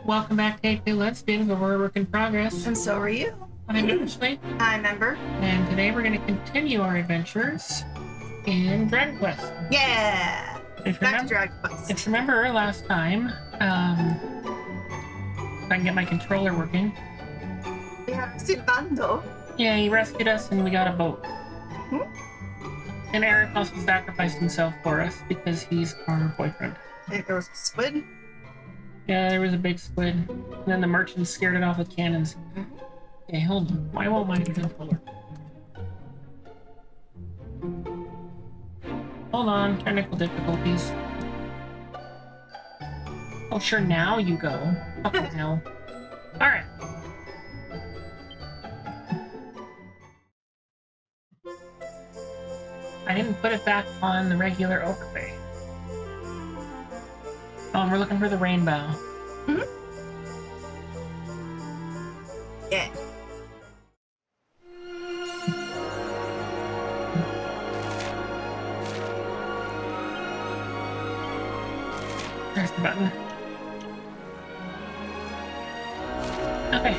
Welcome back to A2 Let's Do, where we're a work in progress. And so are you. I'm Ashley. I'm Ember. And today we're going to continue our adventures in Dragon Quest. Yeah! Back to Dragon Quest. If you remember last time, if I can get my controller working. We have Silvando. Yeah, he rescued us and we got a boat. Mm-hmm. And Eric also sacrificed himself for us because he's our boyfriend. I think there was a squid. Yeah, there was a big squid. And then the merchants scared it off with cannons. Mm-hmm. Okay, hold on. Why won't my controller? Hold on, technical difficulties. Oh, sure, now you go. Fucking hell. Alright. I didn't put it back on the regular oak bay. Oh, and we're looking for the rainbow. Mm-hmm. Yeah. There's the button. Okay.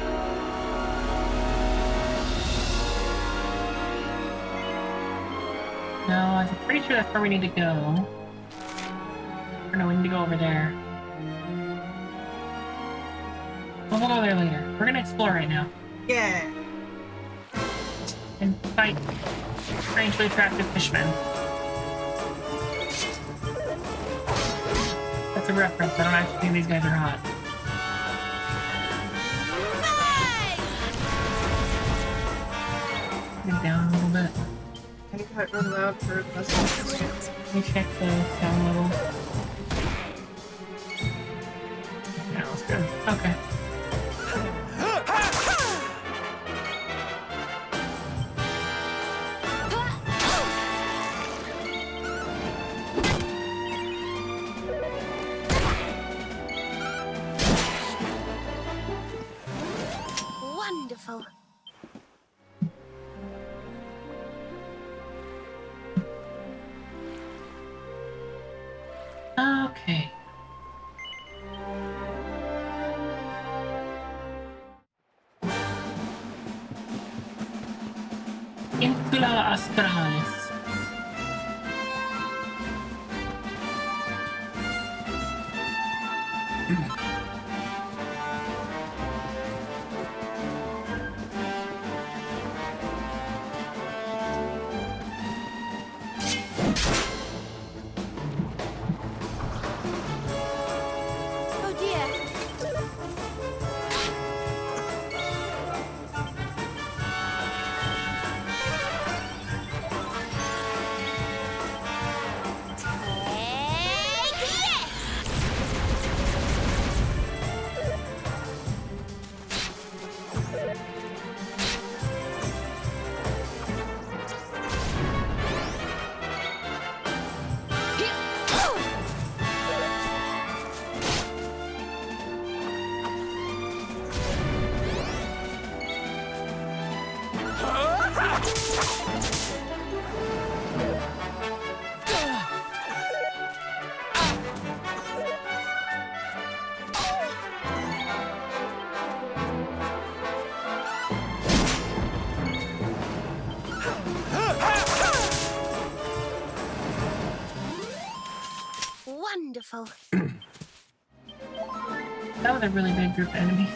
No, I'm pretty sure that's where we need to go. Or no, we need to go over there. We'll go there later. We're gonna explore right now. Yeah. And fight strangely attractive fishmen. That's a reference. I don't actually think these guys are hot. Get down a little bit. I think I really loud for the best experience. Let me check the sound level. Yeah, that's good. Okay. Wonderful. Okay. Insula Astralis. Oh dear. Take this! wonderful. That was a really big group of enemies.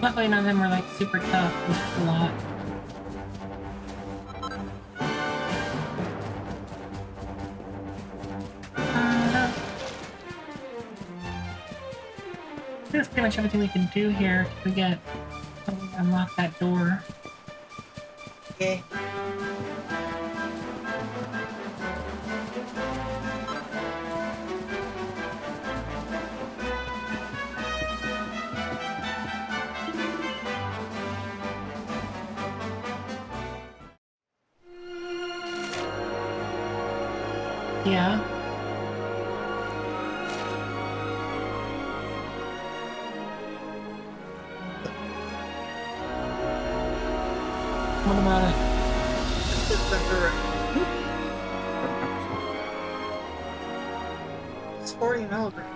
Luckily none of them were like super tough, which is a lot. That's pretty much everything we can do here. We get unlock that door. Okay. Yeah. What about it? It's under It's 40 milligrams.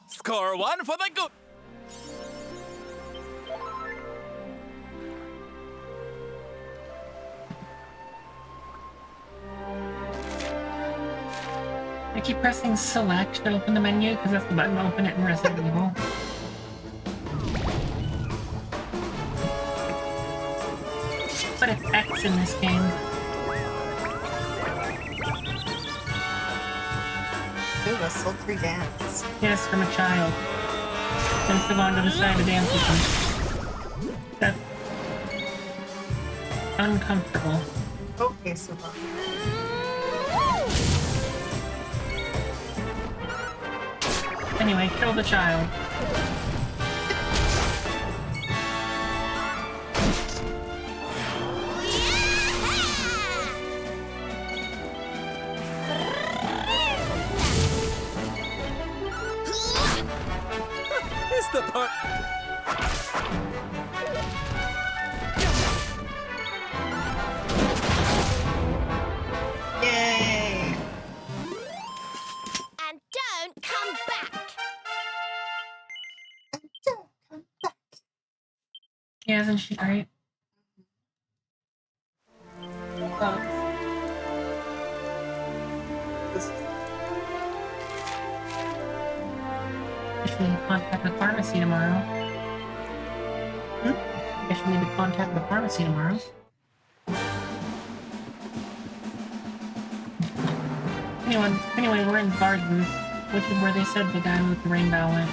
Score one for the good. I keep pressing select to open the menu because that's the button to open it in Resident Evil. But it's X in this game. Ooh, a sultry dance. Yes, from a child. Then Savon decided to dance with him. That's uncomfortable. Okay, Savon. Anyway, kill the child. It's the part. Yay! And don't come back. Don't come back. Yeah, isn't she great? Guess we need to contact the pharmacy tomorrow. Guess we need to contact the pharmacy tomorrow. Anyway, we're in Gardens, which is where they said the guy with the rainbow went.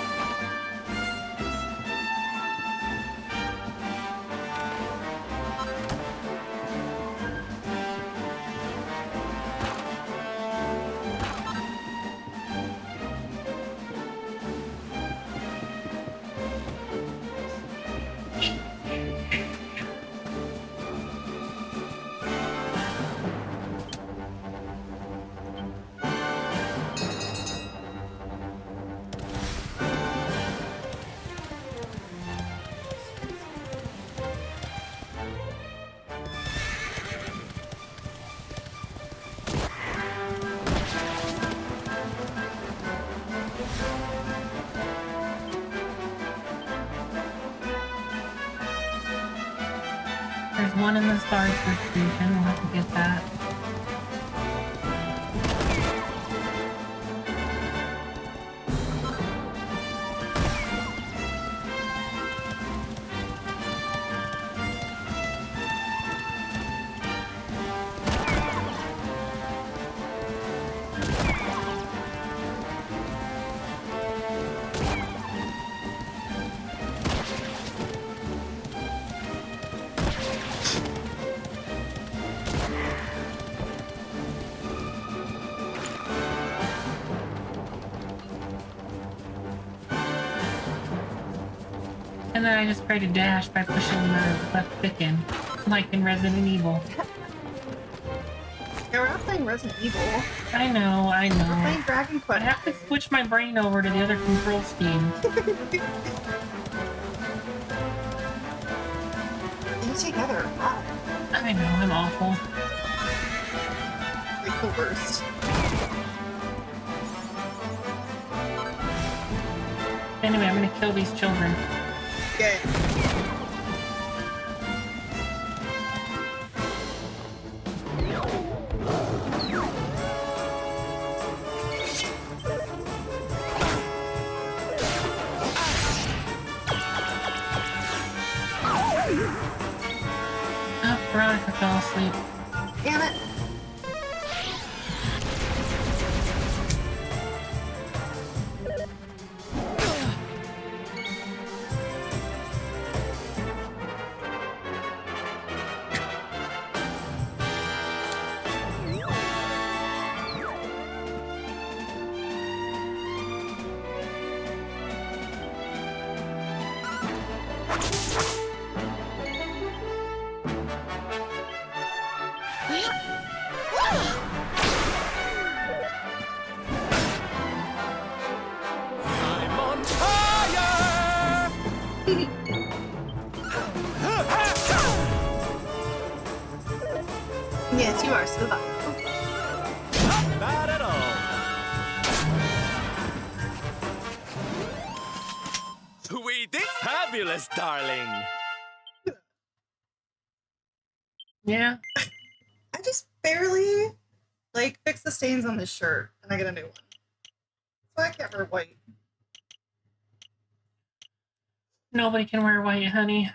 There's one in the Stars region, we'll have to get that. And then I just try to dash by pushing the left stick in, like in Resident Evil. Yeah, we're not playing Resident Evil. I know, I We're know. playing Dragon I Quest. have to switch my brain over to the other control scheme. You together. Wow. I know, I'm awful. Like the worst. Anyway, I'm gonna kill these children. Good. Oh, Veronica fell asleep. Damn it. I'm on fire! Yes, you are survival. Not bad at all. Sweet, it's fabulous, darling. Yeah? I just barely, like, fix the stains on this shirt, and I get a new one. So I can't wear white. Nobody can wear white, honey.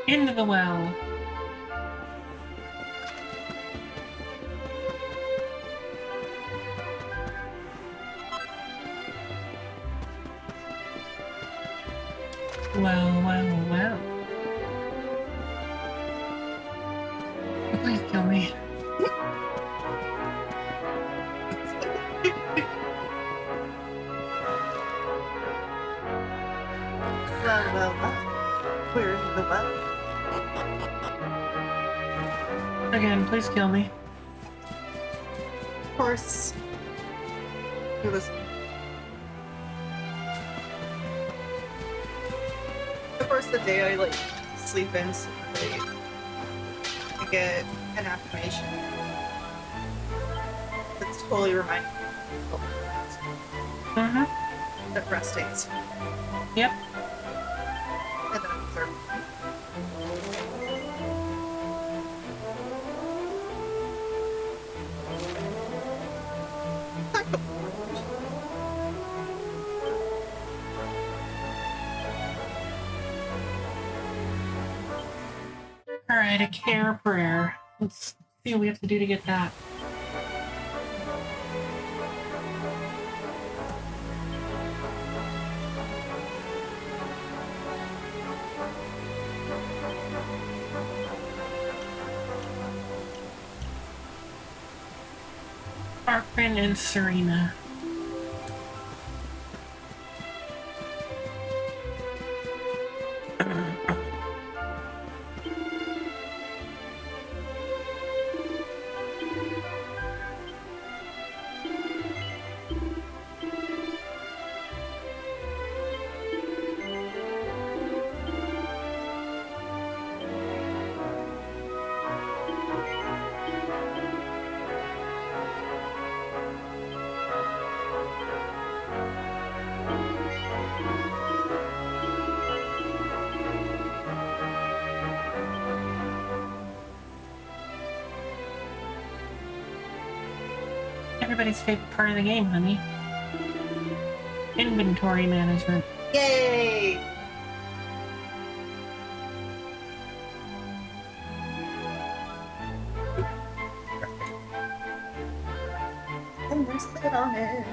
Into the well. Well. Please kill me. Well. Where's the well? Again, please kill me. Of course. It was. Of course, the day I, like, sleep in super late, I get an affirmation that's totally reminding me that rest days. Yep. And then I deserve Alright, a care prayer. Let's see what we have to do to get that. Arpin and Serena. Everybody's favorite part of the game, honey. Inventory management. Yay! and rested on it.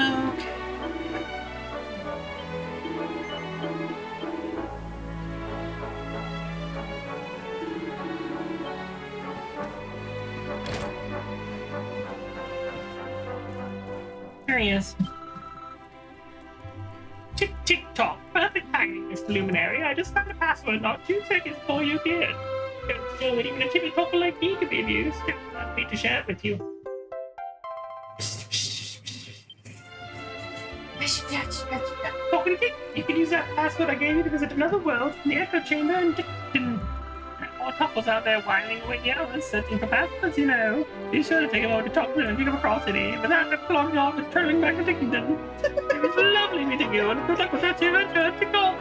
Okay. There he is. Tick tick tock. Perfect timing, Mr. Luminary. I just found a password not 2 seconds before you did. Don't show that even a timid talker like me could be abused. Allow me to share it with you. Talking tick, you can use that password I gave you to visit another world from the echo chamber and more couples out there whining away the hours searching for passwords, you know. Be sure to take a moment to talk to them if you come across any, without logging off and turning back to Dickington. It was lovely meeting you, and good luck with that adventure. Tick off.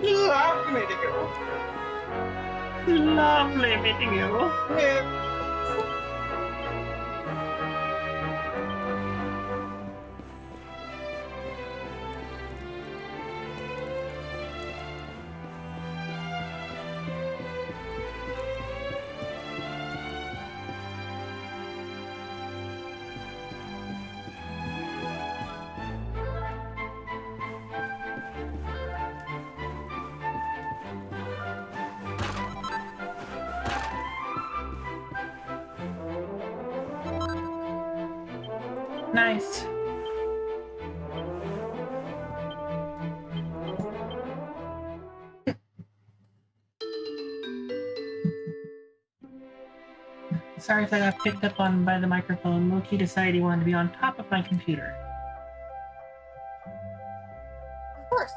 Love meeting you. Lovely meeting you. Yeah. Nice. Sorry if I got picked up on by the microphone. Loki decided he wanted to be on top of my computer. Of course.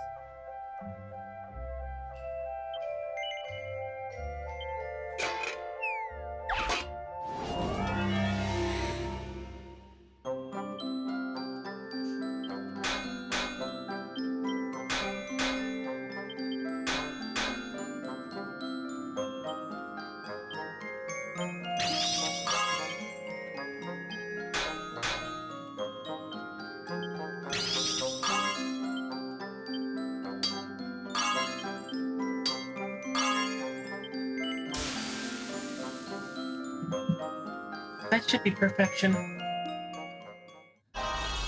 That should be perfection.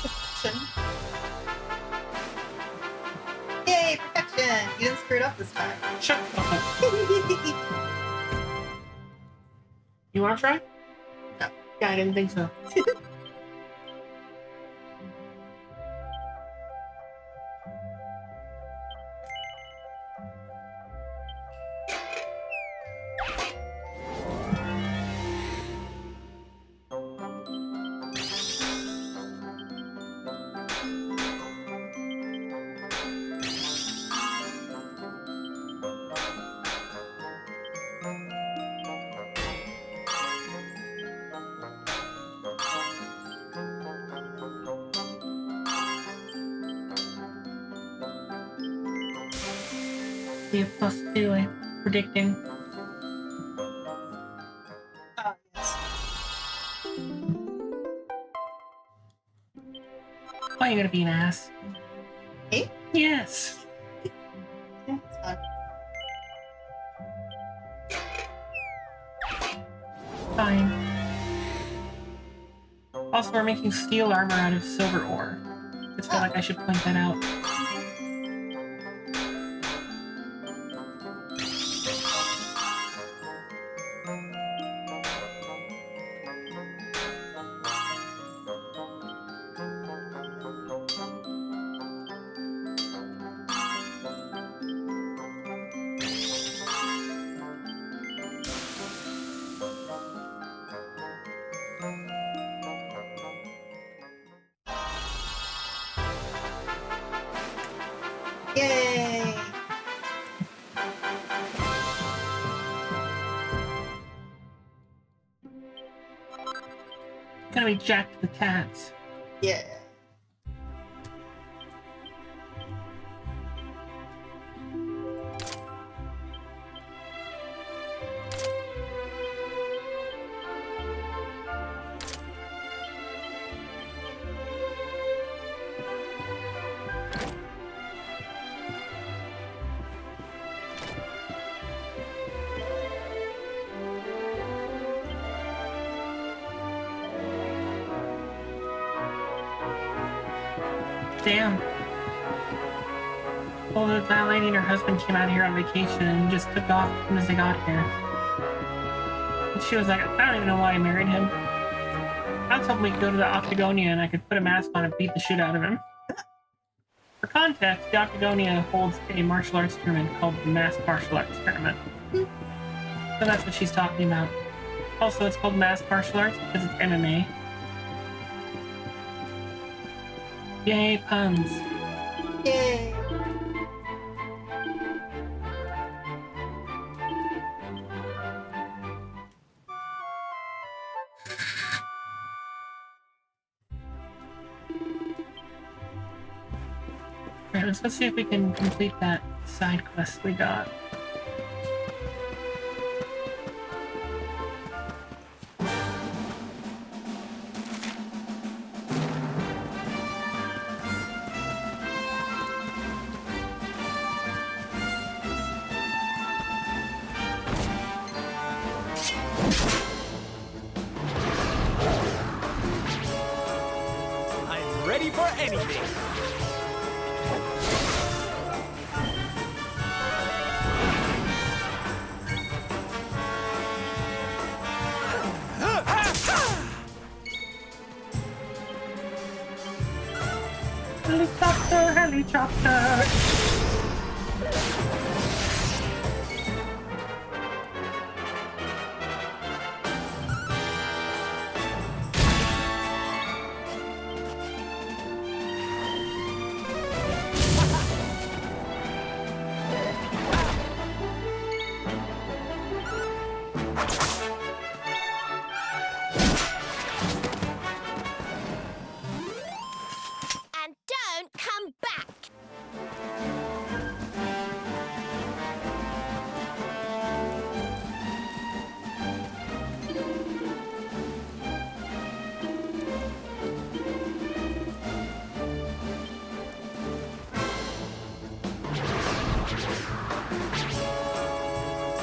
Perfection. Yay, perfection! You didn't screw it up this time. Shut up. You want to try? No. Yeah, I didn't think so. Be a +2, I'm predicting. Yes. Why are you gonna be an ass? Hey? Yes. Yeah, it's fun. Fine. Also, we're making steel armor out of silver ore. I just feel like I should point that out. Yay! Gonna be Jack the Cats. Yeah. Damn. Well, that lady and her husband came out here on vacation and just took off as soon as they got here. And she was like, I don't even know why I married him. I was hoping we could go to the Octagonia and I could put a mask on and beat the shit out of him. For context, the Octagonia holds a martial arts tournament called the Masked Martial Arts Tournament. So that's what she's talking about. Also, it's called Masked Martial Arts because it's MMA. Yay, puns. Yay. Alright, let's go see if we can complete that side quest we got. I'm ready for anything. Helicopter, helicopter! And don't come back.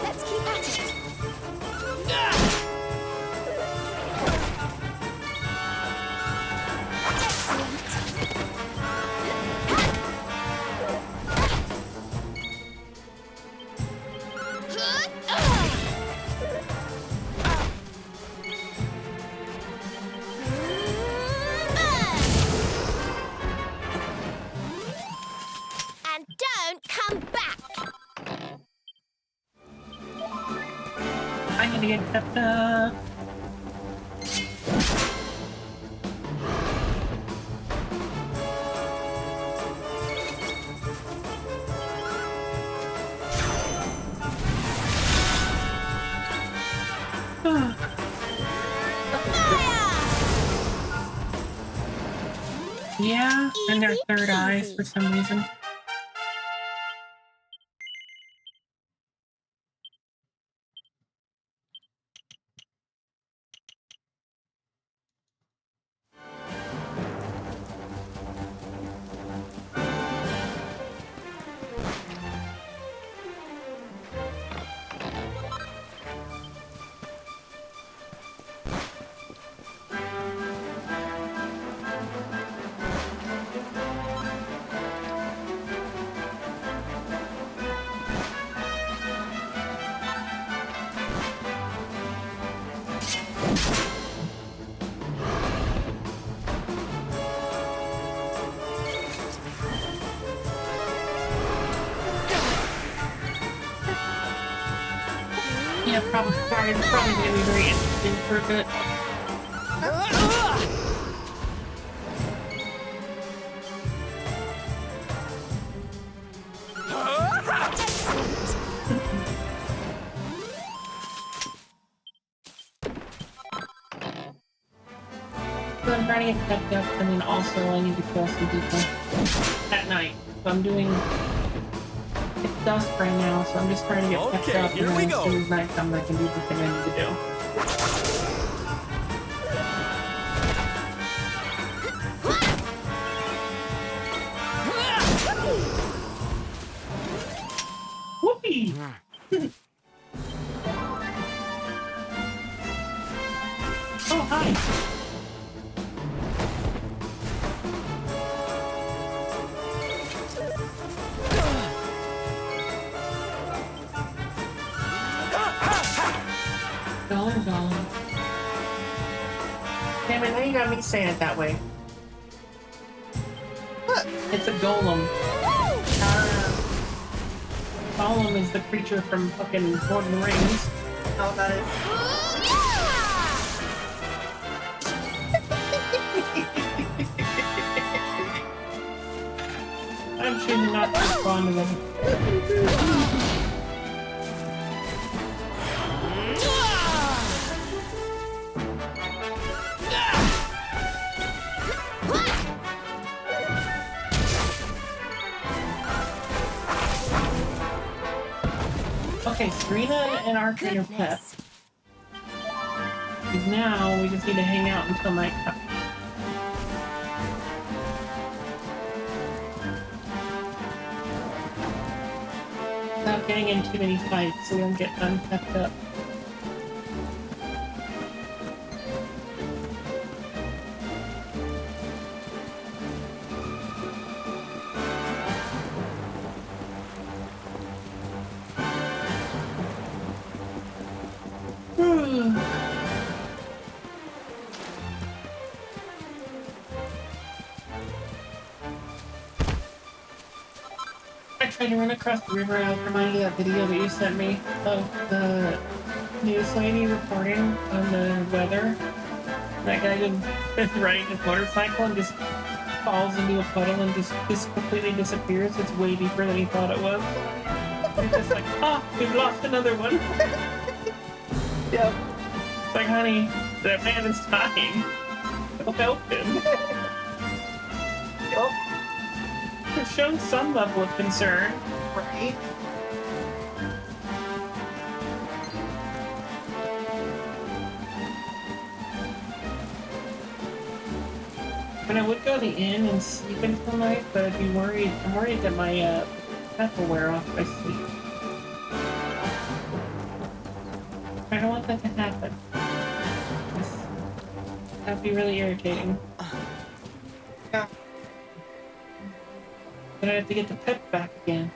Let's keep at it. And don't come back. I need to get stepped up. Yeah, and their Easy third eyes peasy. for some reason. Yeah, probably going to be very interesting for a bit. So I'm trying to get stepped up, and then also I need to kill some people at night. So I'm doing. It's dusk right now, so I'm just trying to get stepped Okay, up, here and we then as go. soon as night comes, I can do the thing I need to do. Whoopee! Oh, hi! Golem. Damn it, now you got me saying it that way. What? It's a golem. Golem is the creature from fucking Lord of the Rings. Oh, that is. I'm choosing not to respond to them. Okay, Serena and Archie are pets. Now we just need to hang out until night comes. Without getting in too many fights so we don't get unkept up. I tried to run across the river. I was reminded of that video that you sent me of the news lady reporting on the weather. That guy just riding his motorcycle and just falls into a puddle and just completely disappears. It's way deeper than he thought it was. He's just like, oh, we've lost another one. Yep. It's like, honey, that man is dying. Go help him. Yep. You've shown some level of concern. Right. And I would go to the inn and sleep until night, but I'd be worried. I'm worried that my pet will wear off by sleep. I don't want that to happen. That'd be really irritating. Yeah. But I have to get the pet back again.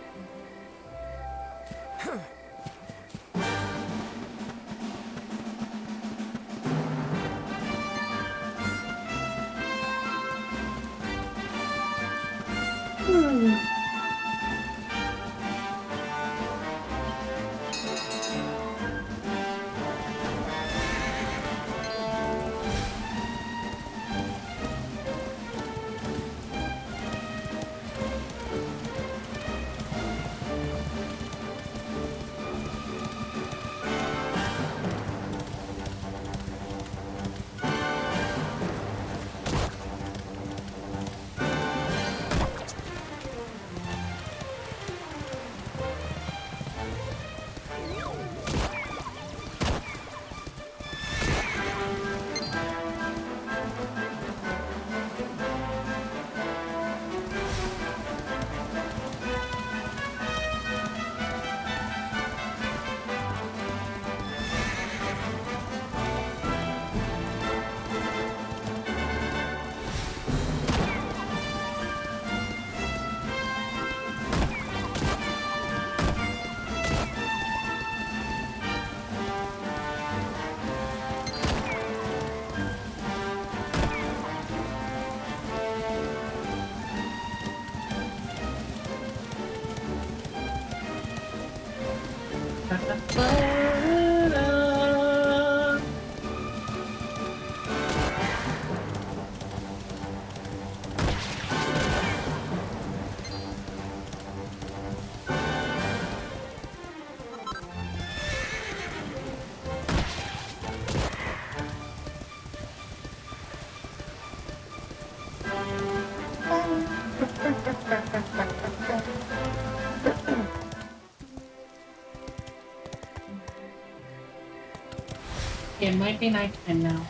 It might be nighttime now,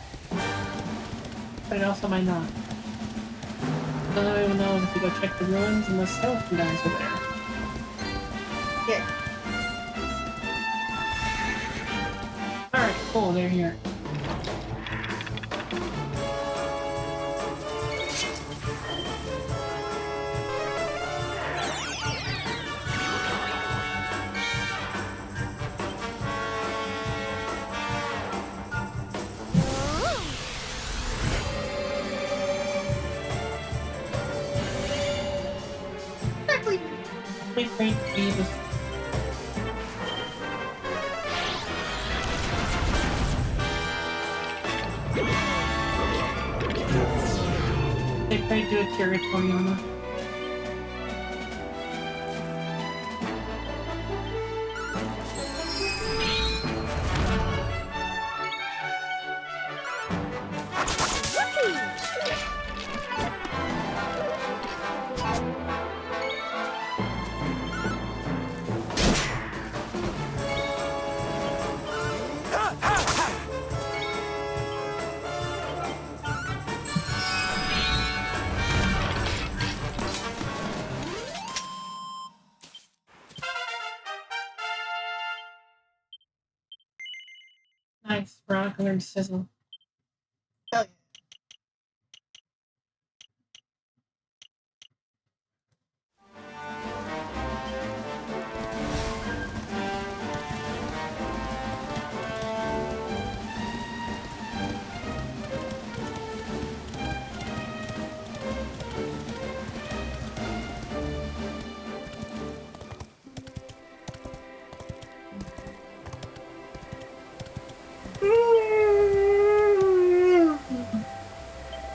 but it also might not. The only way we'll know is if we go check the ruins and the skeleton guys are there. Yeah. Alright, cool, they're here. my train to be this. They tried to do a territory on us. Nice, Veronica learned sizzle. Hell yeah.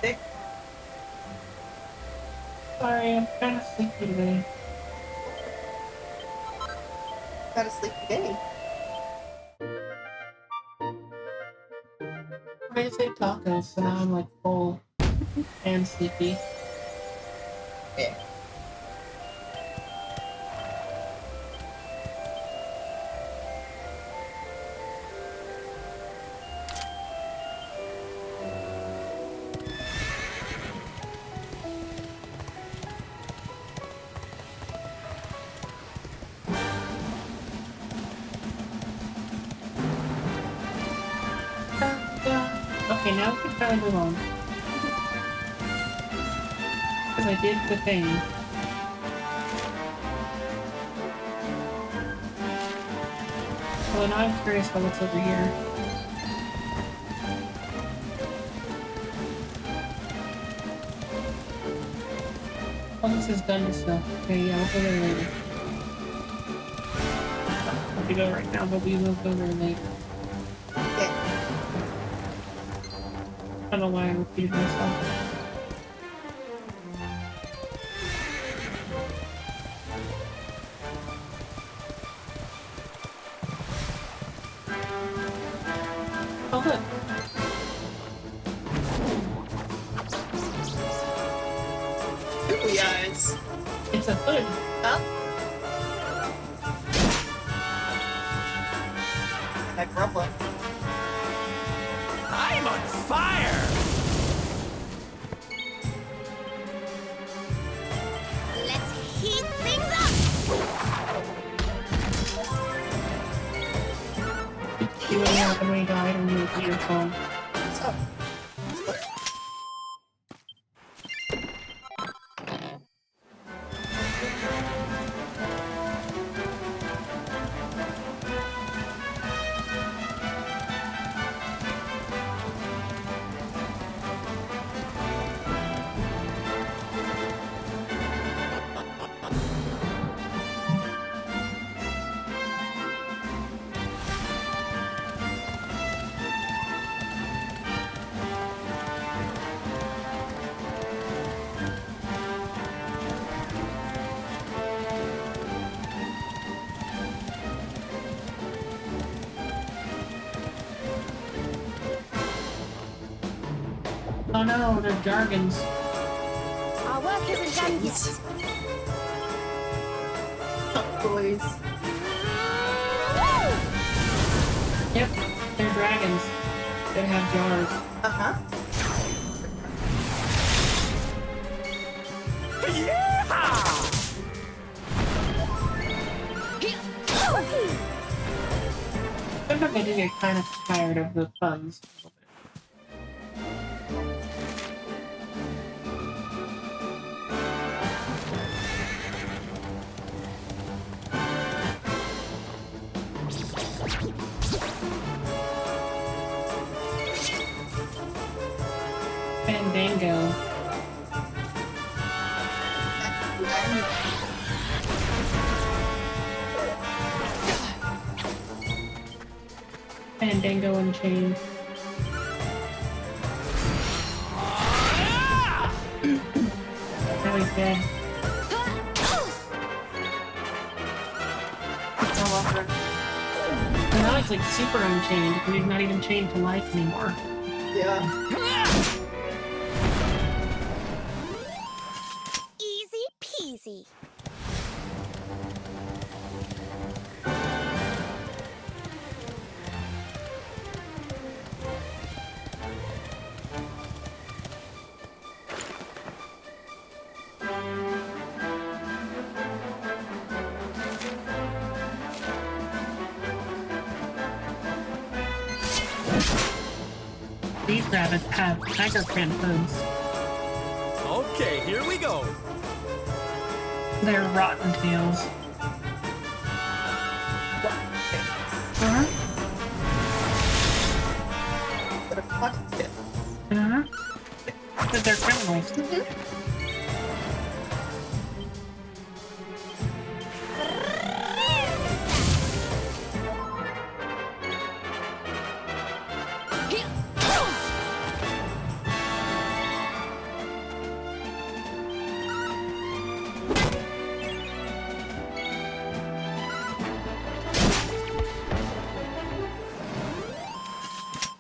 Big Sorry, I'm kind of sleepy today. got a sleepy day. I just ate tacos, so now I'm like full and sleepy. Yeah. Okay, now we can finally move on. Because I did the thing. Well, now I'm curious about what's over here. Oh, this is done to stuff. Okay, yeah, we'll go there later. I have to go right now, but we will go there later. Yeah. I don't know why I repeated myself. Oh, look. Googly eyes. It's a hood. Huh? Like rumbling. I'm on fire! Let's heat things up. See what happened when he died and you repeat your phone. What's up? What's there? Oh no, they're jargons. Our work isn't done yet. Jeez. Oh, boys. Yep, they're dragons that have jars. Uh-huh. Yeah! Sometimes I do get kind of tired of the puns. A little bit. Fandango. Fandango and chains. Now he's dead. No longer. And now he's like super unchained because he's not even chained to life anymore. Yeah. Easy peasy. These rabbits have tiger print hooves. Okay, here we go. They're rotten tails. Uh-huh. They're hot tips. Uh-huh. Because they're criminals.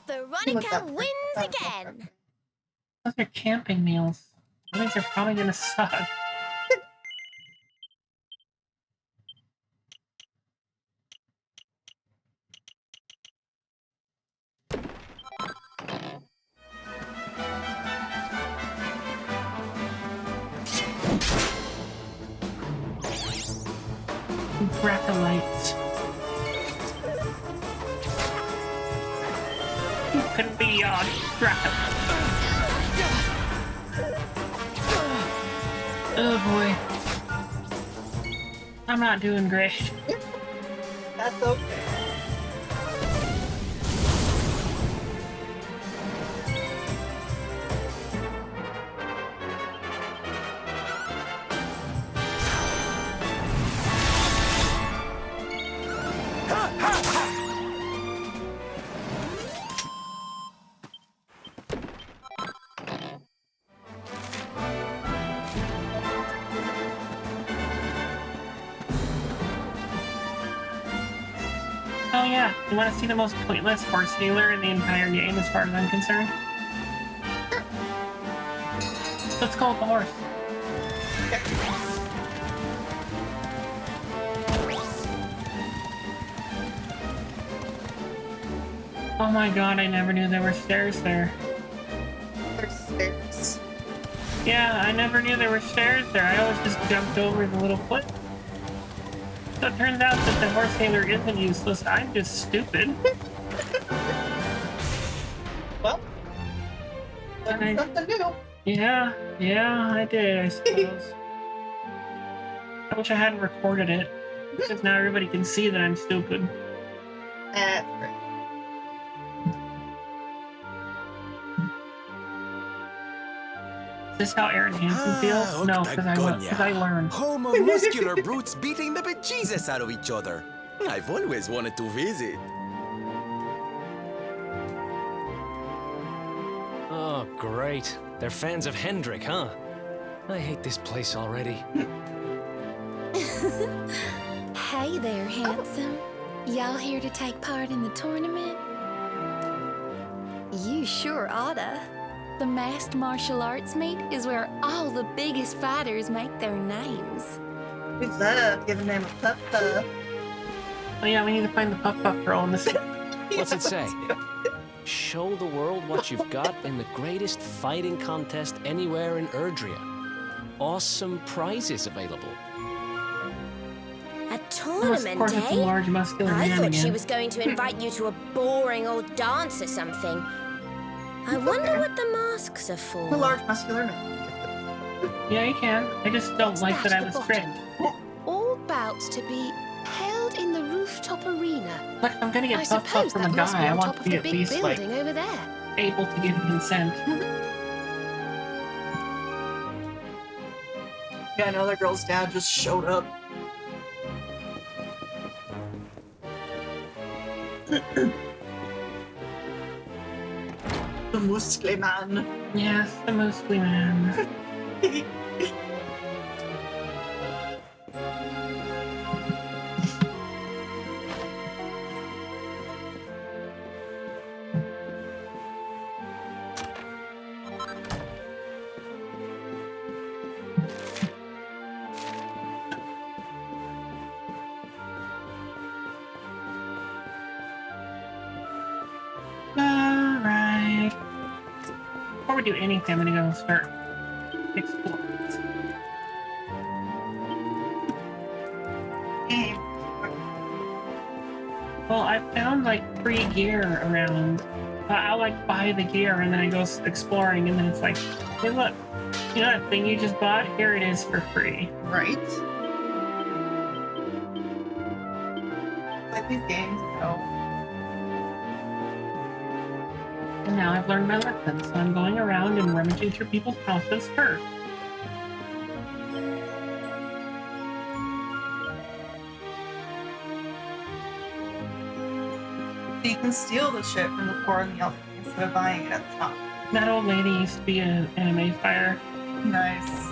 Veronica wins again. Those are camping meals. That means they're probably gonna suck. Bracolites. You couldn't be on Bracolite. Oh boy. I'm not doing great. That's okay. Oh yeah, you want to see the most pointless horse dealer in the entire game as far as I'm concerned? Let's call it the horse. Oh my god, I never knew there were stairs there. There's stairs. Yeah, I never knew there were stairs there. I always just jumped over the little foot. So it turns out that the horse dealer isn't useless. I'm just stupid. Well, learned something new. Yeah, I did, I suppose. I wish I hadn't recorded it, because now everybody can see that I'm stupid. That's great. Is this how Aaron Hansen feels? No, because I learned. Homo muscular brutes beating the bejesus out of each other. I've always wanted to visit. Oh, great. They're fans of Hendrik, huh? I hate this place already. Hey there, handsome. Y'all here to take part in the tournament? You sure oughta. The masked martial arts meet is where all the biggest fighters make their names. We love giving them a puff puff. Oh yeah, we need to find the Puff Puff girl in this. What's it say? Show the world what you've got in the greatest fighting contest anywhere in Erdria. Awesome prizes available. A Of tournament, course, it's a eh? large muscular I man thought again. she was going to invite you to a boring old dance or something. I wonder what the masks are for. A large muscular man. Yeah, you can. I just don't What's like that that I at was the tricked. bottom? All bouts to be held in the rooftop arena. Like, if I'm gonna I get Puff Puff suppose from that a must be guy, I on want top to of be the at big least, like, building over there. able to give consent. Yeah, another girl's dad just showed up. The muscle man. Yes, the mostly man. Alright. Before we do anything, I'm gonna go start exploring. Well, I found like free gear around. I'll like buy the gear and then I go exploring and then it's like, hey look, you know that thing you just bought? Here it is for free. Right? Like these games, though. And now I've learned my lesson, so I'm going around and rummaging through people's houses first. So you can steal the shit from the poor and the elderly instead of buying it at the top. That old lady used to be an anime fighter. Nice.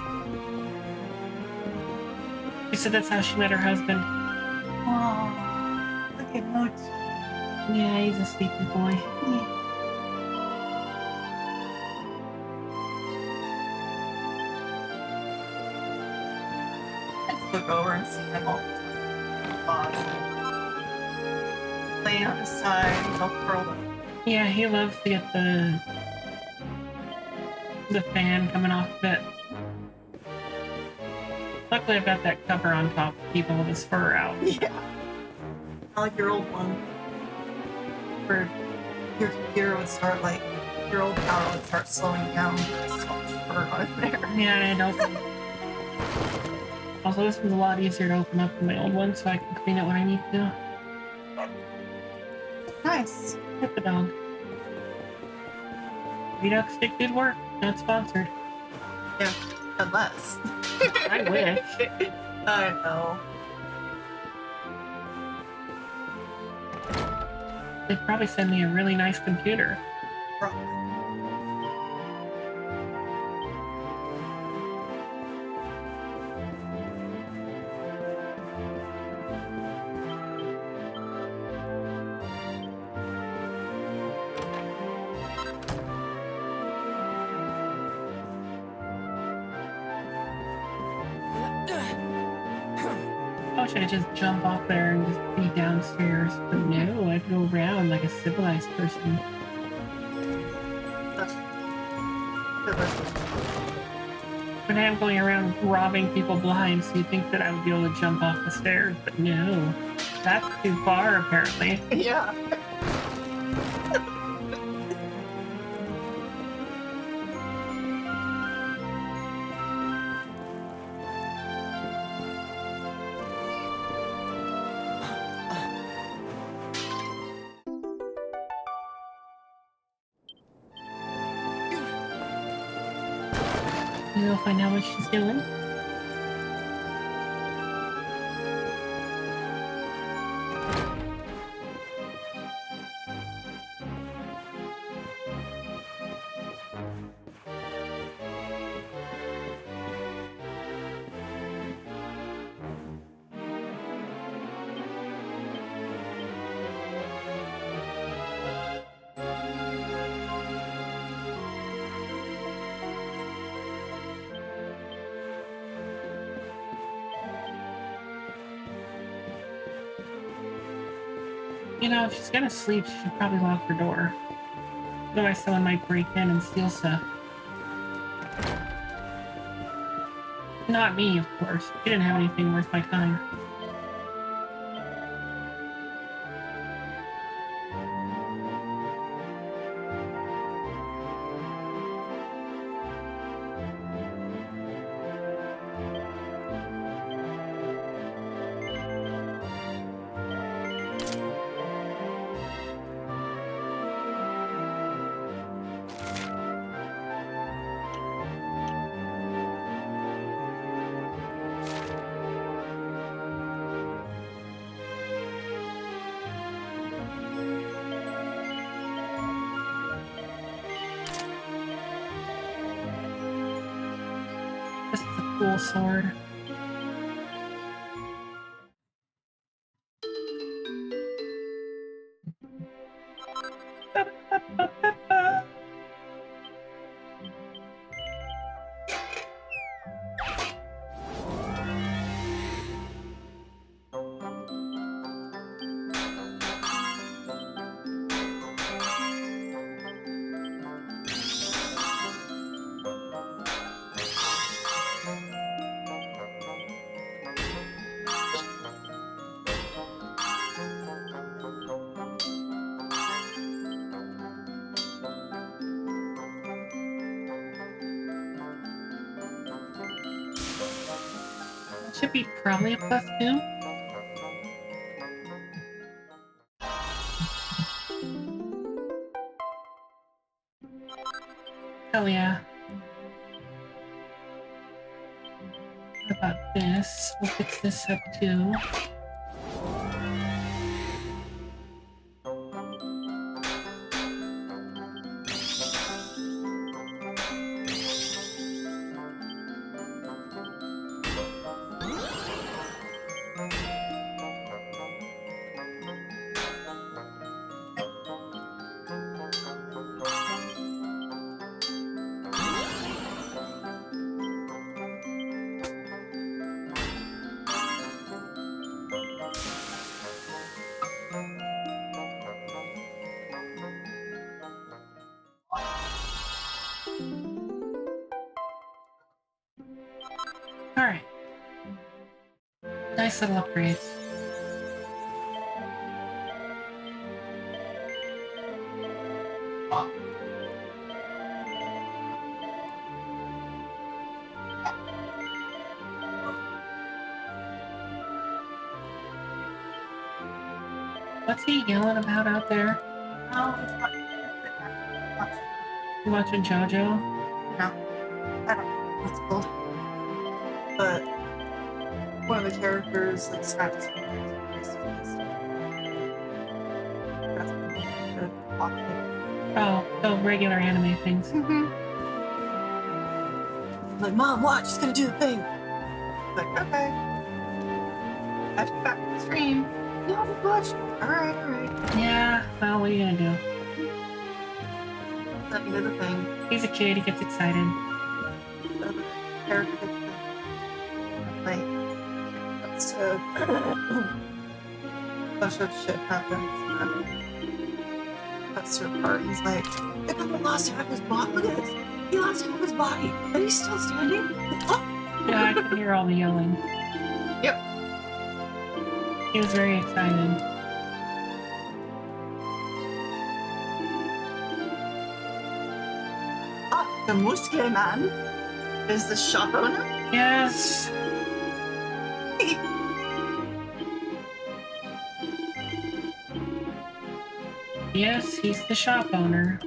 She said that's how she met her husband. Oh, look at Mochi. Yeah, he's a sleepy boy. I just look over and see him all the time. Awesome. Laying on his side, he's all curled up. Yeah, he loves to get the fan coming off of it. Luckily, I've got that cover on top to keep all this fur out. Yeah. I like your old one. Where your computer would start like, your old power would start slowing down. There's so much fur on it there. Yeah, and it opens. Also, this one's a lot easier to open up than my old one, so I can clean it when I need to. Nice. Hit the dog. Redux did good work. Not sponsored. Yeah, unless. I wish. I know. They'd probably send me a really nice computer. Probably. I wish I could just jump off there and just be downstairs, but no, I have to go around like a civilized person. But I am going around robbing people blind, so you'd think that I would be able to jump off the stairs, but no. That's too far, apparently. Yeah. We'll find out what she's doing. You know, if she's gonna sleep, she should probably lock her door. Otherwise, someone might break in and steal stuff. Not me, of course. She didn't have anything worth my time. cool sword. Should be probably a +2. Oh yeah. What about this? We'll fix this up too. Alright. Nice little upgrades. What's he yelling about out there? Oh, it's not. You watching JoJo? No, I don't know what it's called. But one of the characters like snaps his fingers. That's good. Oh, the regular anime things. Like, Mom, watch, it's gonna do the thing. Like, okay. I have to go back to the stream. No, just watch. Alright. Yeah, well, what are you gonna do? Let me do the thing. He's a kid, he gets excited. The other character gets the like that's a bunch of shit happens and cuts to a part. He's like, the guy lost half his body. Look at this. He lost half his body, and he's still standing. Oh. Yeah, I can hear all the yelling. Yep. He was very excited. The muscular man is the shop owner. Yes. Yes, he's the shop owner.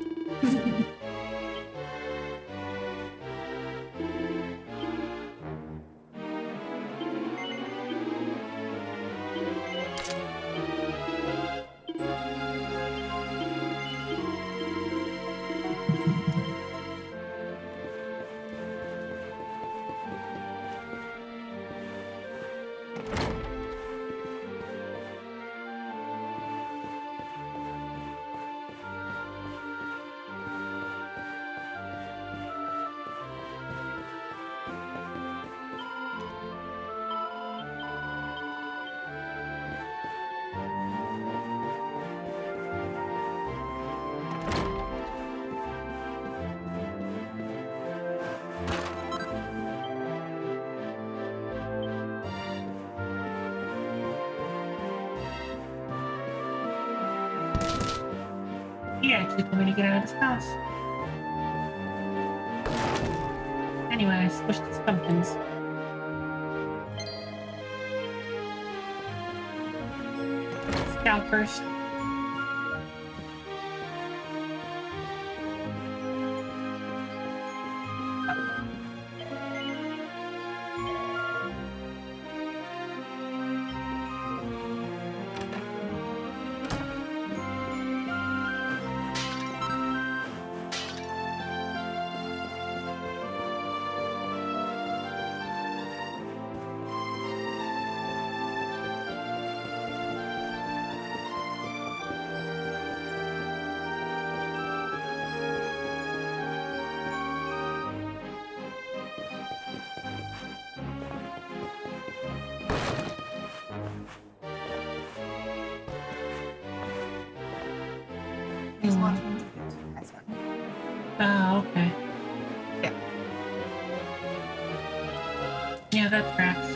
He actually told me to get out of his house. Anyway, I squished his pumpkins. Scalpers. She's watching YouTube. I said. Oh, okay. Yeah. Yeah, that tracks.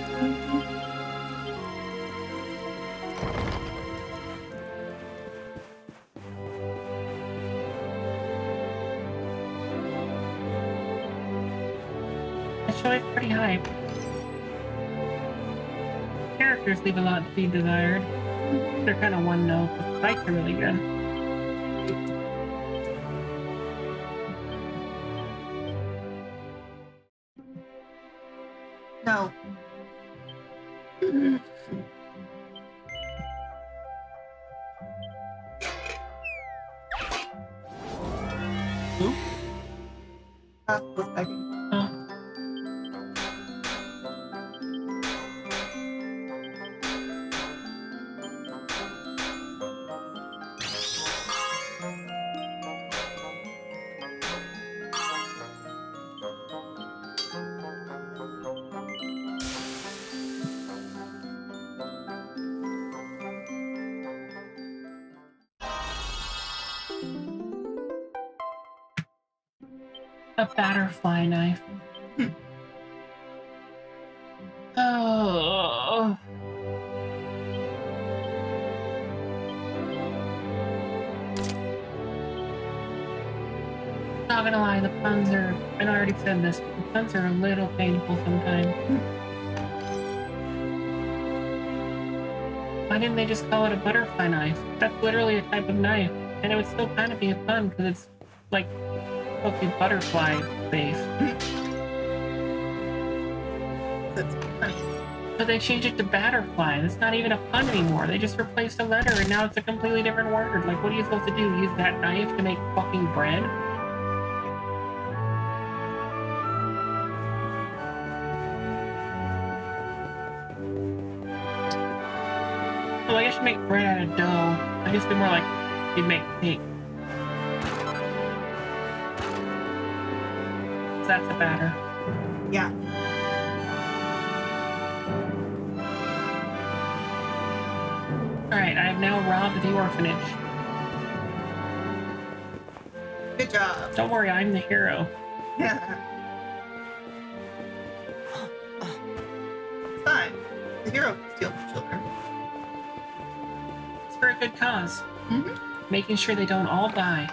The show is pretty hype. Characters leave a lot to be desired. They're kind of one note, but the fights are really good. No. Who? Was begging. Oh. A butterfly knife. Oh. Not gonna lie, the puns are, and I already said this, but the puns are a little painful sometimes. Why didn't they just call it a butterfly knife? That's literally a type of knife, and it would still kind of be a pun because it's like supposed to be butterfly based. That's funny. But they changed it to batterfly. That's not even a pun anymore. They just replaced a letter and now it's a completely different word. Like, what are you supposed to do? Use that knife to make fucking bread? Well, I guess you make bread out of dough. I guess it'd be more like you'd make cake. So that's a batter. Yeah. Alright, I have now robbed the orphanage. Good job. Don't worry, I'm the hero. It's fine. The hero can steal the children. It's for a good cause. Mm-hmm. Making sure they don't all die.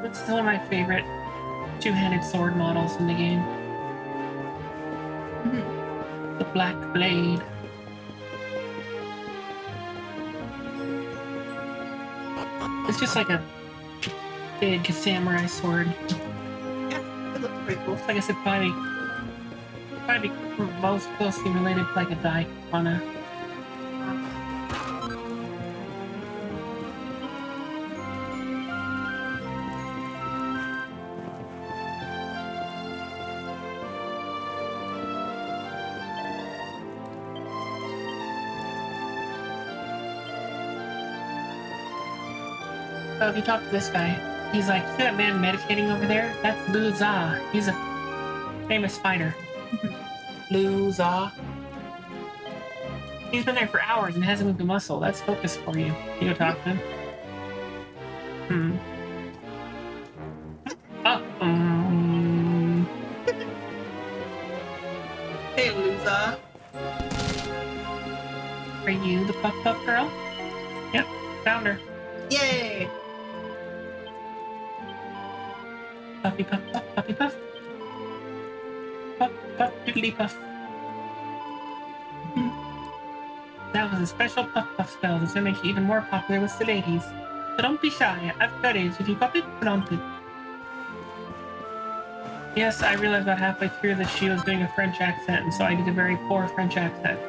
It's one of my favorite two-handed sword models in the game. Mm-hmm. The Black Blade. It's just like a big samurai sword. Yeah, it looks pretty cool. Like I said, probably most closely related to like a dai katana. So if you talk to this guy, he's like, see that man meditating over there? That's Lu Za. He's a famous fighter. Lu Za. He's been there for hours and hasn't moved a muscle. That's focus for you. You go talk to him. Hey, Luza. Are you the Puff Puff girl? Yep, found her. Yay! Puffy puff puff, puffy puff. Puff puff doodly puff. That was a special puff puff spell that's gonna make you even more popular with the ladies. So don't be shy, have courage. If you got it, flaunt it. Yes, I realized about halfway through that she was doing a French accent, and so I did a very poor French accent.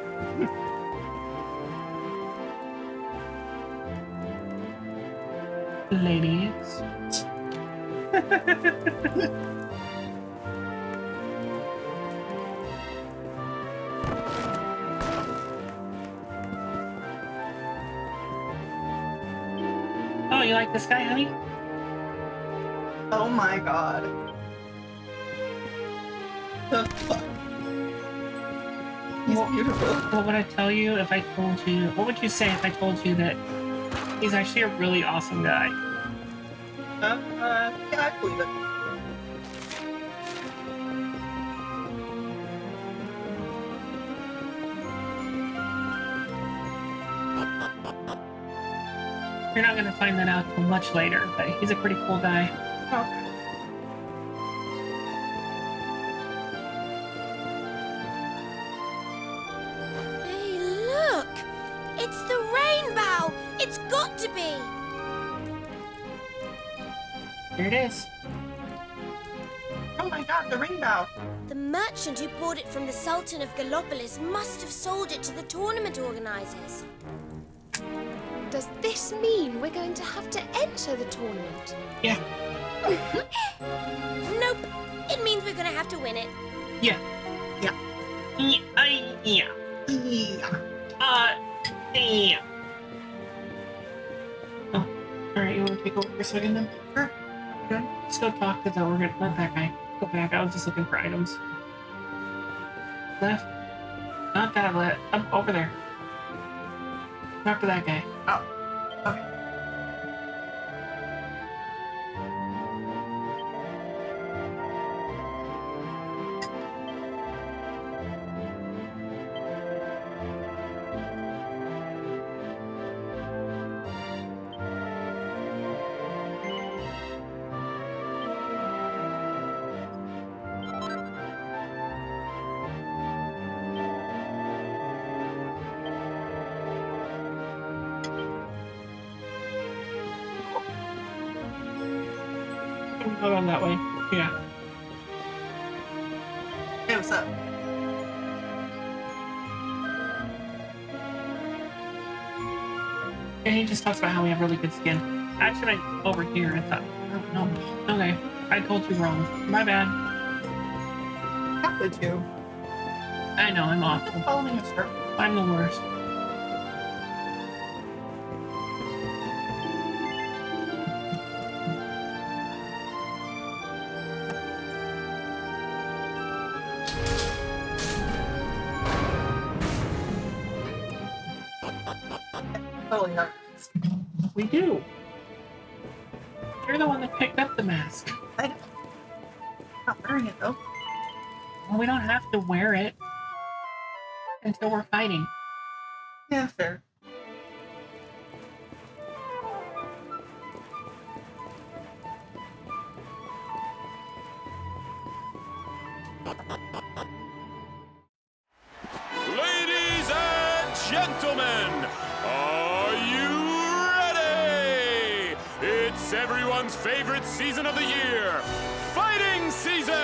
Ladies. like this guy, honey? Oh my god. The fuck? He's beautiful. What would I tell you if I told you? What would you say if I told you that he's actually a really awesome guy? Yeah, I believe it. You're not gonna find that out till much later, but he's a pretty cool guy. Okay. Hey, look! It's the rainbow! It's got to be! Here it is. Oh my god, the rainbow. The merchant who bought it from the Sultan of Gallopolis must have sold it to the tournament organizers. Does this mean we're going to have to enter the tournament? Yeah. Nope. It means we're gonna have to win it. Yeah. Yeah. Yeah. Yeah. Yeah. Yeah. Oh, alright, you want to take over for a second then? Sure. Good. Let's go talk to the organ. Not that guy. Go back. I was just looking for items. Left. Not that left. Up over there. Talk to that guy. Oh. Okay. I'll go that way. Yeah. Hey, what's up? And he just talks about how we have really good skin. Actually, over here, I thought, oh, no. Okay, I told you wrong. My bad. How could you? I know, I'm awful. Follow me, sir. I'm the worst. Totally not. We do. You're the one that picked up the mask. I'm not wearing it though. Well, we don't have to wear it until we're fighting. Yeah, fair. Ladies and gentlemen, are you ready? It's everyone's favorite season of the year, fighting season!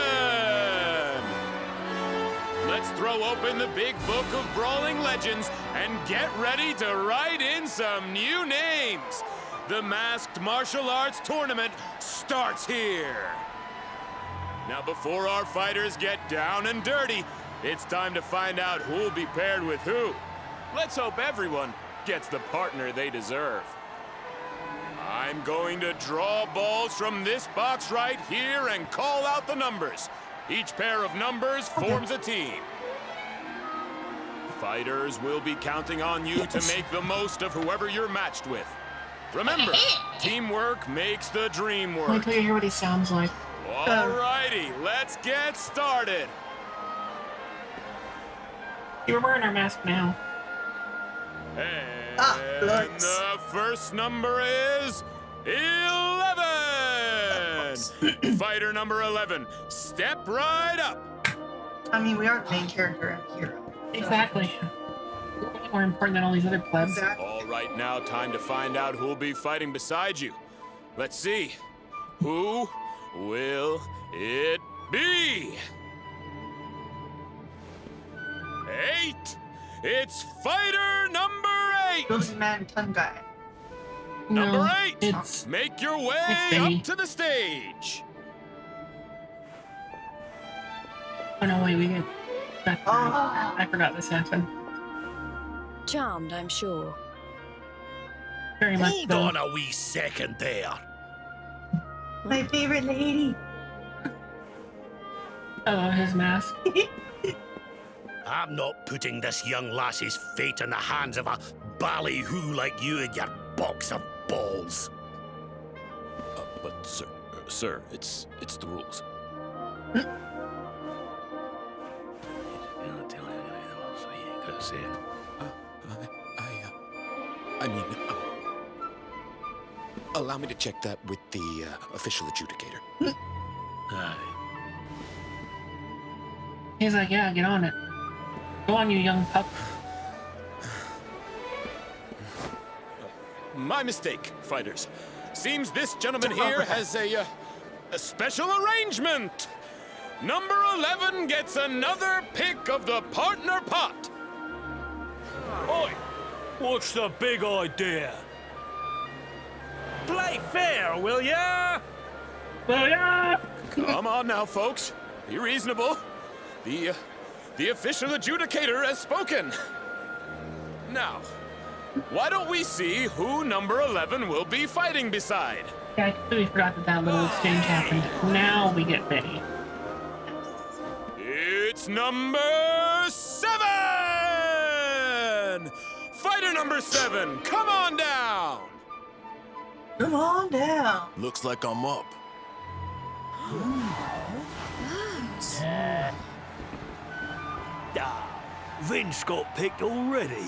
Let's throw open the big book of brawling legends and get ready to write in some new names. The Masked Martial Arts Tournament starts here. Now, before our fighters get down and dirty, it's time to find out who'll be paired with who. Let's hope everyone gets the partner they deserve. I'm going to draw balls from this box right here and call out the numbers. Each pair of numbers forms a team. Fighters will be counting on you to make the most of whoever you're matched with. Remember, teamwork makes the dream Wait work. till you hear what he sounds like. Alrighty, let's get started. You were wearing our mask now. And nice. the first number is 11. Fighter number 11, step right up. I mean, we are the main character and hero. Exactly. We're way more important than all these other plebs. Exactly. All right, now time to find out who'll be fighting beside you. Let's see. Who will it be? 8. It's fighter number 8. Building man, ton guy. Number No, 8. it's Make your way it's Benny. up to the stage. oh no, wait, we get that. Oh. I forgot this happened. Charmed, I'm sure. Very much Hold so. on a wee second there. My favorite lady. Oh, his mask. I'm not putting this young lassie's fate in the hands of a ballyhoo like you and your box of balls. But sir, it's the rules. I mean, allow me to check that with the official adjudicator. Aye. He's like, yeah, get on it. Go on, you young pup. My mistake, fighters. Seems this gentleman here has a special arrangement. Number 11 gets another pick of the partner pot. Oi! What's the big idea? Play fair, will ya? Well, yeah. Come on now, folks. Be reasonable. The official adjudicator has spoken. Now, why don't we see who number 11 will be fighting beside? Yeah, I completely forgot that little exchange happened. Now we get Betty. It's number 7! Fighter number 7, come on down! Come on down. Looks like I'm up. Vince got picked already.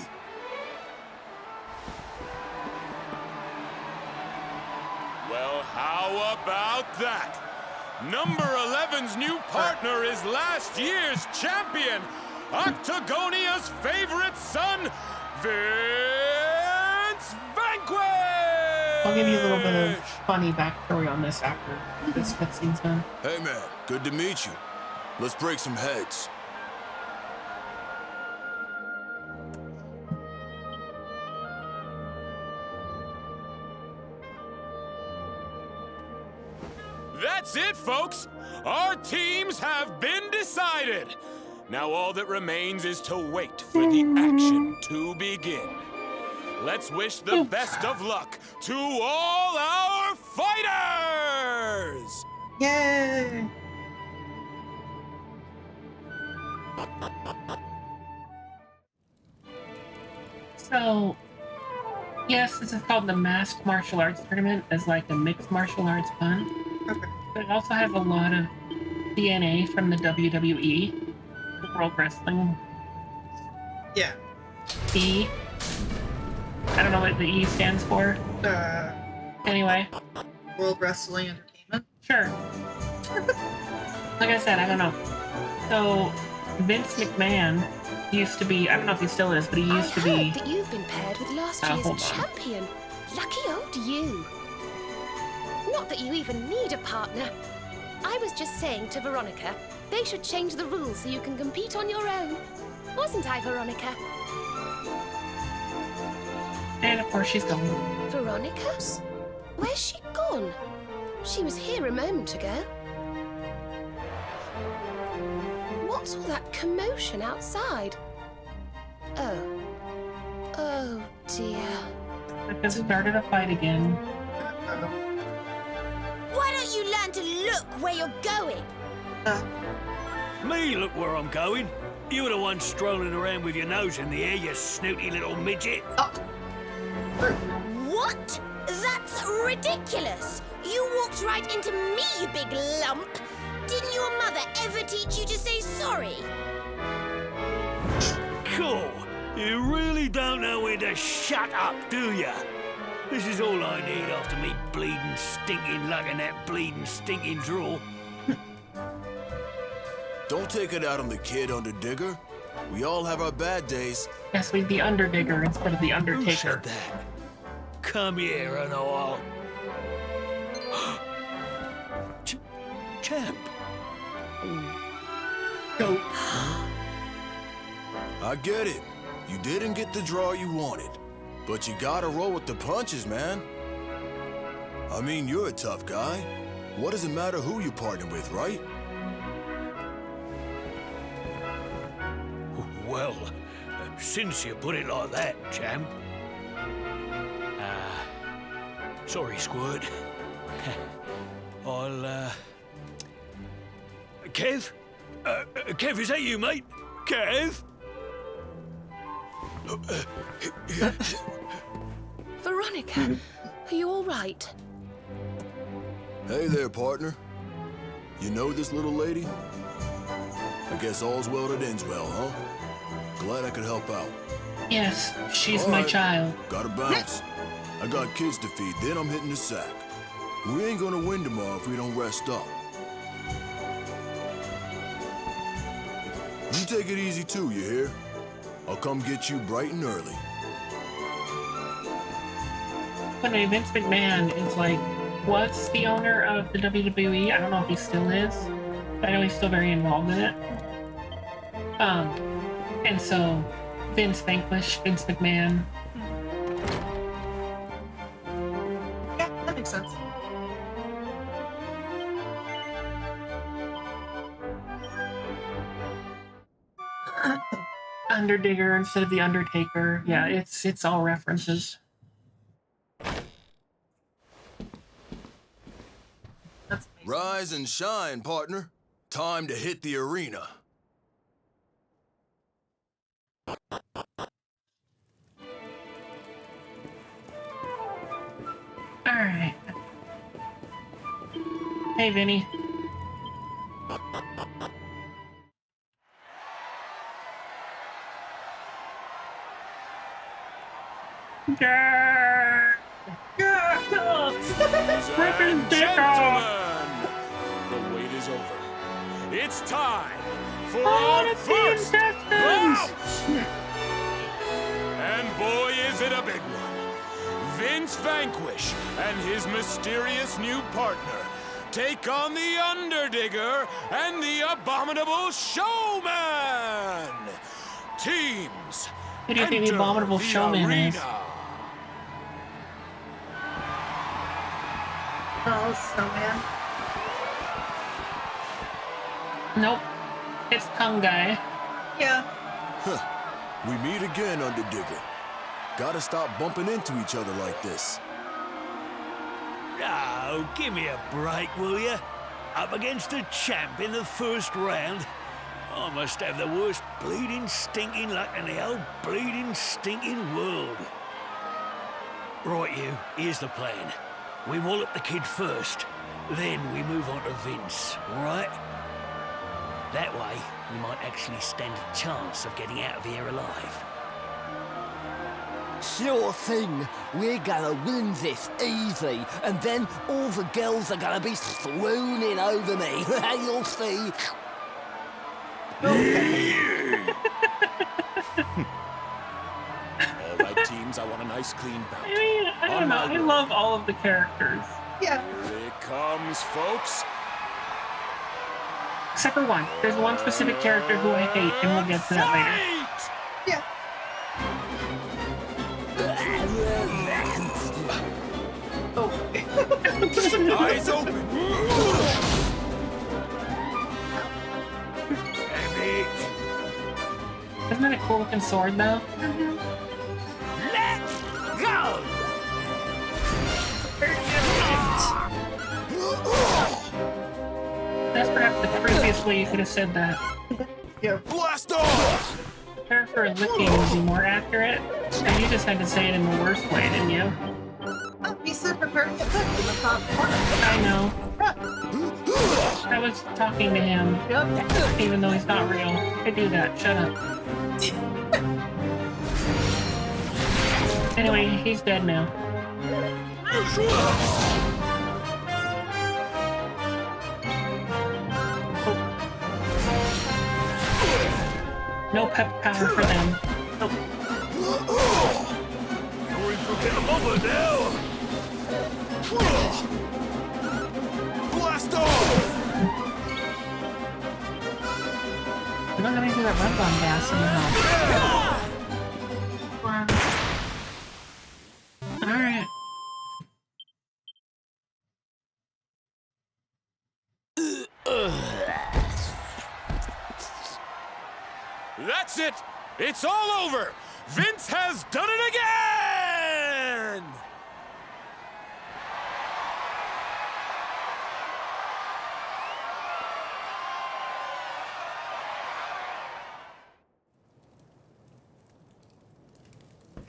Well, how about that? Number 11's new partner is last year's champion, Octagonia's favorite son, Vince Vanquish! I'll give you a little bit of funny backstory on this after this cutscene's done. Hey man, good to meet you. Let's break some heads. That's it, folks! Our teams have been decided! Now all that remains is to wait for the action to begin. Let's wish the best of luck to all our fighters! Yay. So, yes, this is called the Masked Martial Arts Tournament as like a mixed martial arts fun. Okay. But it also has a lot of DNA from the WWE, the World Wrestling Yeah. E. I don't know what the E stands for. Anyway, World Wrestling Entertainment. sure. Like I said, I don't know. So, Vince McMahon used to be, I don't know if he still is, but he used to I be. heard that you've been paired with last hold year's on. champion. Lucky old you. Not that you even need a partner. I was just saying to Veronica, they should change the rules so you can compete on your own. Wasn't I, Veronica? And of course, she's gone. Veronica? Where's she gone? She was here a moment ago. What's all that commotion outside? Oh. Oh, dear. Because it started a fight again. Why don't you learn to look where you're going? Me look where I'm going. You're the one strolling around with your nose in the air, you snooty little midget. What? That's ridiculous! You walked right into me, you big lump! Didn't your mother ever teach you to say sorry? Cool. You really don't know when to shut up, do ya? This is all I need after me bleeding, stinking lug in that bleeding, stinking drawer. Don't take it out on the kid, Underdigger. We all have our bad days. Yes, we'd the Underdigger instead of the Who Undertaker. said that? Come here and I'll... Champ. Go. I get it. You didn't get the draw you wanted. But you gotta roll with the punches, man. I mean, you're a tough guy. What does it matter who you partner with, right? Well, since you put it like that, champ. Sorry, Squirt. I'll, Kev? Kev, is that you, mate? Kev? Veronica, are you all right? Hey there, partner. You know this little lady? I guess all's well that ends well, huh? Glad I could help out. Yes, she's All my right, child. Gotta bounce. I got kids to feed, then I'm hitting the sack. We ain't gonna win tomorrow if we don't rest up. You take it easy too, you hear? I'll come get you bright and early. But Vince McMahon is like, was the owner of the WWE. I don't know if he still is. But I know he's still very involved in it. And so Vince McMahon. Yeah, that makes sense. Underdigger instead of the Undertaker. Yeah, it's all references. That's amazing. Rise and shine, partner. Time to hit the arena. Alright. Hey, Vinny. Yeah. Ladies and gentlemen, the wait is over. It's time for our first bout! And boy, is it a big one. Vince Vanquish and his mysterious new partner take on the Underdigger and the Abominable Showman! Teams, Who do you think the enter Abominable the Showman is? arena. Oh, Snowman. Nope. It's Tongue Guy. Yeah. We meet again, Underdigger. Gotta stop bumping into each other like this. Oh, give me a break, will you? Up against a champ in the first round? I must have the worst bleeding stinking luck in the whole bleeding stinking world. Right, you, here's the plan. We wallop the kid first, then we move on to Vince, all right? That way, we might actually stand a chance of getting out of here alive. Sure thing. We're gonna win this easy, and then all the girls are gonna be swooning over me. You'll see. All right, teams, I want a nice clean bout. I mean, I don't know. I love all of the characters. Yeah. Here it comes, folks. Except for one. There's one specific character who I hate, and we'll get to that later. Yeah. Oh. Eyes open. Isn't that a cool looking sword, though? Let's go! That's perhaps the creepiest way you could have said that. Yeah. Blast off! Prayer for licking would be more accurate, and you just had to say it in the worst way, didn't you? Oh, he said prepare to get cooked in the top corner. I know. I was talking to him, even though he's not real. I do that. Shut up. Anyway, he's dead now. No pep power for them. Nope. Going for a bit of over now. Blast off! I'm not gonna do that run on gas somehow. Alright. That's it! It's all over! Vince has done it again!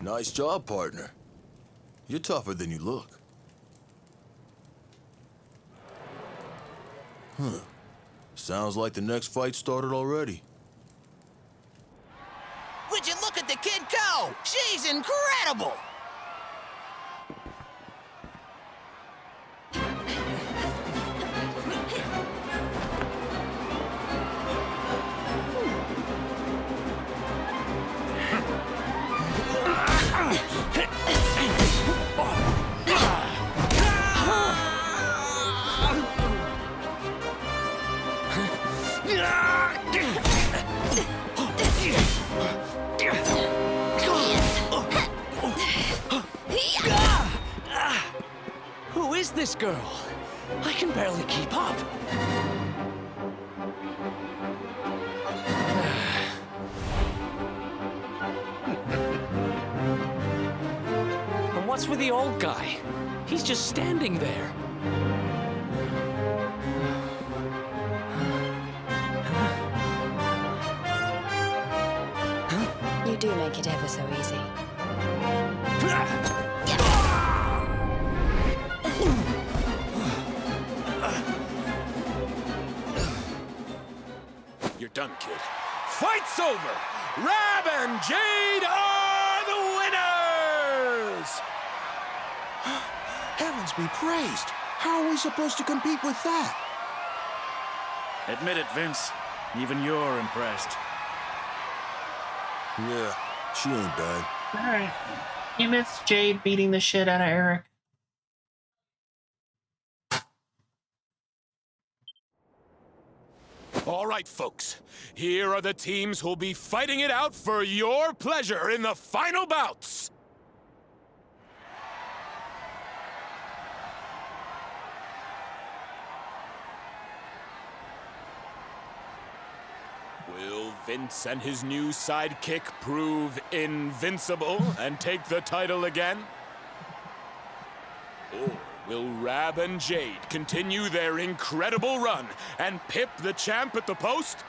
Nice job, partner. You're tougher than you look. Huh. Sounds like the next fight started already. Would you look at the kid go? She's incredible! Who is this girl? I can barely keep up. And what's with the old guy? He's just standing there. You do make it ever so easy. You're done, kid. Fight's over! Rab and Jade are the winners! Heavens be praised. How are we supposed to compete with that? Admit it, Vince. Even you're impressed. Yeah, she ain't bad. Alright. You missed Jade beating the shit out of Eric. All right, folks. Here are the teams who'll be fighting it out for your pleasure in the final bouts. Will Vince and his new sidekick prove invincible and take the title again? Or will Rab and Jade continue their incredible run and pip the champ at the post?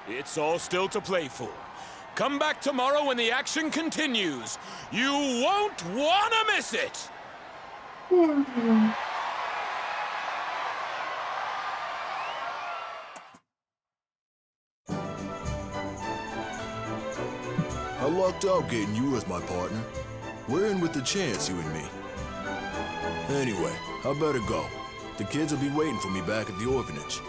It's all still to play for. Come back tomorrow when the action continues. You won't want to miss it! I lucked out getting you as my partner. We're in with the chance, you and me. Anyway, I better go. The kids will be waiting for me back at the orphanage.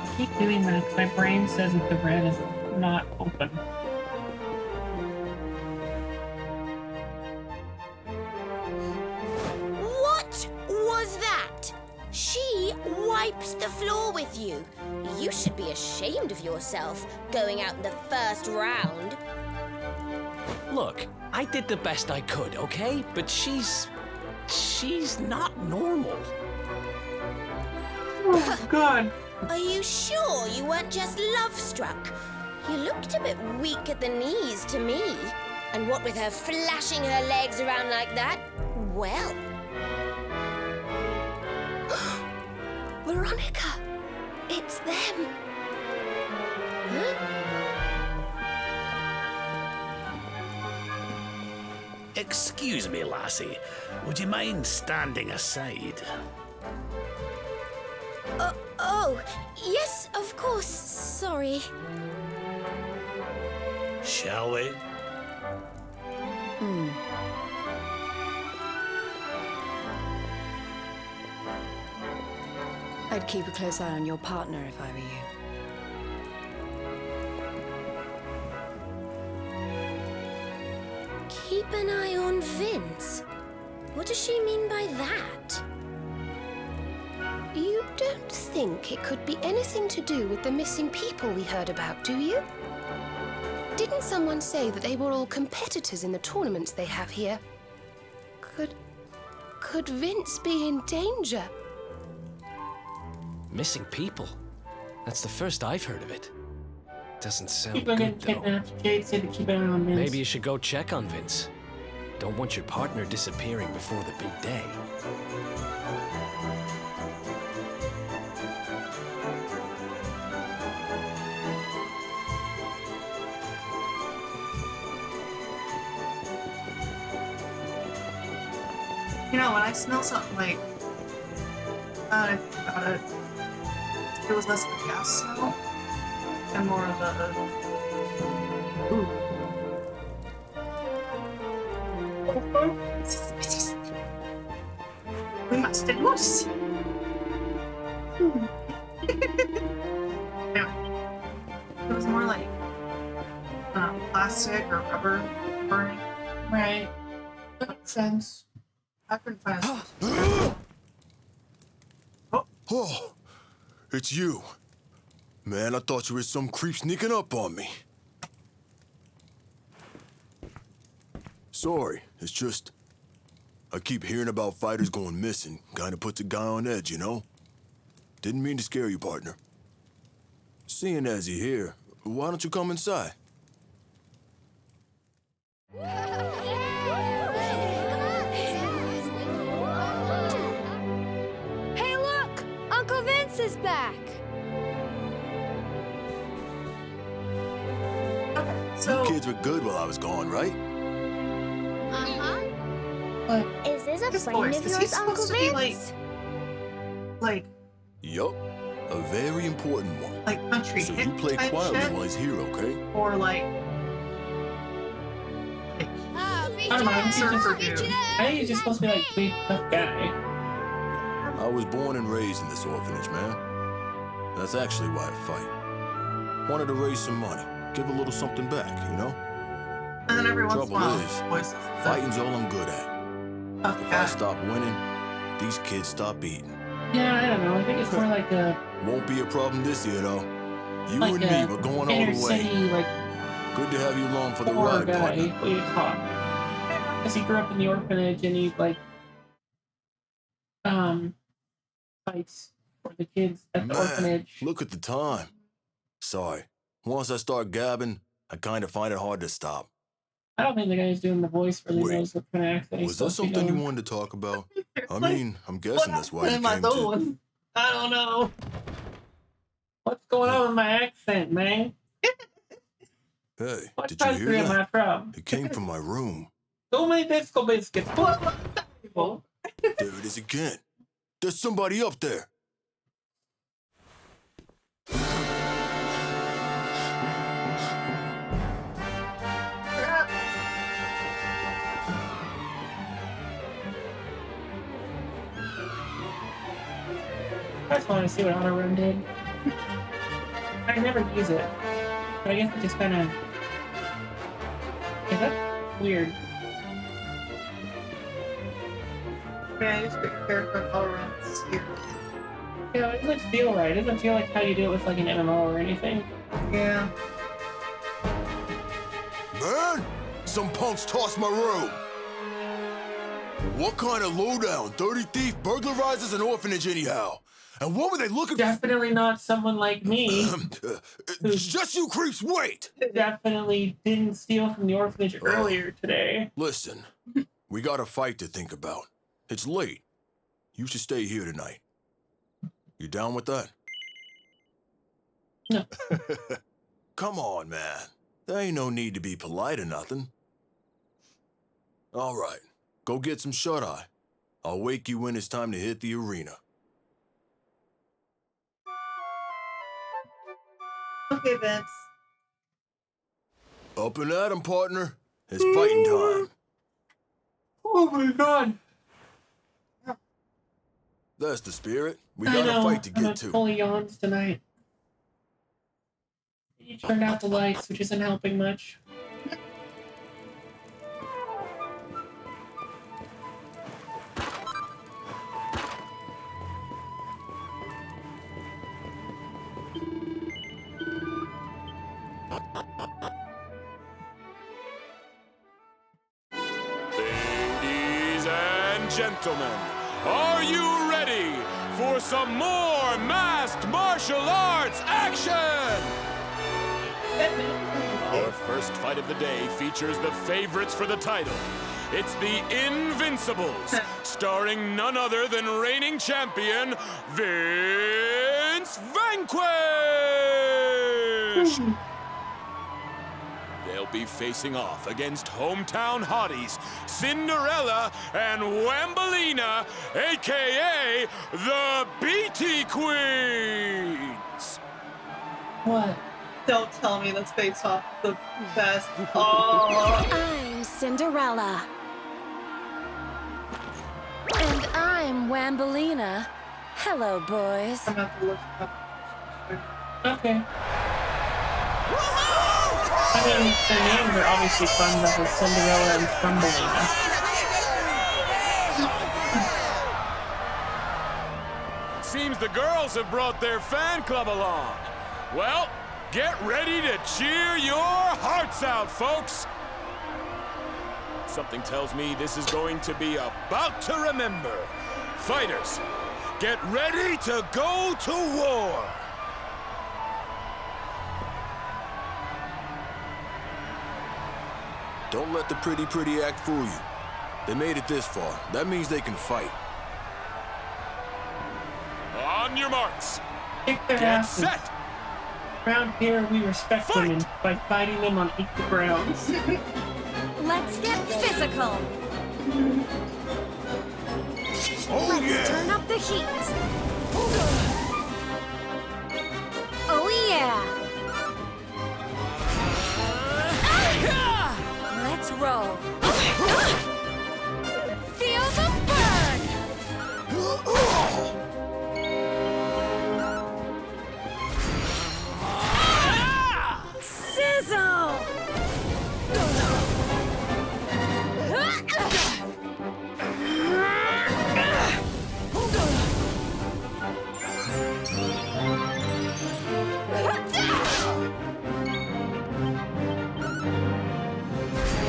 I keep doing that 'cause my brain says that the red is not open. What was that? She wiped the floor with you. You should be ashamed of yourself going out in the first round. Look, I did the best I could, okay? But she's not normal. Oh, God. Are you sure you weren't just love-struck? You looked a bit weak at the knees to me. And what with her flashing her legs around like that? Well. Veronica! It's them! Huh? Excuse me, lassie. Would you mind standing aside? Oh, yes, of course. Sorry. Shall we? I'd keep a close eye on your partner if I were you. Keep an eye on Vince? What does she mean by that? You don't think it could be anything to do with the missing people we heard about, do you? Didn't someone say that they were all competitors in the tournaments they have here? Could Vince be in danger? Missing people? That's the first I've heard of it. Doesn't sound People good, getting though. kidnapped. Jade said to keep an eye on Vince. Maybe you should go check on Vince. Don't want your partner disappearing before the big day. You know, when I smell something like, I think about it, it was less of a gas smell and more of a, ooh. We must have lost. Anyway, it was more like plastic or rubber burning. Right. That makes sense. I couldn't find it. Oh, it's you. Man, I thought you were some creep sneaking up on me. Sorry, it's just... I keep hearing about fighters going missing. Kinda puts a guy on edge, you know? Didn't mean to scare you, partner. Seeing as you're here, why don't you come inside? Hey, look! Uncle Vince is back! So, You kids were good while I was gone, right? Is this a this friend voice, of is he yours, Uncle supposed to be Vince? like Yup. A very important one. country So hit you play type quietly shit? while he's here, okay? Or like I don't mind. surfer dude? I think he's just supposed to be like a big tough guy. I was born and raised in this orphanage, man. That's actually why I fight. Wanted to raise some money. Give a little something back, you know? And then every once in a Trouble while, is, voices. fighting's all I'm good at. Tough If guy. I stop winning, these kids stop eating. Yeah, I don't know. I think it's more like a Won't be a problem this year, though. You like and a me, we're going all inner the way. city like Good to have you along for the poor ride, guy partner. way to talk. Because he grew up in the orphanage and he like fights for the kids at the Man, orphanage. look at the time. Sorry. Once I start gabbing, I kind of find it hard to stop. I don't think the guy who's doing the voice really Wait, knows what kind of accent he's Was that supposed to be something you doing. wanted to talk about? I Like, mean, I'm guessing that's why you am I came to... doing? I don't know. What's going on with my accent, man? Hey, What did you country hear am I that? from? It came from my room. So many disco biscuits. What? There it is again. There's somebody up there. I just wanted to see what auto run did. I never use it, but I guess it just kind of. Yeah, that's weird. Yeah, I just pick a character all around here. Yeah, it doesn't feel right. It doesn't feel like how you do it with like an MMO or anything. Yeah. Man, some punks tossed my room. What kind of lowdown? Dirty thief burglarizes an orphanage anyhow. And what were they looking for? Definitely not someone like me. Just you creeps, wait! Definitely didn't steal from the orphanage earlier today. Listen, we got a fight to think about. It's late. You should stay here tonight. You down with that? No. Come on, man. There ain't no need to be polite or nothing. All right, go get some shut-eye. I'll wake you when it's time to hit the arena. Okay, Vince. Up and at 'em, partner. It's fighting time. Oh my god. That's the spirit. We I got know. a fight to I'm get at to. full yawns tonight. You turned out the lights, which isn't helping much. Ladies and gentlemen, are you ready for some more masked martial arts action? Our first fight of the day features the favorites for the title, It's the Invincibles, starring none other than reigning champion Vince Vanquish! They'll be facing off against hometown hotties Cinderella and Wambolina, aka the BT Queens! What? Don't tell me that's based off the best. Oh. I'm Cinderella. And I'm Wambolina. Hello, boys. I'm gonna have to look up. Okay. I mean, their names are obviously fun, that was Cinderella and Thumbelina. Seems the girls have brought their fan club along. Well, get ready to cheer your hearts out, folks. Something tells me this is going to be about to remember. Fighters, get ready to go to war. Don't let the pretty act fool you. They made it this far. That means they can fight. On your marks. Kick their Get asses. set. Around here, we respect women by fighting them on equal grounds. Let's get physical. Let's turn up the heat. Oh yeah. Let's roll. Feel the burn. Sizzle.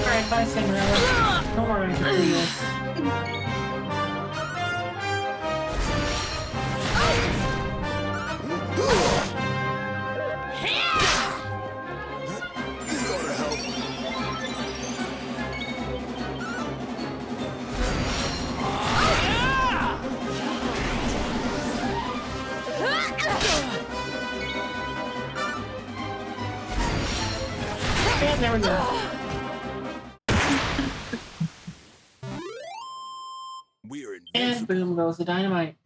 Alright, bye, Cinderella. No more going to do this. Yeah, there we go. We're in. And boom goes the dynamite.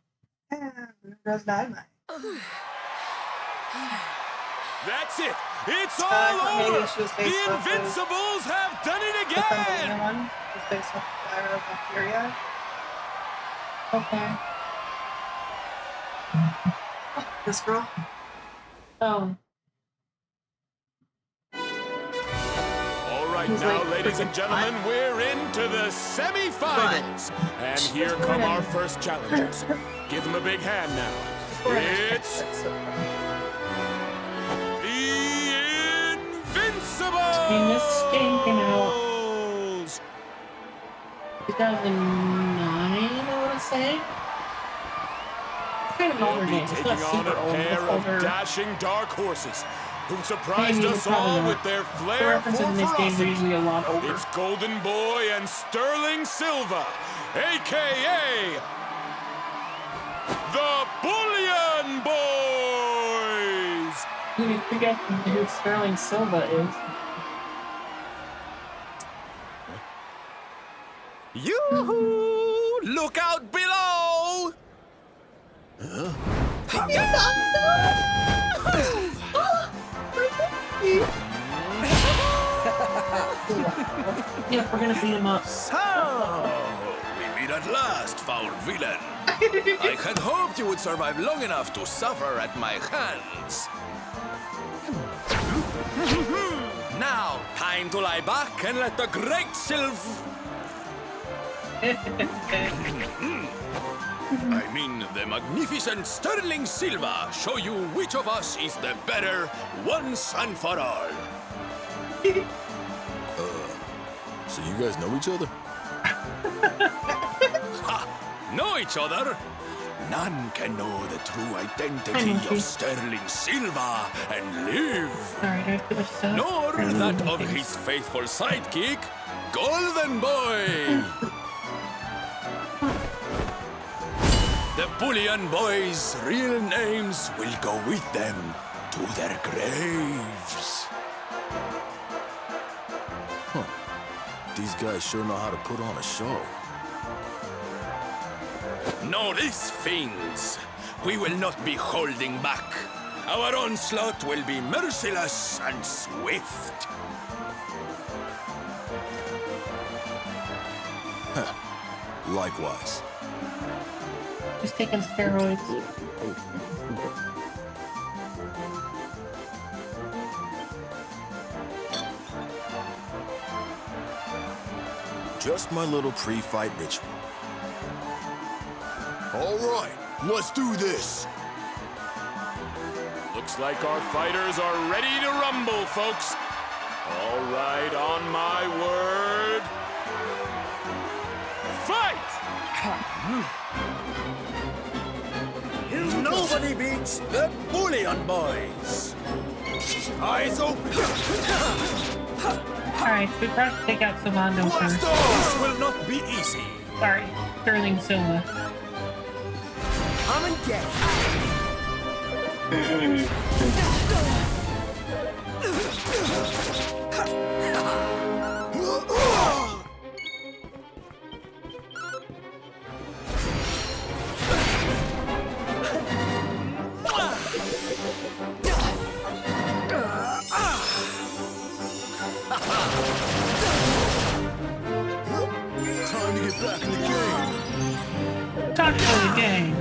And there goes dynamite. That's it. It's all maybe over. she was The based off of- Invincibles have done it The Thumbelina again. one is based off the bacteria. Okay. This girl. Oh. All right, Who's now, like ladies and freaking gentlemen, we're into the semifinals. And here come our first challengers. Give them a big hand now. It's the Invincibles! I mean, this game came out 2009, I want to say. It's kind of an older They'll be game. It's taking not on super a old. pair It's of older. dashing dark horses who surprised Maybe, us probably all not. with their The flair for references in this game are ferocity. usually a lot older. It's Golden Boy and Sterling Silva, a.k.a. the Bullion Boys! You forget who Sterling Silva is. Yoo-hoo! Look out below! Yeah, we're gonna beat him up. So, we meet at last, foul villain. I had hoped you would survive long enough to suffer at my hands. Now, time to lie back and let the great I mean, the magnificent Sterling Silva show you which of us is the better once and for all. So you guys know each other? Ha! Know each other? None can know the true identity of Sterling Silva and live. Alright, I have to push that. Nor that of his faithful sidekick, Golden Boy! The Bullion Boys' real names will go with them to their graves. Huh. These guys sure know how to put on a show. Know this, fiends. We will not be holding back. Our onslaught will be merciless and swift. Likewise. Just taking steroids. Just my little pre-fight ritual. All right, let's do this. Looks like our fighters are ready to rumble, folks. All right, on my word. Fight! Nobody beats the Bullion Boys. Eyes open. Alright, we probably take out Silvando first. This will not be easy. Sorry, Sterling Silva. Come and get Time to get back in the game. Talk to the game.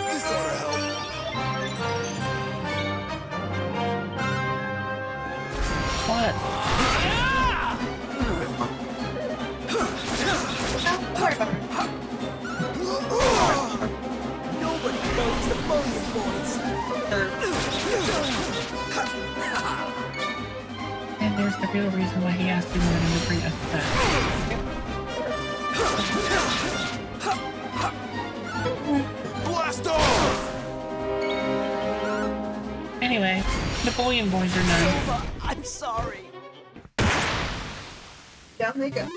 This ought to help. What? Nobody knows the Bullion Boys. And there's the real reason why he asked you more than the free effect. Blast off! Anyway, the Bullion Boys are known. Silva, I'm sorry. Down they go.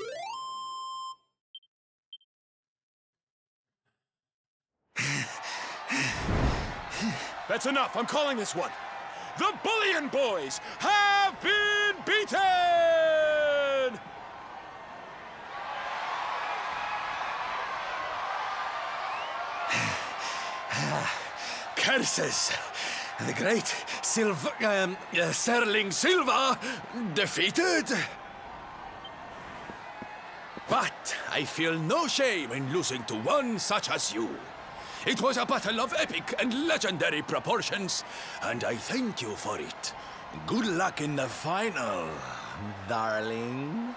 That's enough. I'm calling this one. The Bullion Boys have been beaten! Curses. The great Sterling Silva defeated. But I feel no shame in losing to one such as you. It was a battle of epic and legendary proportions, and I thank you for it. Good luck in the final, darling.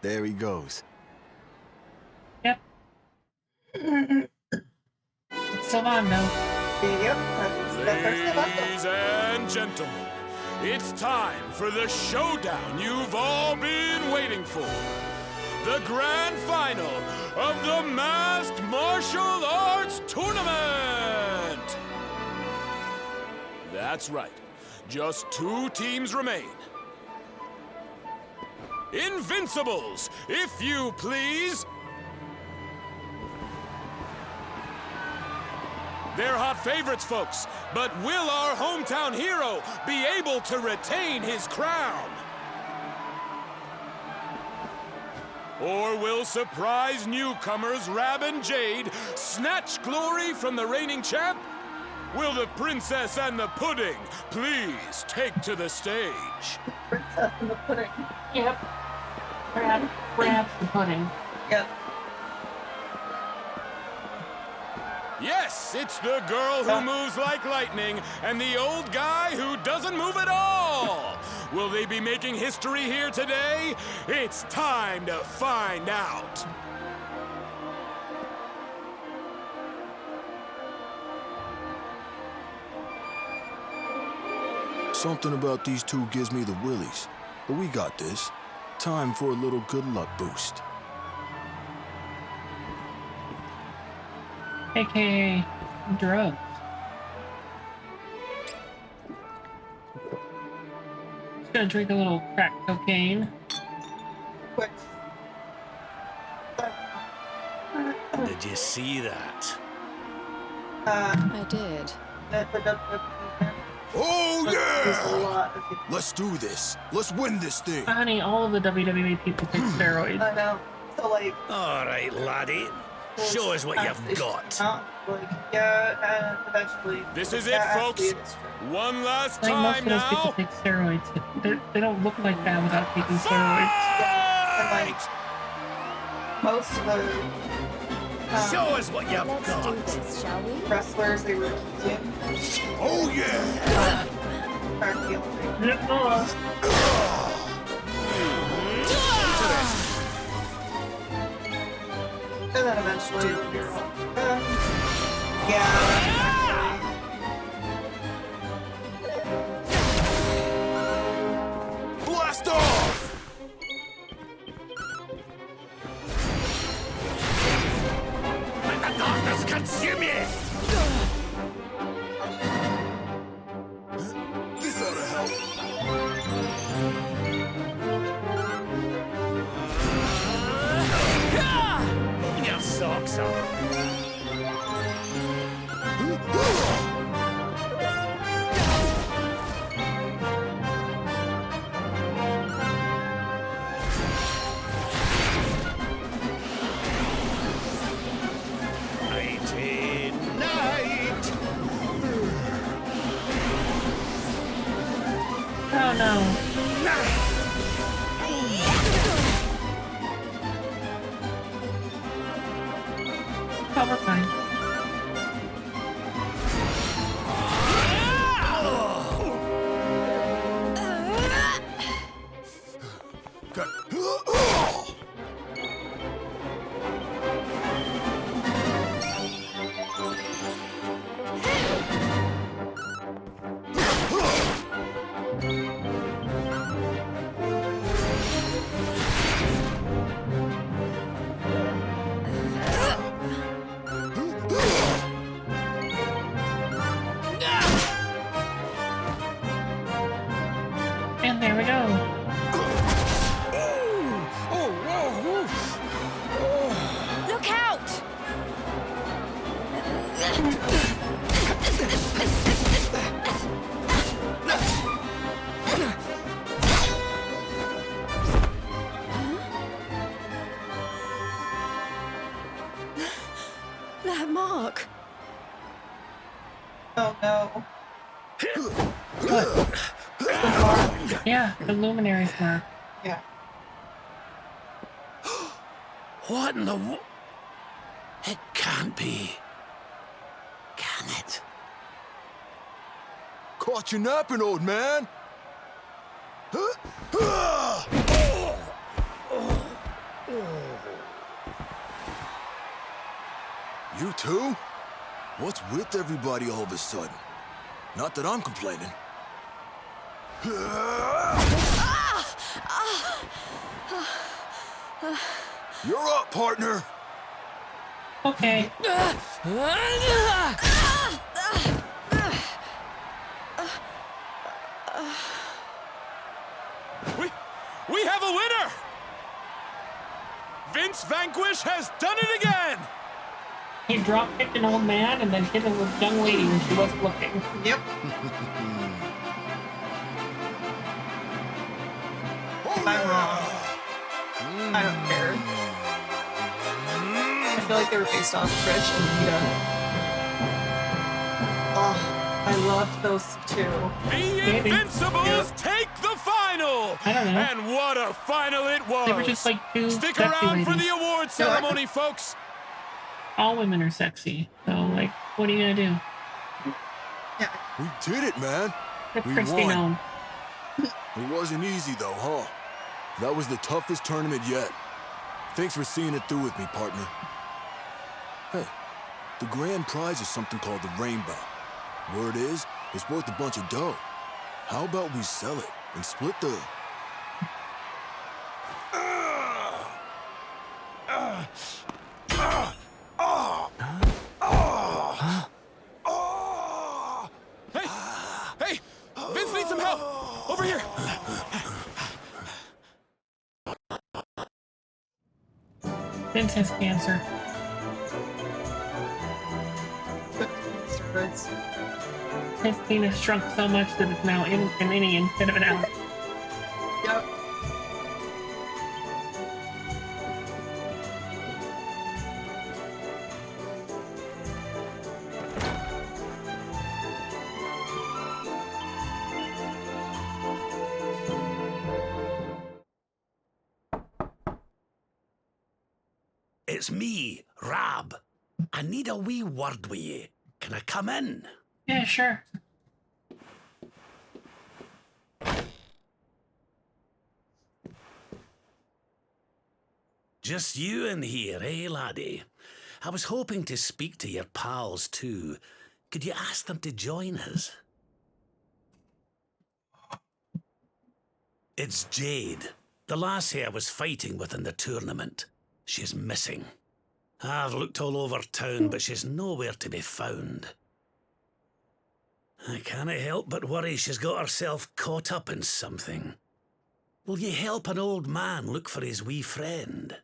There he goes. Yep. Silvando. Yep, that's the first of Ladies and gentlemen, it's time for the showdown you've all been waiting for. The grand final of the Masked Martial Arts Tournament! That's right. Just 2 teams remain. Invincibles, if you please! They're hot favorites, folks, but will our hometown hero be able to retain his crown? Or will surprise newcomers Rab and Jade snatch glory from the reigning champ? Will the princess and the pudding please take to the stage? Princess and the pudding. Yep. Grab the pudding. Yep. Yes, it's the girl who moves like lightning and the old guy who doesn't move at all. Will they be making history here today? It's time to find out. Something about these two gives me the willies. But we got this. Time for a little good luck boost. AKA drugs. Just gonna drink a little crack cocaine. Quick. Did you see that? I did. Oh There's a yeah! lot of people. Let's do this. Let's win this thing. Honey, all of the WWE people take steroids. I know. So like, All right, laddie. Show us what you've got. Like, yeah, and eventually. This is yeah, it, folks. actually, it's true. One last Like most time of those people now. take steroids. They don't look like that without taking steroids. Yeah, and like most of the Show us what you've Let's do got. this, shall we? wrestlers they were accusing Oh yeah! are feeling. And then eventually, you're like, yeah. Blast off! Let the darkness consume you! This ought to help. Your socks off. Nighty night. Oh no. Oh, we're fine. And there we go. Look out! That mark. Oh no. Yeah, the luminaries mark. Yeah. What in the It can't be. Can it? Caught you napping, old man. You too? What's with everybody all of a sudden? Not that I'm complaining. You're up, partner. Okay. We have a winner! Vince Vanquish has done it again! He drop-kicked an old man and then hit a young lady when she wasn't looking. Yep. I'm wrong. I don't care. I feel like they were based off Rich and Vita. Oh, I loved those two. The Invincibles take the final! I don't know. And what a final it was! They were just like two Stick sexy around for ladies. the award ceremony, folks! All women are sexy. So, like, what are you gonna do? We did it, man. Let We Christy won. know. It wasn't easy, though, huh? That was the toughest tournament yet. Thanks for seeing it through with me, partner. Hey, the grand prize is something called the Rainbow. Word is, it's worth a bunch of dough. How about we sell it and split the... Prince has cancer. Steroids. His penis shrunk so much that it's now in an innie instead of an out. Yep. It's me, Rab. I need a wee word with you. Can I come in? Yeah, sure. Just you in here, eh, laddie? I was hoping to speak to your pals, too. Could you ask them to join us? It's Jade, the lassie I was fighting with in the tournament. She's missing. I've looked all over town, but she's nowhere to be found. I can't help but worry she's got herself caught up in something. Will you help an old man look for his wee friend?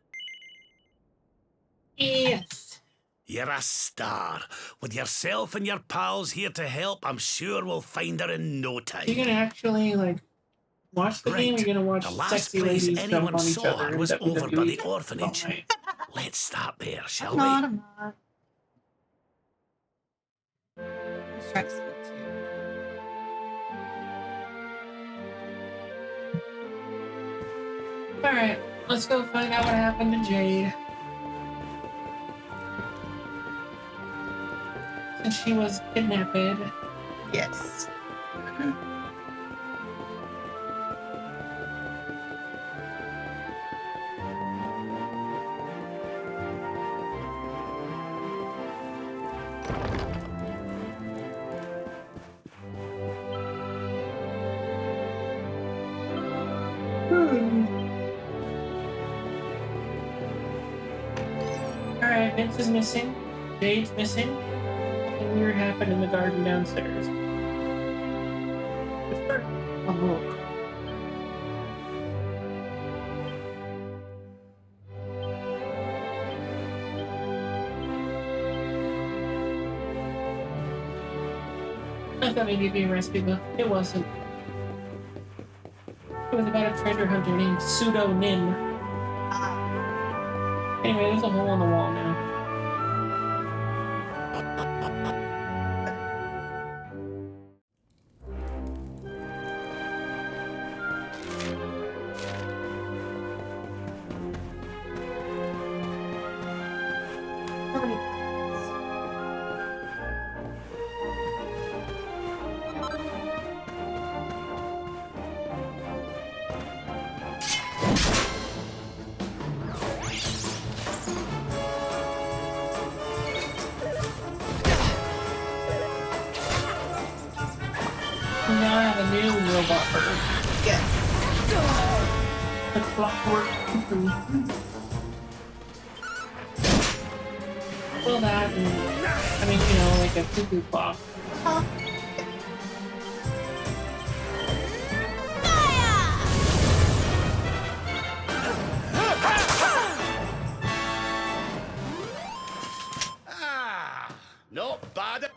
Yes. You're a star. With yourself and your pals here to help, I'm sure we'll find her in no time. You're gonna actually, like, watch the game, or you're gonna watch The last sexy place ladies jump anyone on each saw other her in was over by the WWE? orphanage. Oh, my. Let's start there, shall I'm we? not, I'm not. Let's try to sleep too. Alright, let's go find out what happened to Jade. Since she was kidnapped. Yes. Alright, Vince is missing. Jade's missing. Something weird happened in the garden downstairs. Let's start a look. I thought maybe it'd be a recipe book. It wasn't. It was about a treasure hunter named Pseudo Nim. Anyway, there's a hole in the wall now. Now I have a new robot bird. Yes. The clockwork cuckoo. Well, that and, I mean, you know, like a cuckoo clock. Huh? Ah, not bad.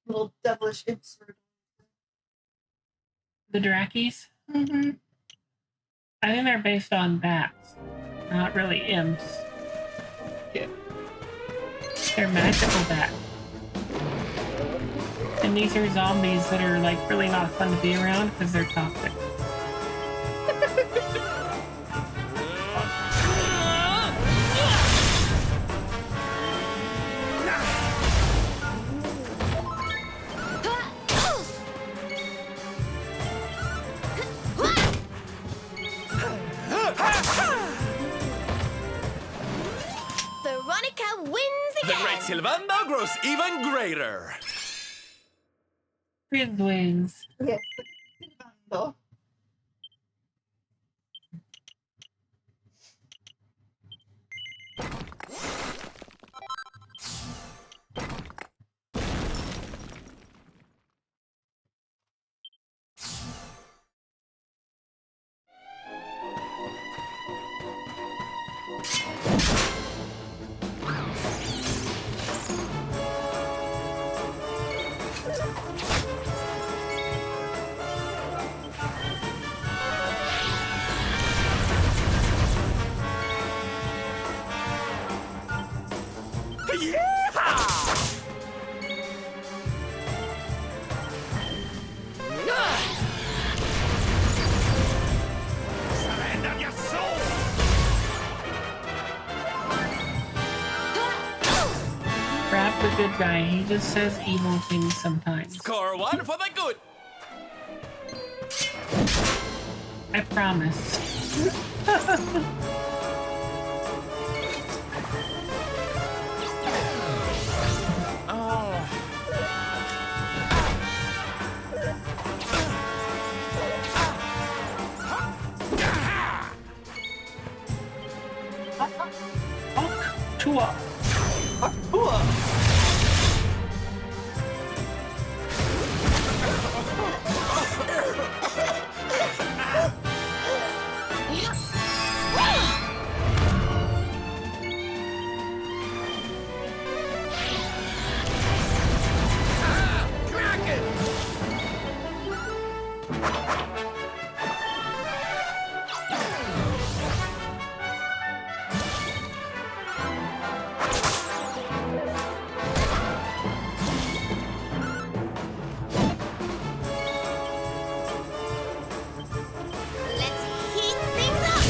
Little devilish imps. The Drakis? Mm-hmm. I think they're based on bats, not really imps. Yeah. They're magical bats. And these are zombies that are, like, really not fun to be around because they're toxic. great Silvando grows even greater. His wings. Yes. No. Surrender your soul! Brad's a good guy. He just says evil things sometimes. Score one for the good. I promise. Tua. Let's heat things up!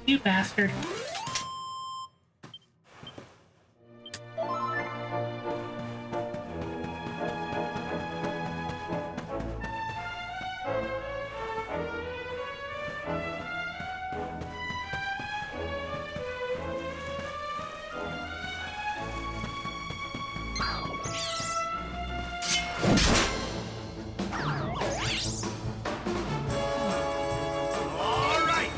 You bastard. All right.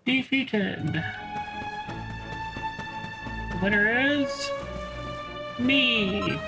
Defeated. The winner is me.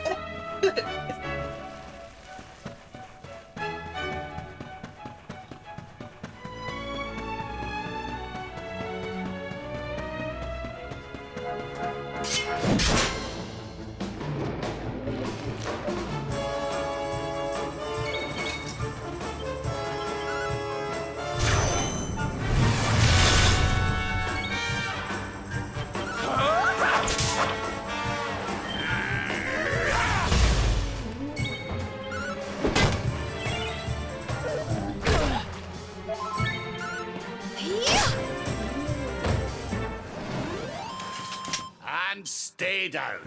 And stay down.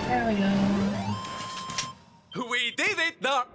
There we go. We did it, Doc.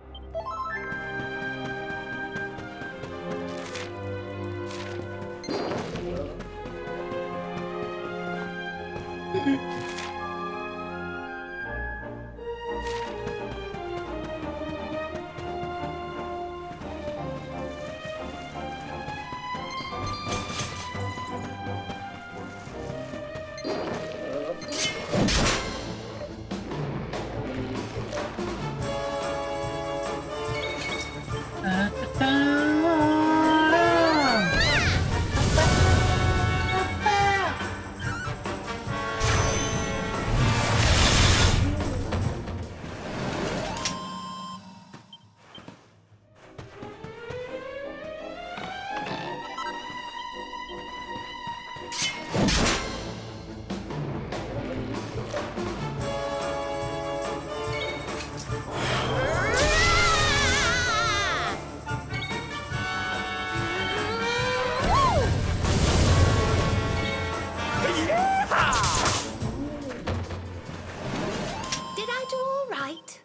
I do all right?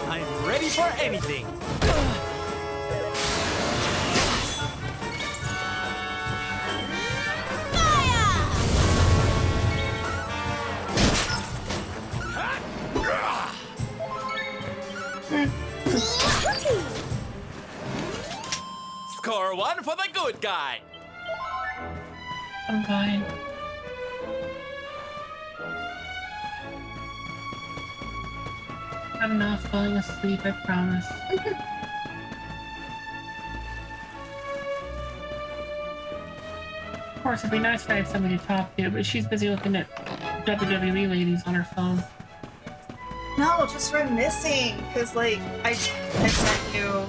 I'm ready for anything. Score one for the good guy. I'm fine. I'm not falling asleep, I promise. Of course, it'd be nice if I had somebody to talk to, but she's busy looking at WWE ladies on her phone. No, just reminiscing, because, like, I sent you...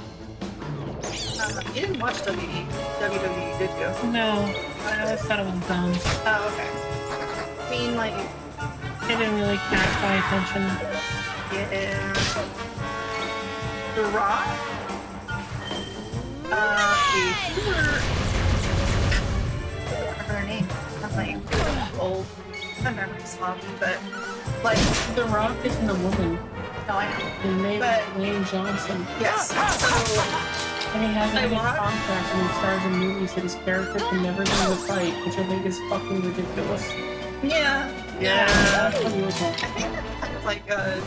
you didn't watch WWE, did you? No, I always thought it was dumb. Oh, okay. I mean, like... It didn't really catch my attention. Yeah. The Rock? What's her name? I'm like old. My memory's foggy, but like The Rock isn't a woman. no, I know. His name But is Wayne Johnson. yes. So And he has a I big want- contract and he stars in movies that his character can never lose a fight, which I think is fucking ridiculous. yeah. That's what he was I like. think that's kind of like a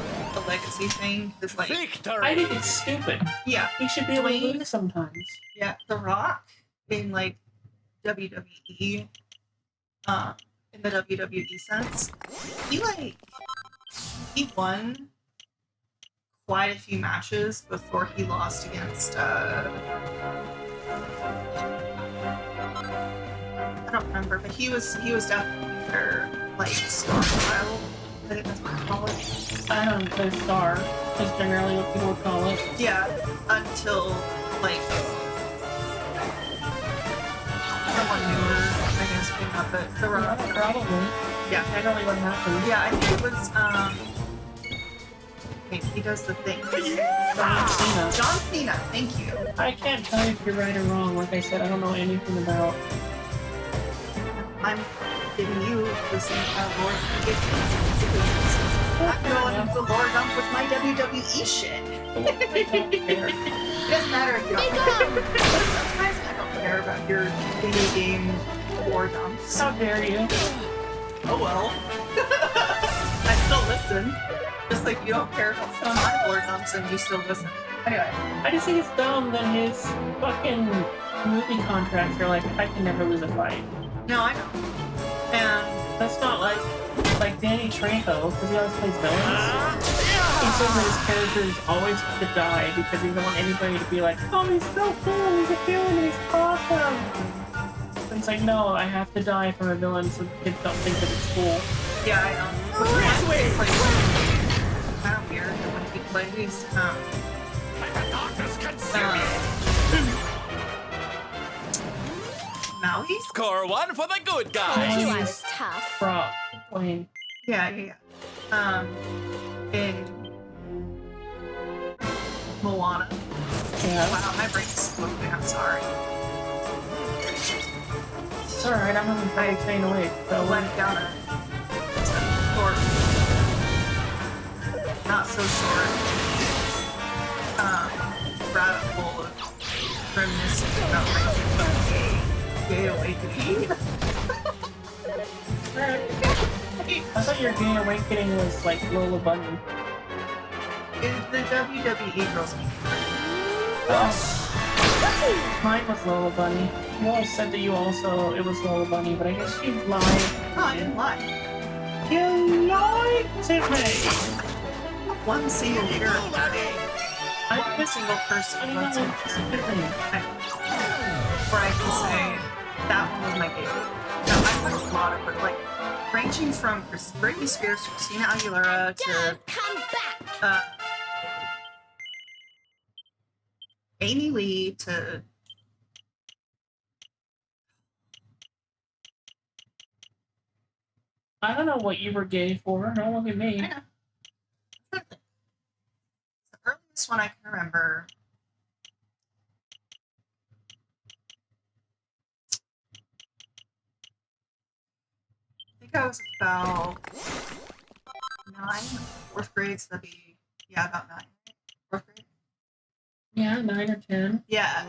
legacy thing. It's like I think it's stupid. yeah. He should be able to Wayne- lose sometimes. Yeah, The Rock in like WWE, in the WWE sense, he won quite a few matches before he lost against I don't remember, but he was definitely their like star child. I think that's what I call it. I don't know, star is generally what people would call it. Yeah, until like someone newer, I guess, came up, but The Rock. Probably. Yeah. Generally what happens. Yeah, I think it was, wait, he does the thing. John Cena. John Cena, thank you. I can't tell you if you're right or wrong. Like I said, I don't know anything about. I'm giving you the same kind of lore because I'm going into the lore dump with my WWE shit. It doesn't matter if you don't. Sometimes I don't care about your video game lore dumps. How dare you? Oh well. I still listen. Just like you don't care about some of my lore dumps and you still listen. Anyway. I just think it's dumb that his fucking movie contracts are like, I can never lose a fight. No, I know. And that's not like Danny Trejo, because he always plays villains. He says that his characters always have to die because he doesn't want anybody to be like, oh, he's so cool, he's a villain, he's awesome. And it's like, no, I have to die from a villain so kids don't think that it's cool. yeah, I know. But I don't care when he plays. Maui? Score one for the good guy. Told you I was tough. Brock, Wayne. Yeah. In Moana. Yeah. Wow, my brain's slipping. I'm sorry. It's alright, I'm having trouble staying awake. So Went down a short, not so short, rabbit hole of reminiscing about my gay awakening. I thought your gay awakening was like Lola Bunny. The WWE girls. Oh. Mine was Lola Bunny. You always said that it was Lola Bunny, but I guess you lied. No, I didn't lie. You lied to me! One single character. I'm a single person. I know, That's it's different. Or where I can say that one was my favorite. Now, I've had a lot of her, like, ranging from Britney Spears to Christina Aguilera to Amy Lee to I don't know what you were gay for. Don't look at me. I know. The earliest one I can remember. I think I was about 9, 4th grade, so that'd be, yeah, about 9. 4th grade? Yeah, 9 or 10. Yeah.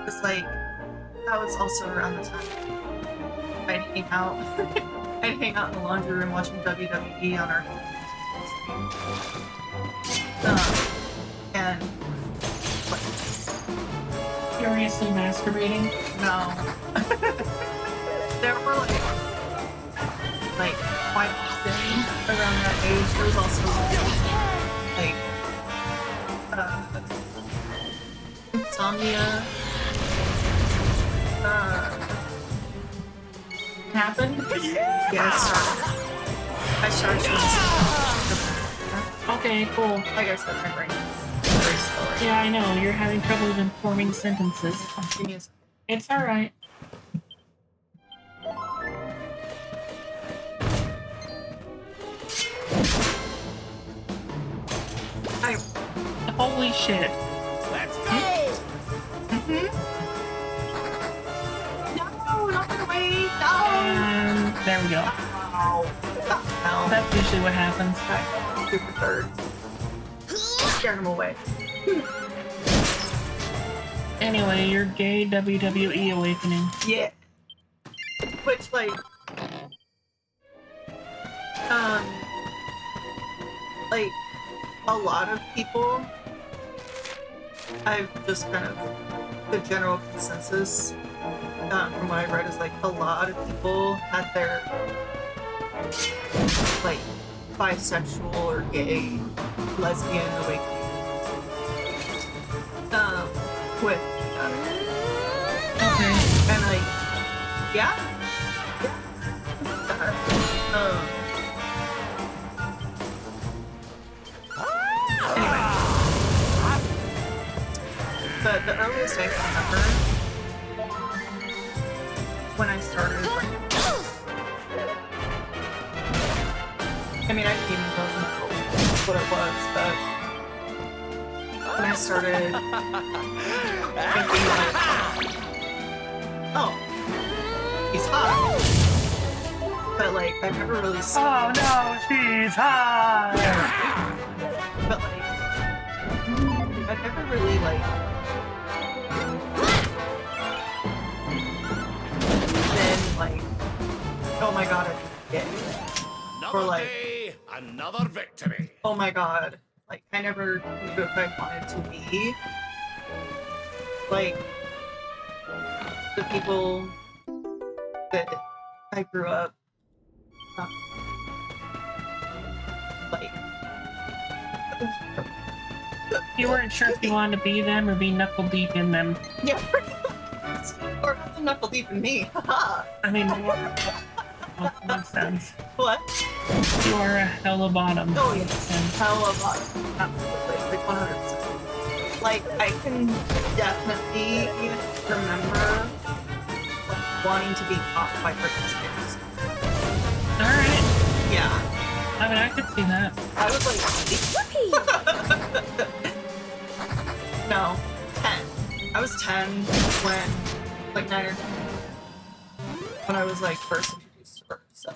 It's like, that was also around the time I'd hang out. I'd hang out in the laundry room watching WWE on our and like, Furiously masturbating? No. There were like quite often around that age. There was also like insomnia. Happened? Yeah, I started Okay, cool. Like I said, my brain is very slow. Yeah, I know. You're having trouble even forming sentences. It's alright. Holy shit. Let's go! No, not the way. No. And there we go. Ow. That's usually what happens. Super third. Scared him away. Anyway, your gay WWE awakening. Yeah. Which, like, a lot of people, I've just kind of, the general consensus from what I read is like a lot of people had their like bisexual or gay, lesbian awakening with okay. And like yeah. Anyway. But the earliest I can remember when I started like, I mean I didn't even know what it was, but when I started thinking like, oh, he's hot. But like I've never really seen oh no, she's hot. But like I've never really like been like, oh my god, I'm gay. Or like another victory. Oh my god. Like I never knew if I wanted to be like the people that I grew up like You weren't sure if you wanted to be them or be knuckle deep in them. Yeah, or have the knuckle deep in me. I mean, makes sense. What? You are a hella bottom. Oh yeah, hella bottom. Absolutely, like 100%. Like I can definitely remember like wanting to be taught by Britney Spears. All right. Yeah. I mean, I could see that. I was like, no, 10. I was 10 when, like 9 or 10, when I was like first introduced to her, so.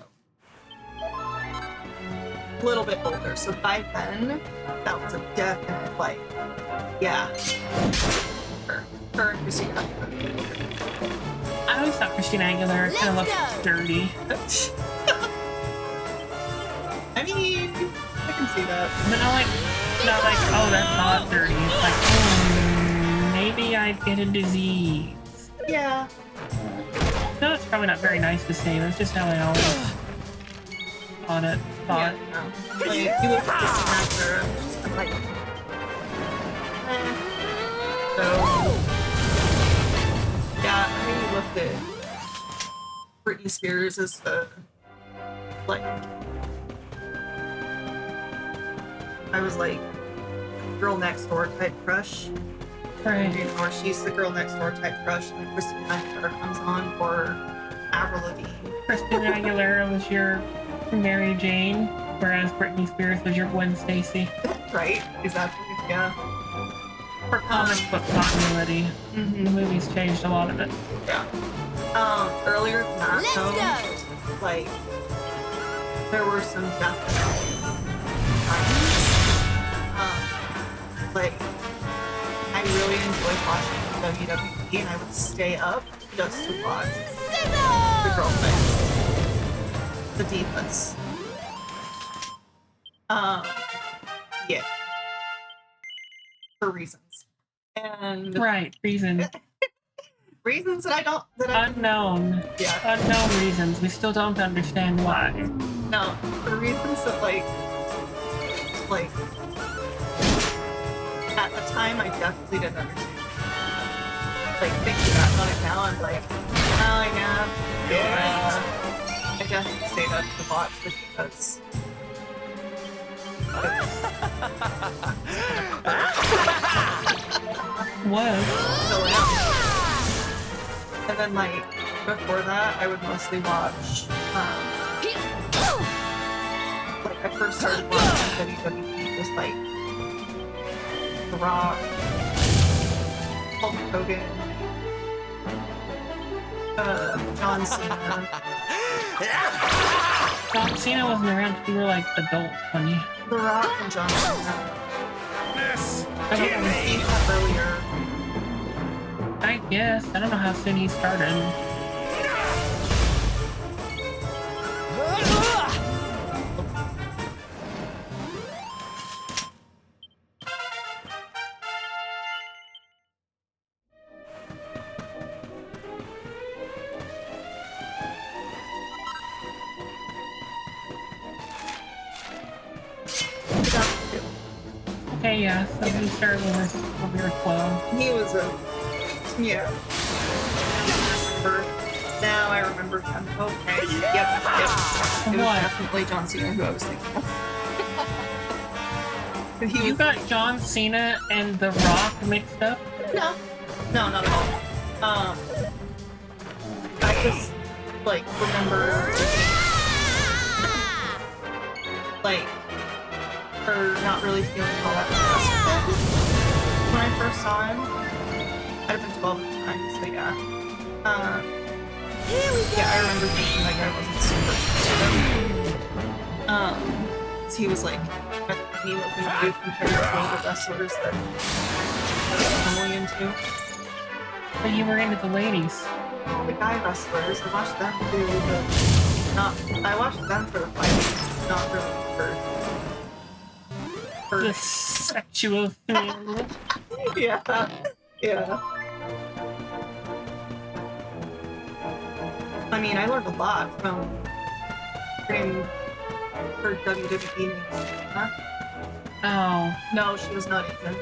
A little bit older, so by then, that was a definite, like, yeah. Her and Christina Aguilera. I always thought Christina Aguilera kind of looked dirty. I mean, I can see that. But not like, oh, that's not dirty. It's like, maybe I'd get a disease. Yeah. No, it's probably not very nice to say. That's just how I always thought. Yeah, no. Like, you look at Christina Aguilera, I'm like, So, yeah, I looked at Britney Spears as the, like, I was like, girl next door type crush. Right. Or she's the girl next door type crush, and Christina Aguilera comes on for Avril Lavigne. Christina Aguilera was your Mary Jane, whereas Britney Spears was your Gwen Stacy. Right, exactly, yeah. For comic book continuity, the movies changed a lot of it. Yeah. Earlier than that, though, like, there were some definite like, I really enjoyed watching WWE, and I would stay up just to watch the girlfriends, the divas. Yeah. For reasons. And right, reasons. Reasons that I don't. Unknown. Yeah. Unknown reasons. We still don't understand why. No, for reasons that at the time I definitely didn't understand. Like thinking back on it now, I'm like, oh yeah. I definitely stayed up to watch the divas. What? And then like before that, I would mostly watch. Like I first started watching WWE was like The Rock, Hulk Hogan, John Cena. John Cena wasn't around until you were like adults, funny. The Rock and John Cena. Yes. Earlier. I guess. I don't know how soon he started. Okay, yeah, so he started when we were 12. He was a... Yeah. Now I remember him. Okay. Yep. It was definitely John Cena who I was thinking of. You got John Cena and The Rock mixed up? No. No, not at all. I just, like, remember... Like... Or not really feeling all that impressed with him when I first saw him. I'd have been 12 at the time, so yeah. Yeah, I remember thinking like I wasn't super so he was like he looking good compared to all the wrestlers that I was normally into. But you were into the ladies. The guy wrestlers, I watched them do the I watched them for the fighting, not really for the sexual thing. Yeah. I mean, I learned a lot from getting her WWE name. Huh? Oh. No, she was not Asian.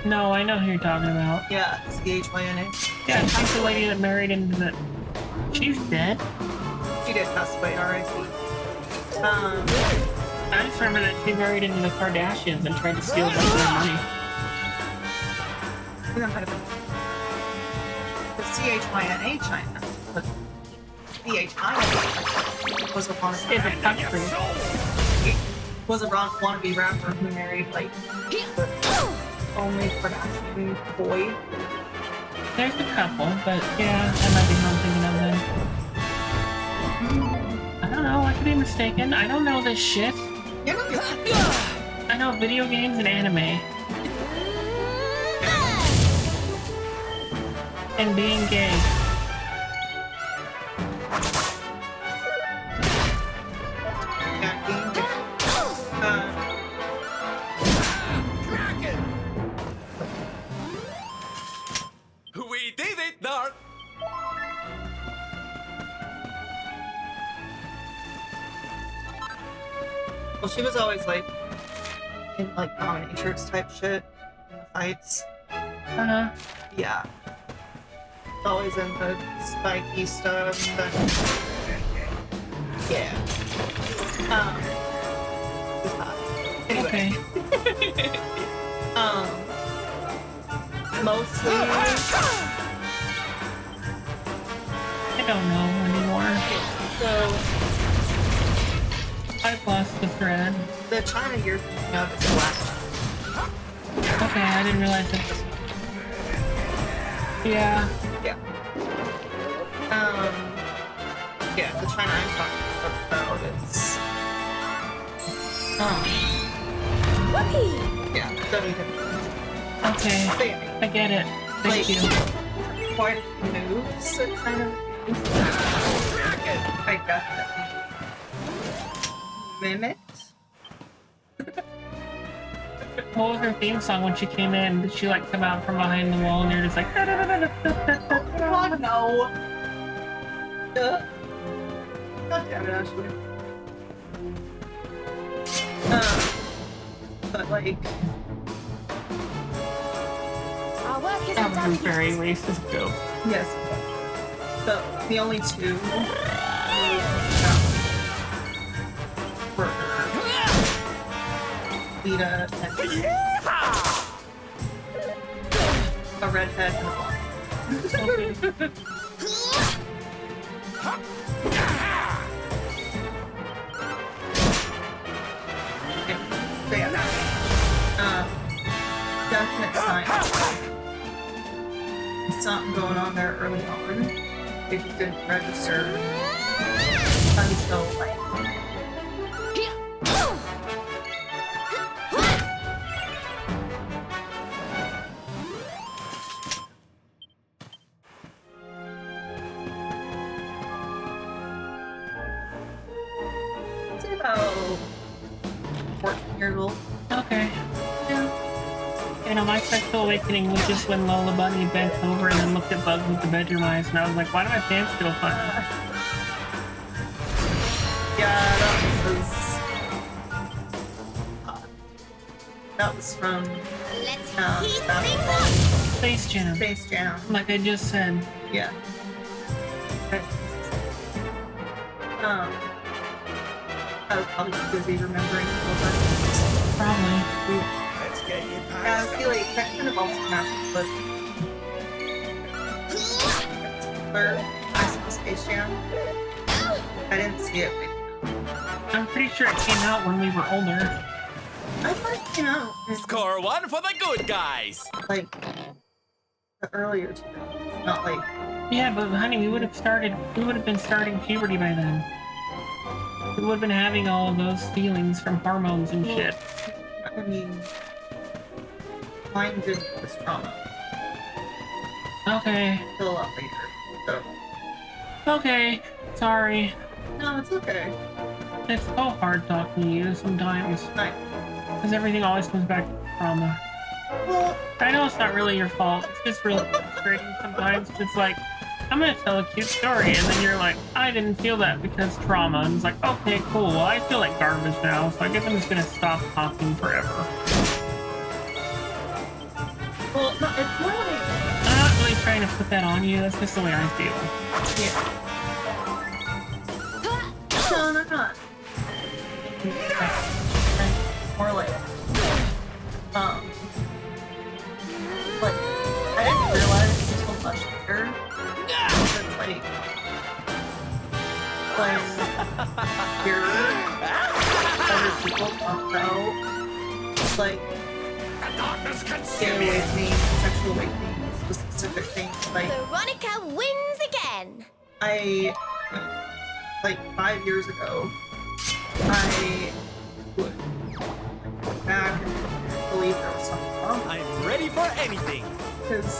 No, I know who you're talking about. Yeah, CHYNA. Yeah, she's the lady that married into the... She's dead? She did pass away, R.I.P. I just remember that she married into the Kardashians and tried to steal a bunch of their money. That might have been the CHYNA China. But CHYNA was a wannabe rapper who married like the only Kardashian boy. There's a couple, but yeah, that might be who I'm thinking of then. I don't know, I could be mistaken. I don't know this shit. I know video games and anime. And being gay. We did it, Dart! Well, she was always like in like dominatrix type shit in the fights. Uh-huh. Yeah. Always in the spiky stuff. But... yeah. It's hot. Anyway. Okay. Mostly. I don't know anymore. So. I've lost the thread. The China you're thinking of is black. Okay, I didn't realize it was. Yeah. Yeah. Yeah, the China I'm talking about is. Whoopee! Yeah, don't even. Okay. So, yeah, I get it. Thank you. Quite a few moves that kind of. I definitely mimicked. What was her theme song when she came in? Did she like come out from behind the wall and you're just like God, no. God damn it, Ashley. But like, Our work isn't that done was yet. very racist joke. yes. But the only two were Lita and a redhead and a blonde. So yeah, definite sign. Something going on there early on. It just didn't register until like. About 14 years old. Okay. Yeah. You know, my sexual awakening was just when Lola Bunny bent over and then looked at bugs with the bedroom eyes, and I was like, why do my pants feel funny? Yeah, that was from Space Jam. Space Jam. Like I just said. Yeah. I was probably too busy remembering over. Probably. Let's get you Yeah, I past feel like that kind of also matches with where I saw Space Jam. I didn't see it. I'm pretty sure it came out when we were older. I thought it came out Score one for the good guys. like the earlier two, not like. Yeah, but honey, we would have been starting puberty by then. We would have been having all of those feelings from hormones and shit. I mean, mine did this trauma. Okay. Until a lot later. So. Okay. Sorry. No, it's okay. It's so hard talking to you sometimes. Nice. Because everything always comes back to trauma. Well, I know it's not really your fault. It's just really frustrating sometimes. It's like, I'm gonna tell a cute story, and then you're like, I didn't feel that because trauma. And it's like, okay, cool. Well, I feel like garbage now, so I guess I'm just gonna stop talking forever. well, no, it's more like. I'm not really trying to put that on you. That's just the way I feel. Yeah. No, no, not. More like, I didn't realize until much later that, like, when other people talk about, like, gay awakening, sexual awakening, specific things, like, Veronica wins again. like 5 years ago, I would go back and believe there was something wrong. I'm ready for anything. Because,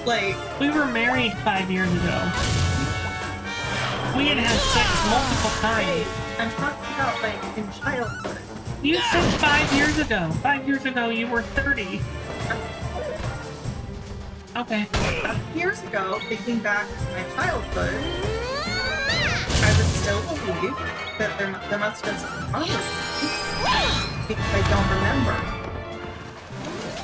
like, We were married 5 years ago. We had had sex multiple times. I'm talking about, like, in childhood. You said 5 years ago. 5 years ago, you were 30. Okay. Years ago, thinking back to my childhood, I would still believe that there must have been something wrong with me because I don't remember.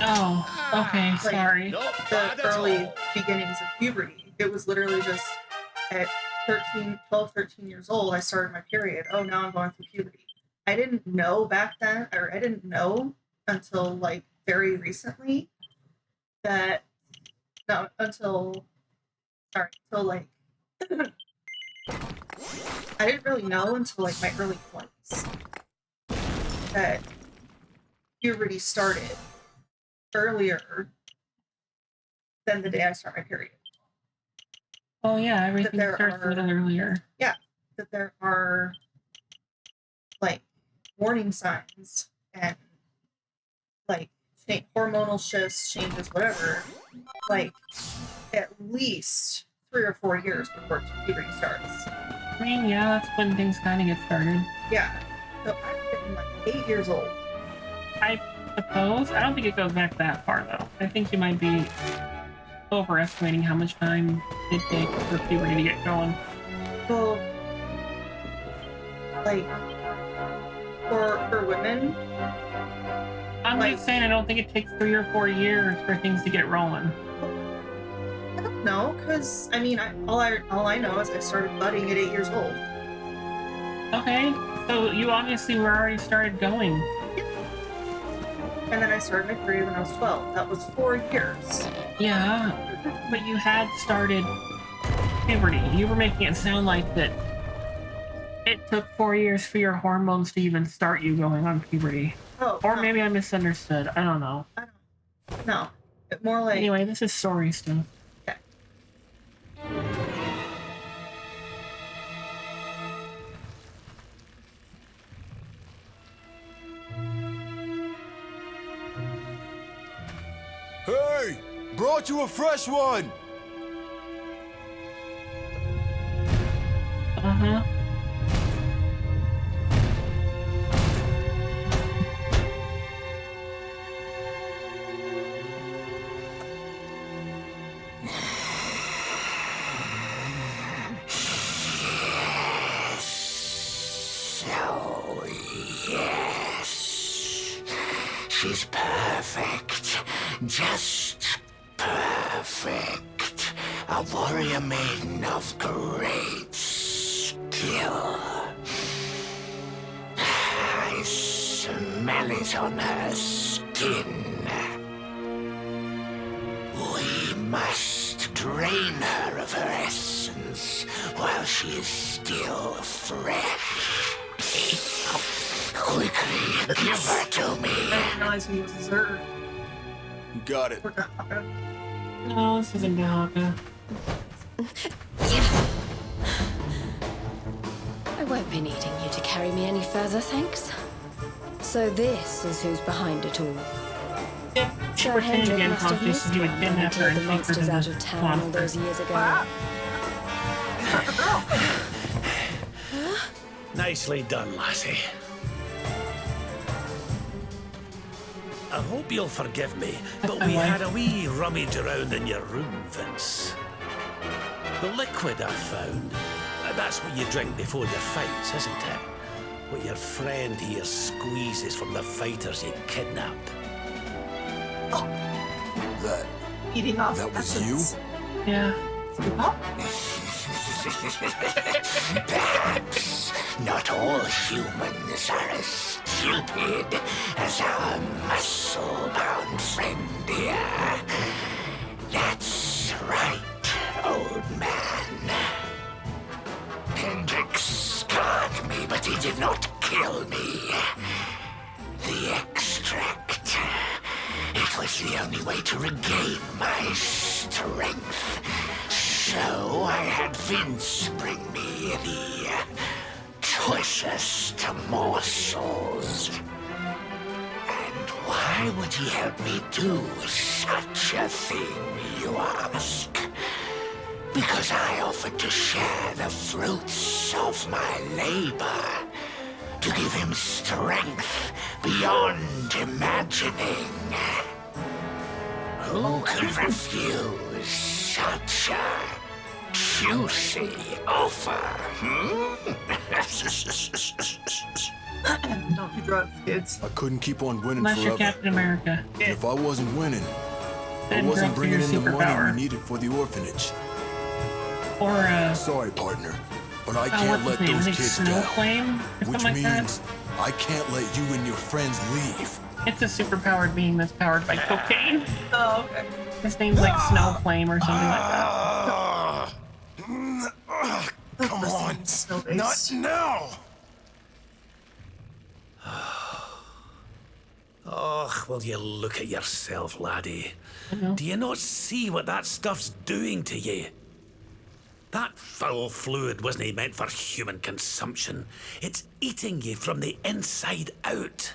Oh. Okay, Like, sorry. the early beginnings of puberty. It was literally just at 12, 13 years old, I started my period. Oh, now I'm going through puberty. I didn't know back then, or I didn't know until like very recently that, no, until like, I didn't really know until like my early 20s that puberty started earlier than the day I start my period. Oh yeah, everything starts a little earlier. Yeah, that there are like warning signs and like hormonal shifts, changes, whatever, like at least 3 or 4 years before puberty starts. I mean, yeah, that's when things kind of get started. Yeah, so I'm like 8 years old. I suppose. I don't think it goes back that far though. I think you might be overestimating how much time it takes for puberty to get going. Well, like for women, I'm like, just saying I don't think it takes 3 or 4 years for things to get rolling. I don't know, because I mean, all I know is I started budding at 8 years old. Okay, so you obviously were already started going. And then I started my period when I was 12. That was 4 years. Yeah, but you had started puberty. You were making it sound like that it took 4 years for your hormones to even start you going on puberty. Oh, or no. maybe I misunderstood. I don't know. No, more like... Anyway, this is story stuff. Okay. Hey! Brought you a fresh one! Uh-huh. Oh, yes. She's perfect. Just perfect. A warrior maiden of great skill. I smell it on her skin. We must drain her of her essence while she is still fresh. Quickly, give her to me. I didn't realize he was a Zerg. Got it. No, this isn't Dahaka. I won't be needing you to carry me any further, thanks. So this is who's behind it all. Yep, Sure, Hendrik again, must have Constance, missed you would one kidnap her until and the take her monsters to out the of town all those years ago. Wow. Nicely done, lassie. I hope you'll forgive me, but we had a wee rummage around in your room, Vince. The liquid I found, that's what you drink before your fights, isn't it? What your friend here squeezes from the fighters you kidnap. Eating off That was you? Yeah. Perhaps not all humans are as stupid as our muscle-bound friend here. That's right, old man. Hendrik scarred me, but he did not kill me. The extract. It was the only way to regain my strength. So I had Vince bring me the choicest morsels. And why would he help me do such a thing, you ask? Because I offered to share the fruits of my labor, to give him strength beyond imagining. Who could refuse such a juicy offer? Don't do drugs, kids. I couldn't keep on winning Unless you're forever. Captain America. If I wasn't winning, Then wasn't girl, bringing in the money superpower. we needed for the orphanage. Or Sorry, partner, but I oh, can't what's let his name? those I think kids Snow down. Flame, or Which something like that. means I can't let you and your friends leave. It's a superpowered being that's powered by cocaine. Oh, okay. His name's like Snow Flame or something like that. Come on, not now. Oh, will you look at yourself, laddie? Do you not see what that stuff's doing to you? That foul fluid wasn't meant for human consumption. It's eating you from the inside out.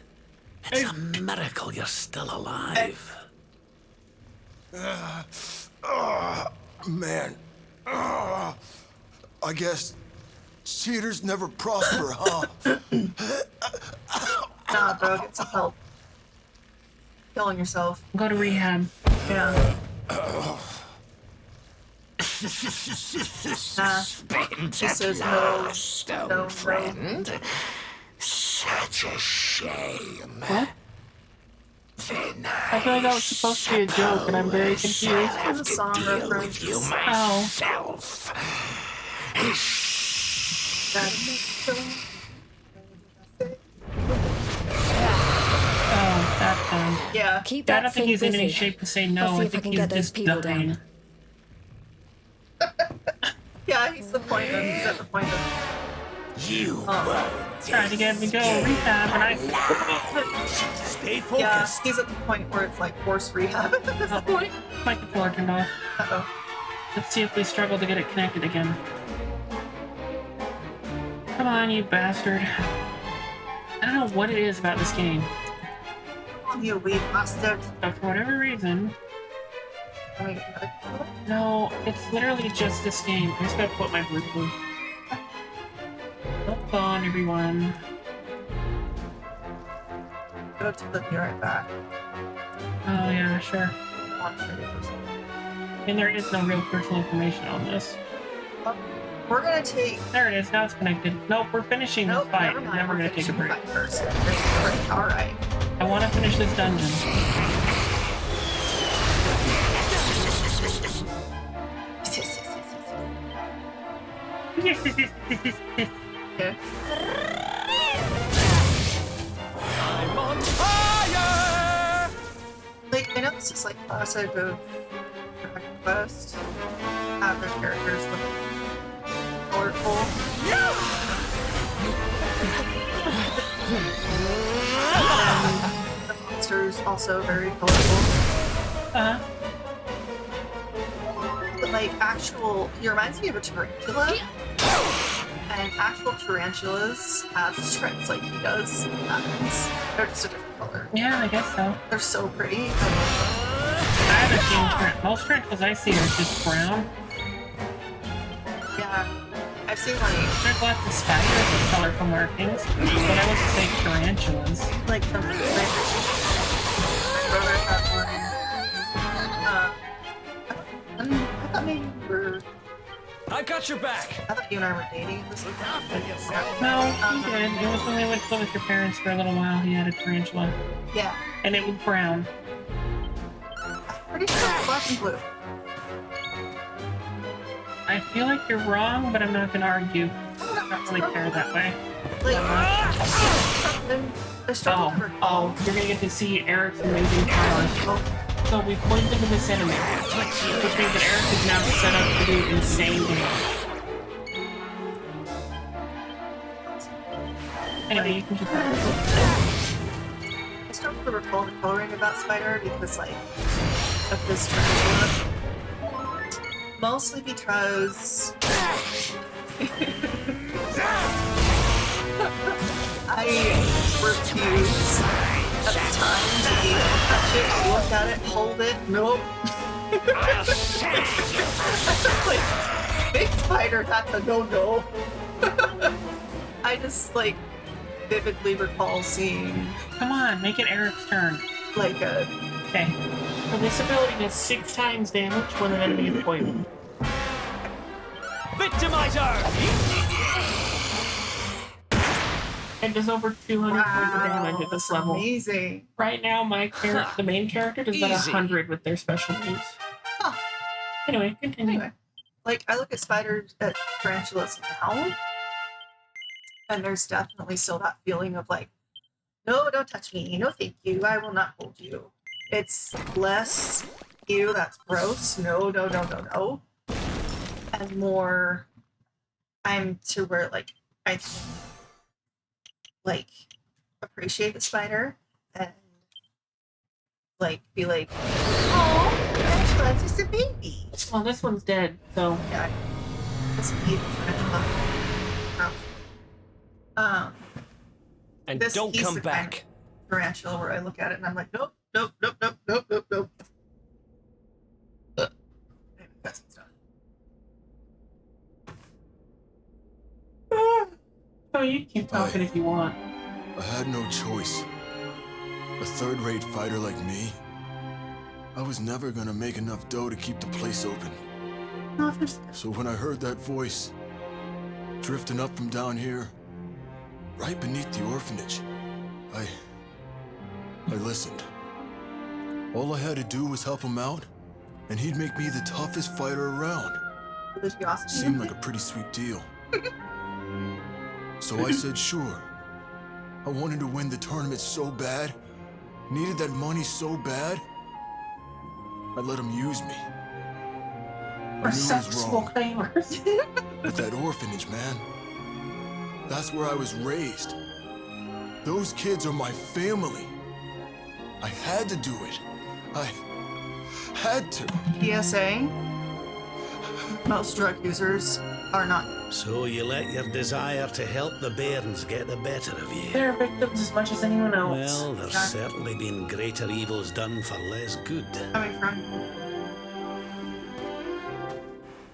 It's a miracle you're still alive. Man. I guess cheaters never prosper, huh? Nah, bro, get some help. Killing yourself. Go to rehab. Yeah. Spent at last, old friend. Such a shame. What? Then I feel like that was supposed to be a joke, and I'm very confused. have to deal with you myself. Oh, that thing. Yeah. Keep I that don't think thing he's in any busy. shape to say no. I'll see I if I think can he's get those just people dying. down. Yeah, he's at the point of You Trying to get me to go rehab, and I. Stay focused. Yeah, he's at the point where it's like forced rehab at this point. My controller turned off. Uh-oh. Let's see if we struggle to get it connected again. Come on, you bastard. I don't know what it is about this game. You weak bastard. But for whatever reason... No, it's literally just this game. I just gotta put my Bluetooth. Hold on, everyone. Go to the be right back. Oh, yeah, sure. And there is no real personal information on this. We're gonna take... There it is, now it's connected. Nope, we're finishing this fight, and then we're gonna take a break. Alright. I want to finish this dungeon. Okay. I'm on fire! Like, I know this is like classic of Dragon Quest. Have their characters look colorful. And the monsters also very colorful. Uh-huh. But like actual, he reminds me of a tarantula. And actual tarantulas have stripes like he does. They're just a different color. Yeah, I guess so. They're so pretty. I haven't seen most tarantulas I see are just brown. Yeah, I've seen like... There's lots of spiders with colorful markings, but I wouldn't say tarantulas. Like the... My brother had one. I thought maybe you were... I got your back. I thought you and I were dating at this time. No, he did. It was when we went to live with your parents for a little while. He had a tarantula. Yeah. And it was brown. Pretty sure it's black and blue. I feel like you're wrong, but I'm not going to argue. I don't really care that way. Like, Oh, you're going to get to see Eric's amazing powers. So we pointed to this enemy, which means that Eric is now set up to do insane damage. Anyway, you can keep that. I still don't recall the coloring of that spider because, like, of this tarantula. Mostly because I refuse at the time to be able to touch it, look at it, hold it. Nope. Like, big spider, that's a no-no. I just, like, vividly recall seeing... Come on, make it Eric's turn. Like a... Okay. So this ability does 6 times damage when an enemy is poisoned. Victimizer! It does over 200 points of damage at this level. Amazing. Right now, my the main character does about 100 with their special moves. Huh. Anyway, continue. Anyway, like I look at tarantulas now, and there's definitely still that feeling of like, no, don't touch me. No, thank you. I will not hold you. It's less, ew, that's gross. No, no, no, no, no. And more, I'm to where like I can like appreciate the spider and like be like, oh, Tarantula's just a baby. Well, this one's dead, so yeah. That's a evil tarantula. And don't come back. Tarantula where I look at it and I'm like, nope, nope, nope, nope, nope, nope, nope. Maybe that's some stuff. Oh, you keep talking if you want. I had no choice. A third-rate fighter like me, I was never gonna make enough dough to keep the place open. So when I heard that voice, drifting up from down here, right beneath the orphanage, I listened. All I had to do was help him out, and he'd make me the toughest fighter around. Seemed like a pretty sweet deal. So I said sure. I wanted to win the tournament so bad, needed that money so bad, I let him use me. I knew it was wrong. But that orphanage, man, that's where I was raised. Those kids are my family. I had to do it. I had to. PSA, most drug users are not. So you let your desire to help the bairns get the better of you? They're victims as much as anyone else. Well, there's certainly been greater evils done for less good. Coming from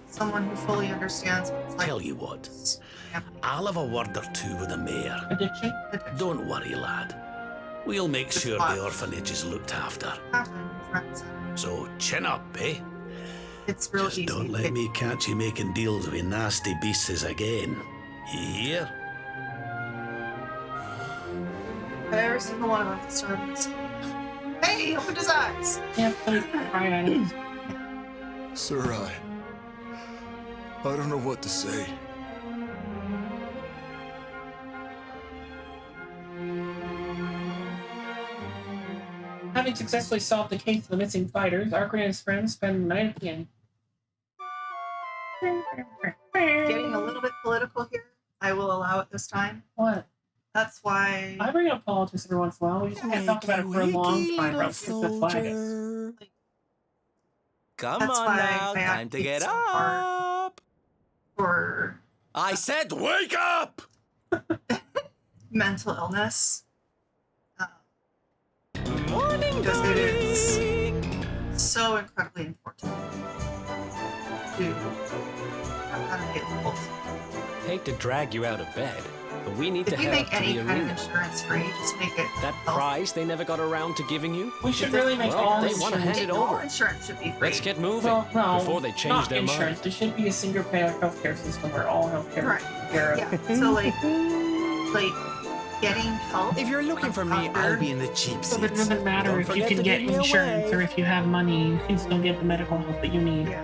someone who fully understands what it's like. Tell you what, I'll have a word or two with the mayor. Addiction? Don't worry, lad. We'll make sure the orphanage is looked after. So chin up, eh? It's real easy. Don't let me catch you making deals with nasty beasts again. You hear? Every single one of them started this. Hey, he opened his eyes. Yeah, right. Sir, I don't know what to say. Having successfully solved the case of the missing fighters, Arkwright and his friends spend the night at the inn. Getting a little bit political here. I will allow it this time. What? That's why I bring up politics every once in a while. We just can't talk about it for a long time. Bro. The flag is. Come on now, time to get up. For I said, wake up! mental illness. Morning, because it is so incredibly important to get the Hate to drag you out of bed, but we need to If you head make up to any the kind of arena. insurance free, just make it That prize they never got around to giving you? We should really make well, all they want to hand it all over. insurance should be free. Let's get moving Well, no, before they change not their insurance. mind. There should be a single-payer healthcare system where all healthcare Right. is taken care of. Yeah. So like getting help. If you're looking for me, I'll be in the cheap So it seats. doesn't matter Don't if you forget can to get give me a insurance wave. or if you have money, you can still get the medical help that you need,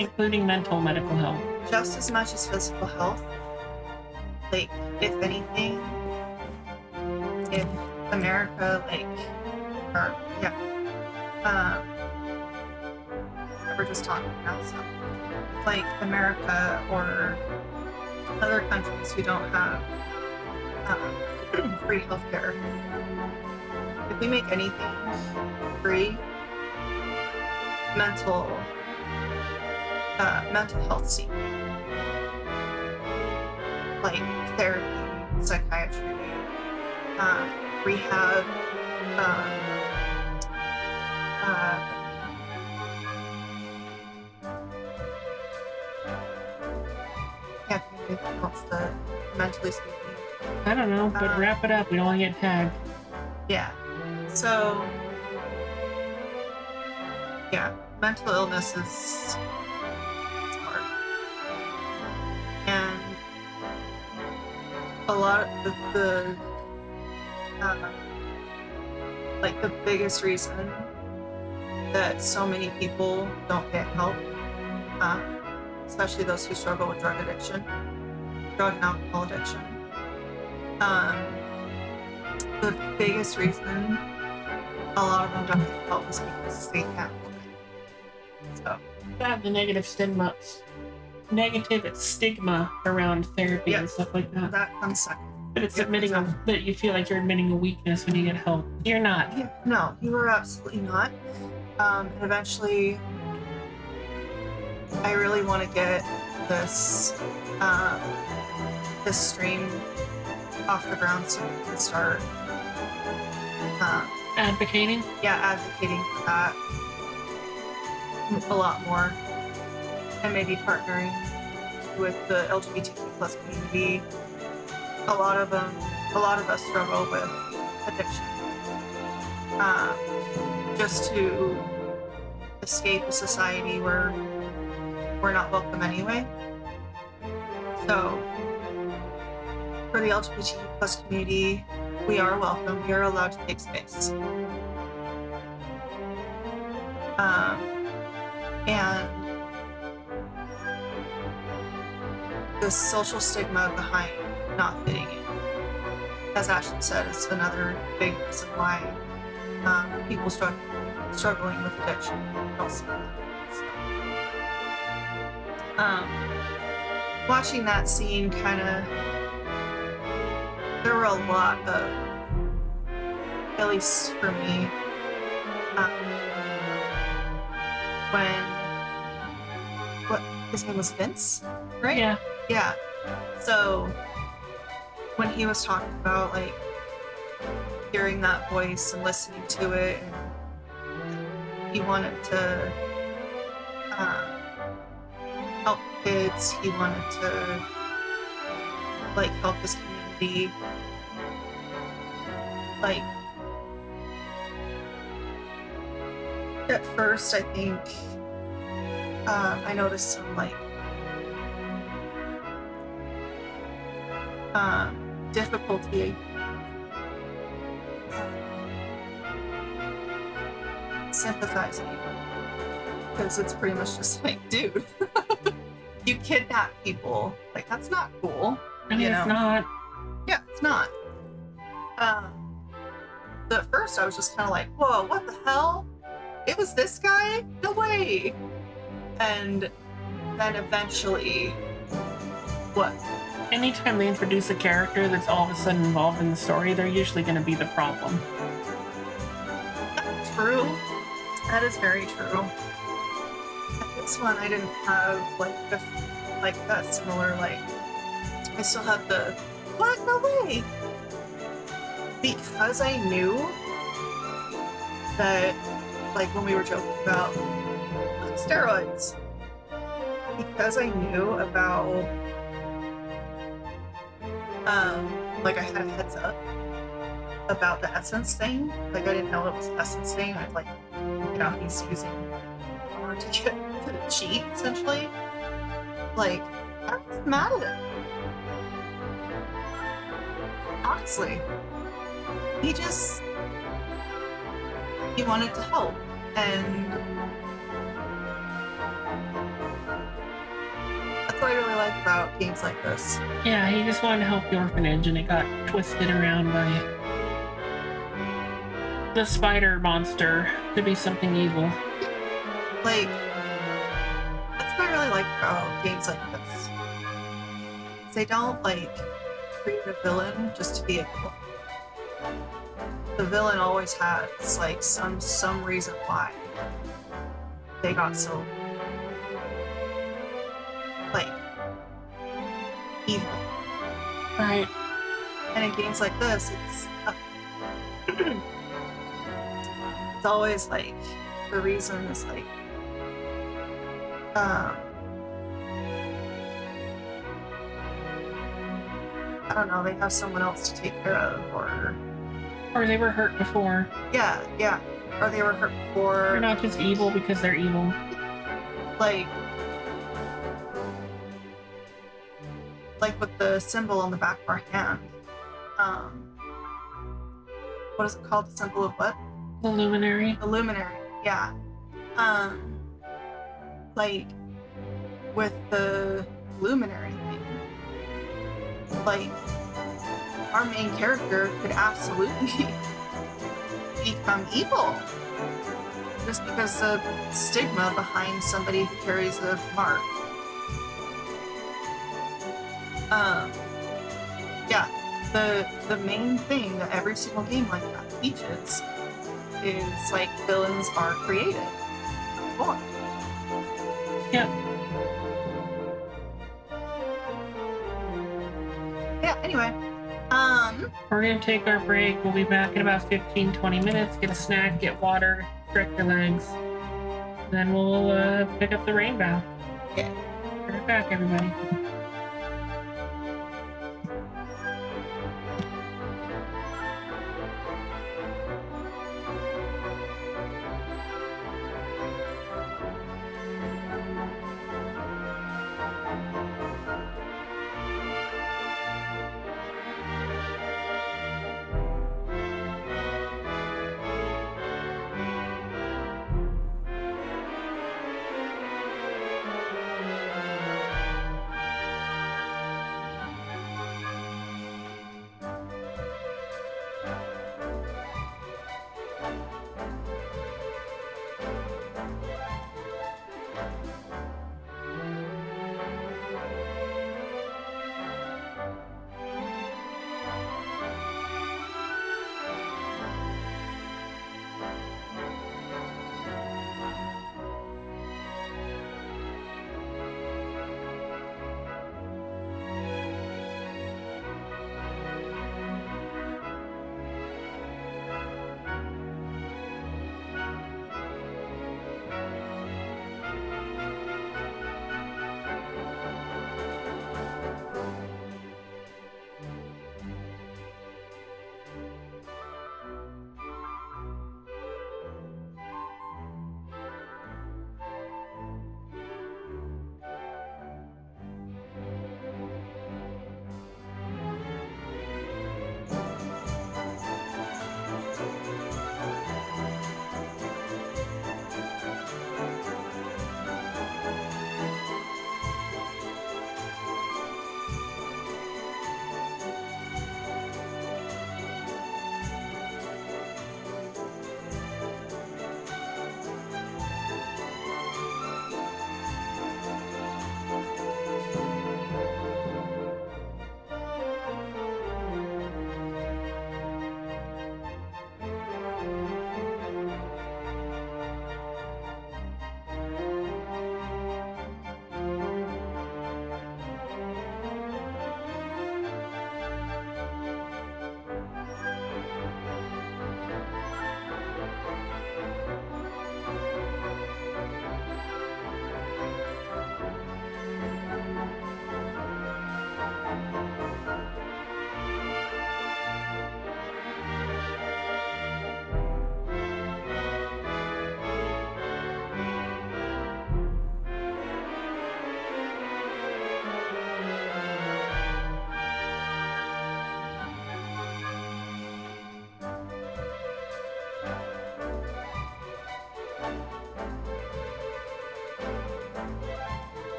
including mental medical help. Just as much as physical health. Like, if anything, if America, we're just talking about stuff. Like America or other countries who don't have free healthcare. If we make anything free, mental health scene, like therapy, psychiatry, rehab, what's the mentally speaking? I don't know, but wrap it up. We don't want to get tagged. Yeah. So, yeah, mental illness is it's hard. And a lot of the like the biggest reason that so many people don't get help, especially those who struggle with drug and alcohol addiction. The biggest reason a lot of them don't get help is because they can't afford it. So That the negative stigma around therapy and stuff like that. That comes second. But it's admitting that you feel like you're admitting a weakness when you get help. You're not. Yeah, no, you are absolutely not. And eventually, I really want to get this this stream off the ground so we can start advocating. Yeah, advocating for that a lot more, and maybe partnering with the LGBTQ+ community. A lot of us struggle with addiction. Just to escape a society where we're not welcome anyway. So, for the LGBTQ+ community, we are welcome. We are allowed to take space. And the social stigma behind not fitting in, as Ashley said, is another big reason why people struggling with addiction don't see that. Watching that scene there were a lot of, at least for me, when, his name was Vince, right? Yeah. Yeah. So when he was talking about like hearing that voice and listening to it, and he wanted to help kids, he wanted to like help his community. Like at first, I think I noticed some like difficulty sympathizing, because it's pretty much just like, dude, you kidnap people, like that's not cool. And it's not. Yeah, it's not. So at first I was just kind of like, whoa, what the hell? It was this guy? No way. And then eventually, what? Anytime they introduce a character that's all of a sudden involved in the story, they're usually going to be the problem. True. That is very true. This one I didn't have like that similar, like, I still have the, what? No way. Because I knew that, like when we were joking about steroids, because I knew about, like I had a heads up about the essence thing. Like I didn't know it was an essence thing. I was like, he's using power to get to the cheat, essentially. Like, I was mad at him. Honestly. He wanted to help, and that's what I really like about games like this. Yeah, he just wanted to help the orphanage, and it got twisted around by the spider monster to be something evil. Like, that's what I really like about games like this. They don't, like, create a villain just to be a villain. The villain always has, like, some reason why they got so, like, evil. Right. And in games like this, it's always, like, the reason is, like, I don't know, they have someone else to take care of, or they were hurt before. Yeah, or they were hurt before. They're not just evil because they're evil. Like, like with the symbol on the back of our hand. What is it called? The symbol of what? The luminary. The luminary, yeah. Like with the luminary thing, like our main character could absolutely become evil just because of stigma behind somebody who carries a mark. Yeah, the main thing that every single game like that teaches is like villains are created. Born. Yeah. Yeah, anyway. We're gonna take our break. We'll be back in about 15-20 minutes. Get a snack, get water, stretch your legs. Then we'll pick up the rainbow. Yeah. Be right back, everybody.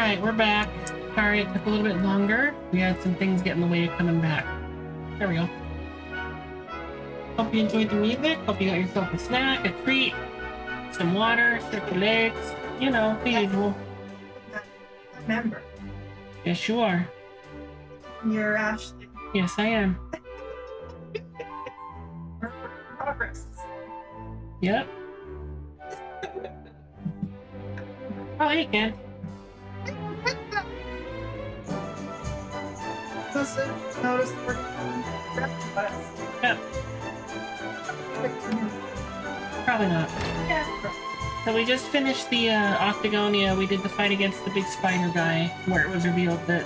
Alright, we're back. Sorry it took a little bit longer. We had some things get in the way of coming back. There we go. Hope you enjoyed the music. Hope you got yourself a snack, a treat, some water, stretch your legs. You know, the usual. Remember. Yes, you are. You're Ashley. Yes, I am. Progress. Yep. Oh, hey, Ken. Must have noticed we're Yep. Probably not. Yeah. So we just finished the Octagonia. We did the fight against the big spider guy, where it was revealed that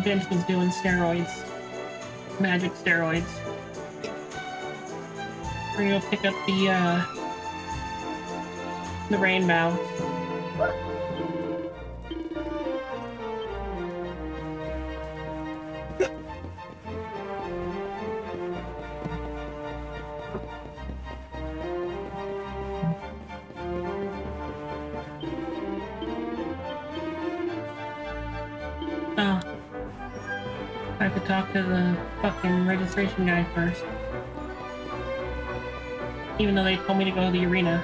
Vince was doing steroids. Magic steroids. We're gonna go pick up the rainbow. Oh. I have to talk to the fucking registration guy first. Even though they told me to go to the arena.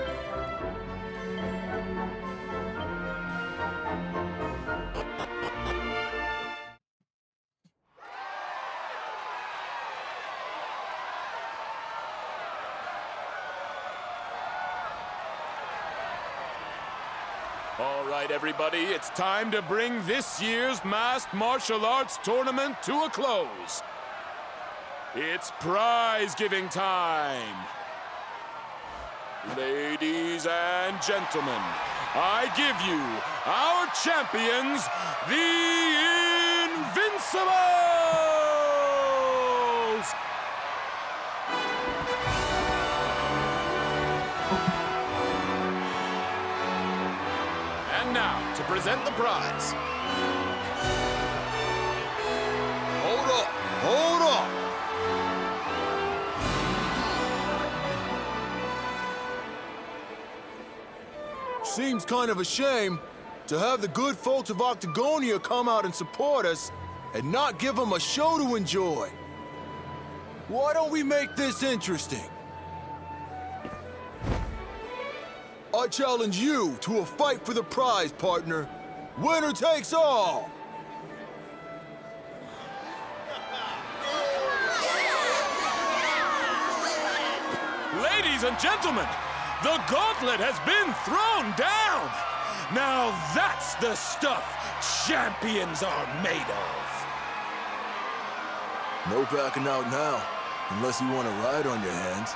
All right, everybody, it's time to bring this year's Masked Martial Arts Tournament to a close. It's prize-giving time. Ladies and gentlemen, I give you our champions, the Invincibles! And now, to present the prize. Hold up! Hold up! Seems kind of a shame to have the good folks of Octagonia come out and support us and not give them a show to enjoy. Why don't we make this interesting? I challenge you to a fight for the prize, partner. Winner takes all! Ladies and gentlemen, the gauntlet has been thrown down! Now that's the stuff champions are made of! No backing out now, unless you want to ride on your hands.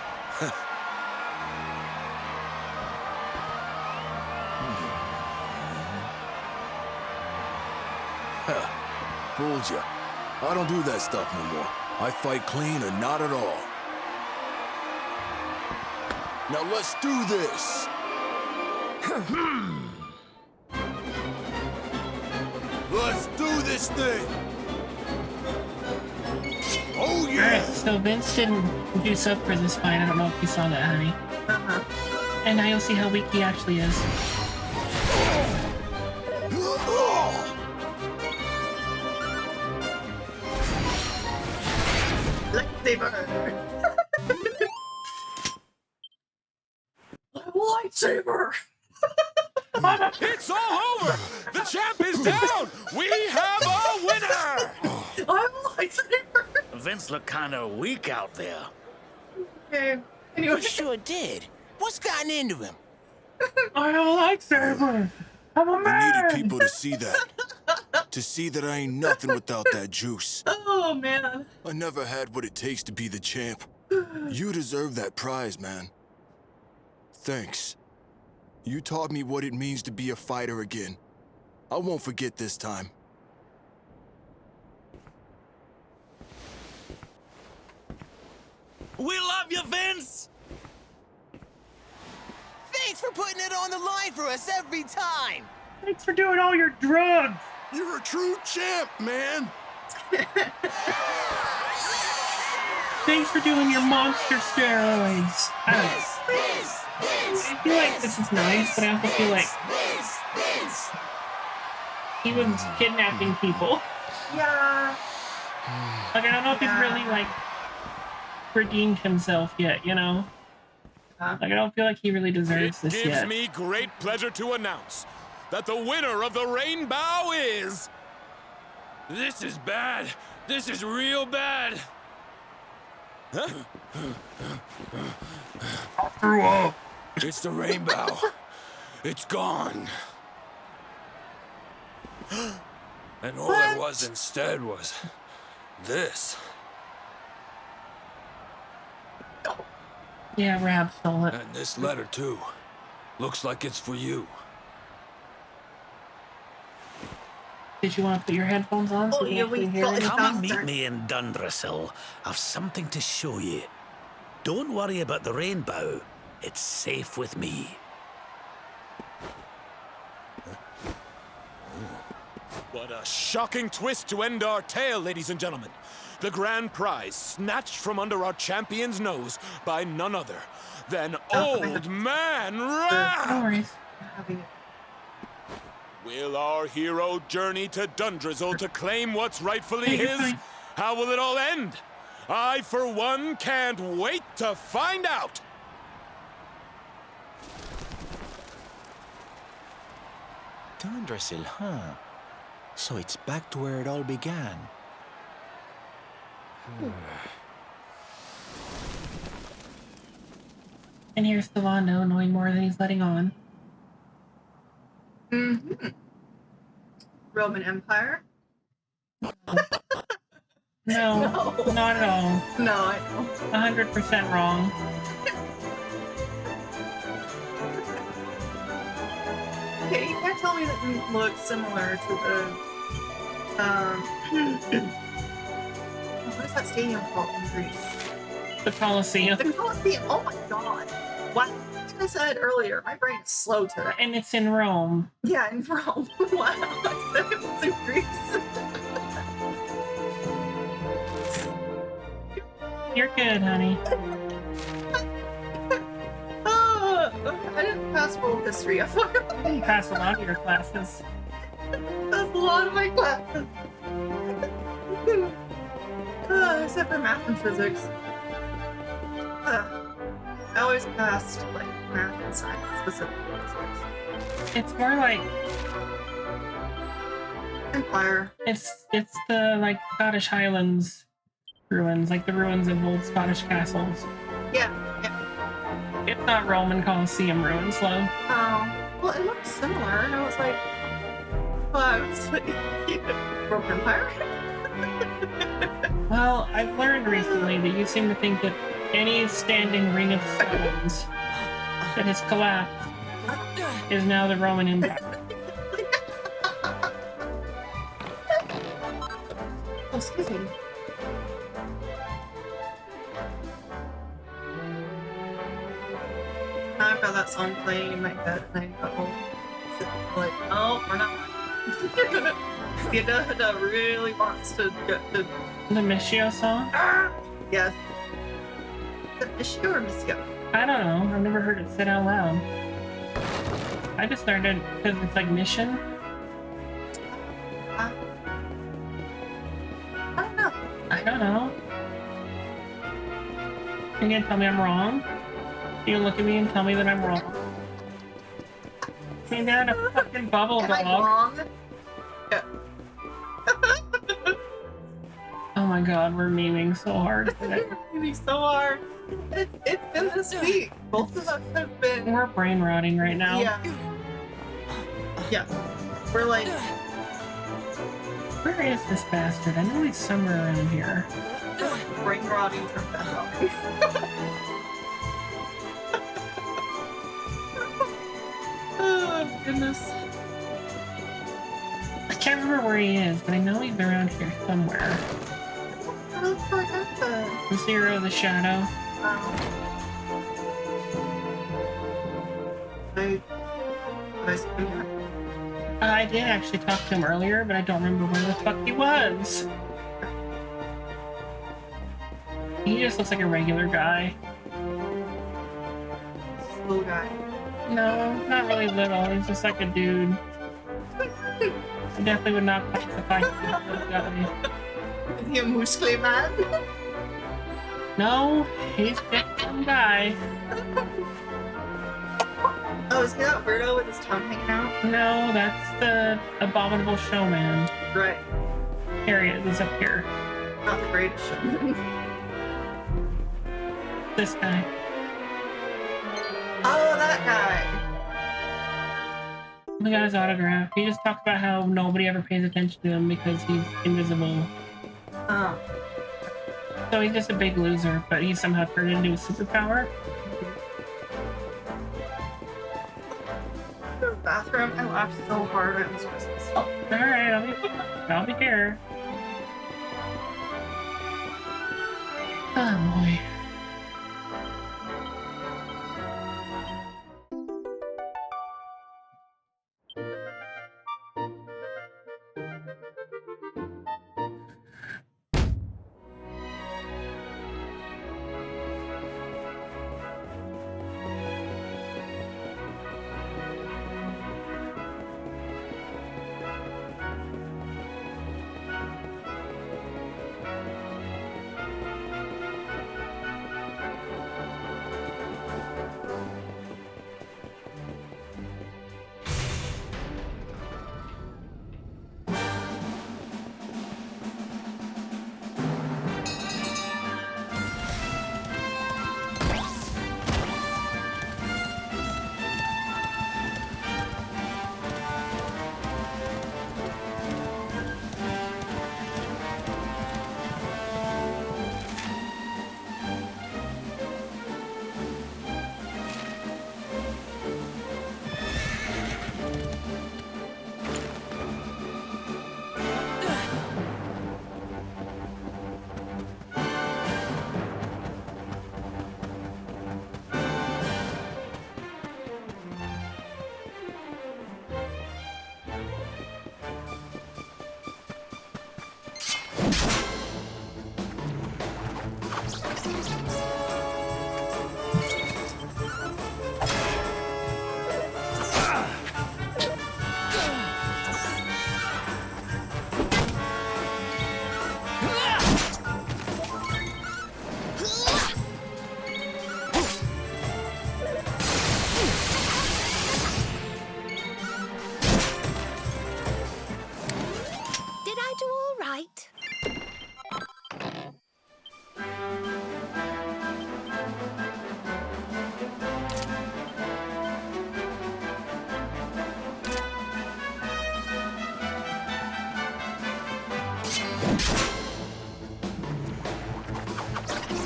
Fooled ya. I don't do that stuff no more. I fight clean or not at all. Now let's do this! Let's do this thing! Oh yeah! Alright, so Vince didn't juice up for this fight. I don't know if you saw that, honey. And now you'll see how weak he actually is. Lightsaber! It's all over! The champ is down! We have a winner! I'm lightsaber! Vince looked kind of weak out there. Okay, anyway. You sure did. What's gotten into him? I have a lightsaber! I'm a I man! needed people to see that. To see that I ain't nothing without that juice. Oh, man. I never had what it takes to be the champ. You deserve that prize, man. Thanks. You taught me what it means to be a fighter again. I won't forget this time. We love you, Vince! Thanks for putting it on the line for us every time! Thanks for doing all your drugs! You're a true champ, man! Thanks for doing your monster steroids! I feel like this is nice, but I also feel like he was kidnapping people. Yeah. Like, I don't know if he's really, like, redeemed himself yet, you know? Like, I don't feel like he really deserves this It yet. gives me great pleasure to announce that the winner of the rainbow is... This is bad. This is real bad. Huh? After all, it's the rainbow. It's gone. And all there was instead was this. Yeah, Rab stole it. And this letter, too. Looks like it's for you. Did you want to put your headphones on so we can hear anything? Come and meet me in Dundrasil. I've something to show you. Don't worry about the rainbow. It's safe with me. What a shocking twist to end our tale, ladies and gentlemen. The grand prize snatched from under our champion's nose by none other than Old Man Rab! Will our hero journey to Dundrasil to claim what's rightfully his? How will it all end? I, for one, can't wait to find out! Dundrasil, huh? So it's back to where it all began. And here's Savando knowing more than he's letting on. Mm-hmm. Roman Empire? No, not at all. No, I know. 100% wrong. Okay, you can't tell me that it looks similar to the, what is that stadium called in Greece? The Colosseum. The Colosseum, oh my god. What? Like I said earlier, my brain is slow today. And it's in Rome. Yeah, in Rome. Wow, I said it was in Greece. You're good, honey. I didn't pass world history. I didn't pass a lot of your classes. That's a lot of my classes. Except for math and physics. I always passed like math and science, specifically physics. It's more like Empire. It's the like Scottish Highlands ruins, like the ruins of old Scottish castles. Yeah. It's not Roman Colosseum ruins, love. Oh, well, it looks similar, and I was like, Roman Empire? Well, I've learned recently that you seem to think that any standing ring of stones that has collapsed is now the Roman Empire. Oh, excuse me. I've got that song playing in my head, and I go, like, oh, we're not. Yada really wants to get to the Mishio song. Yes. Is it Mishio or Mishio? I don't know. I've never heard it said out loud. I just learned it because it's like mission. I don't know. I don't know. You gonna tell me I'm wrong? You look at me and tell me that I'm wrong. Came down a fucking bubble dog. Am I wrong? Yeah. Oh my god, we're memeing so hard today. We're memeing so hard. It's been this week. Both of us have been. We're brain rotting right now. Yeah. Yeah. We're like. Where is this bastard? I know he's somewhere around here. Brain rotting from bedrotting. Oh, goodness. I can't remember where he is, but I know he's around here somewhere. The Zero, the Shadow. I did actually talk to him earlier, but I don't remember where the fuck he was. He just looks like a regular guy. Little guy. No, not really little. He's just like a dude. I definitely would not classify him that way. Is he a muscly man? No, he's just some guy. Oh, is he that weirdo with his tongue hanging out? No, that's the abominable showman. Right. Here he is, he's up here. Not the greatest showman. This guy. Oh, that guy. We got his autograph. He just talked about how nobody ever pays attention to him because he's invisible. Oh. So he's just a big loser, but he somehow turned it into a superpower. The bathroom. I laughed so hard at this Christmas. Oh, alright, I'll be here. Oh boy.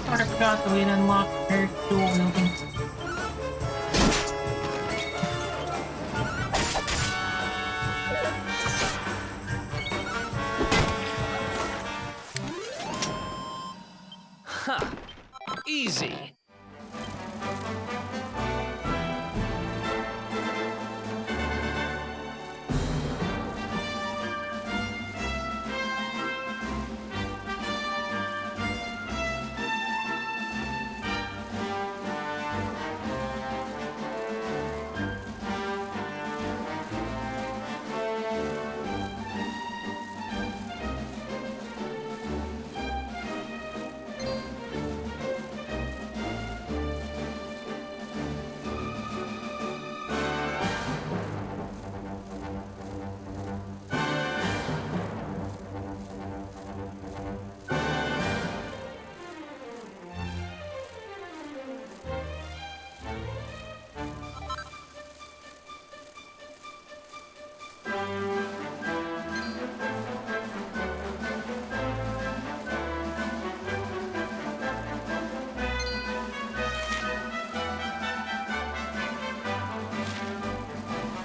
I forgot that we had unlocked their dual wielding. Ha! Easy.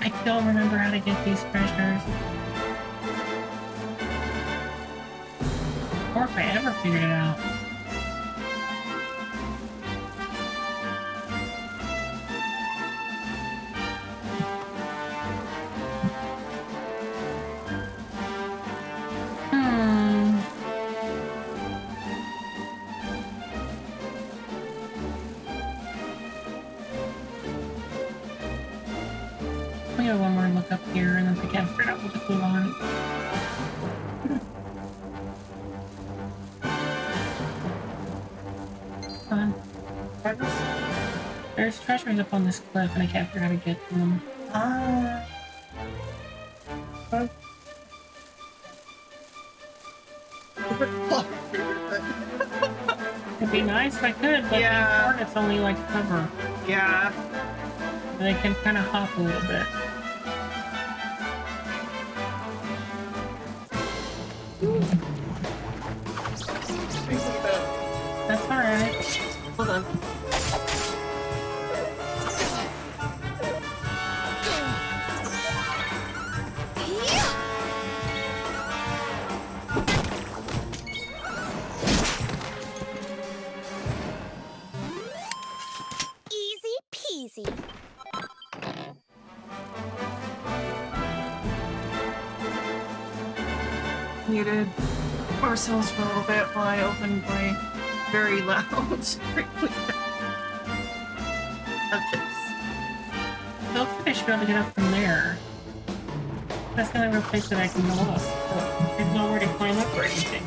I don't remember how to get these treasures. Or if I ever figured it out. We have one more look up here, and then if we can't figure it out, we'll just move on. Come on. There's treasures up on this cliff, and I can't figure out how to get to them. It'd be nice if I could, but the hornets only like cover. Yeah. And they can kind of hop a little bit. That's alright. Hold on. Easy peasy. Muted ourselves for a little bit while I opened my very loud Hopefully I should be able to get up from there. That's the only real place that I can go up. So there's nowhere to climb up or anything.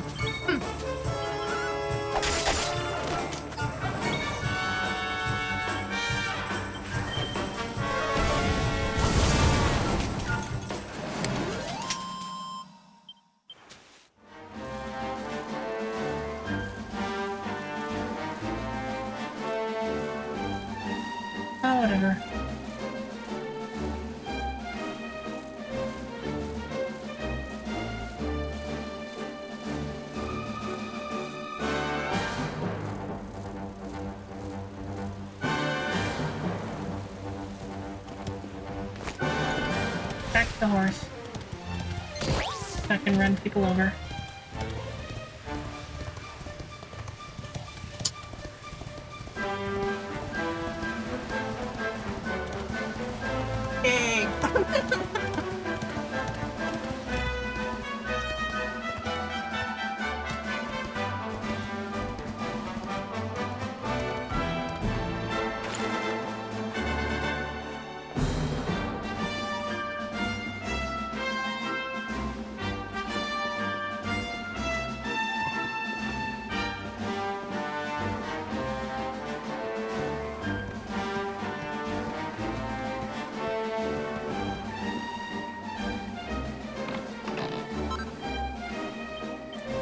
Oh, whatever. Back to the horse. So I can run people over. Yay!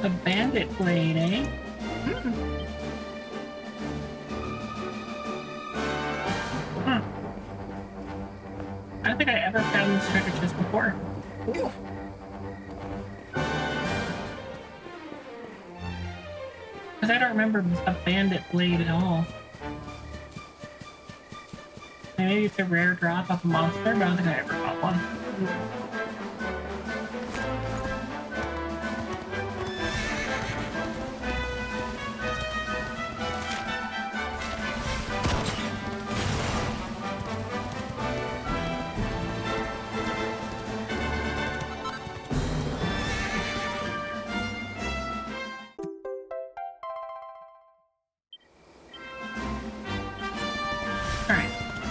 A bandit blade, eh? Huh. I don't think I ever found this treasure chest before. Ooh. Because I don't remember a bandit blade at all. Maybe it's a rare drop off a monster, but I don't think I ever got one.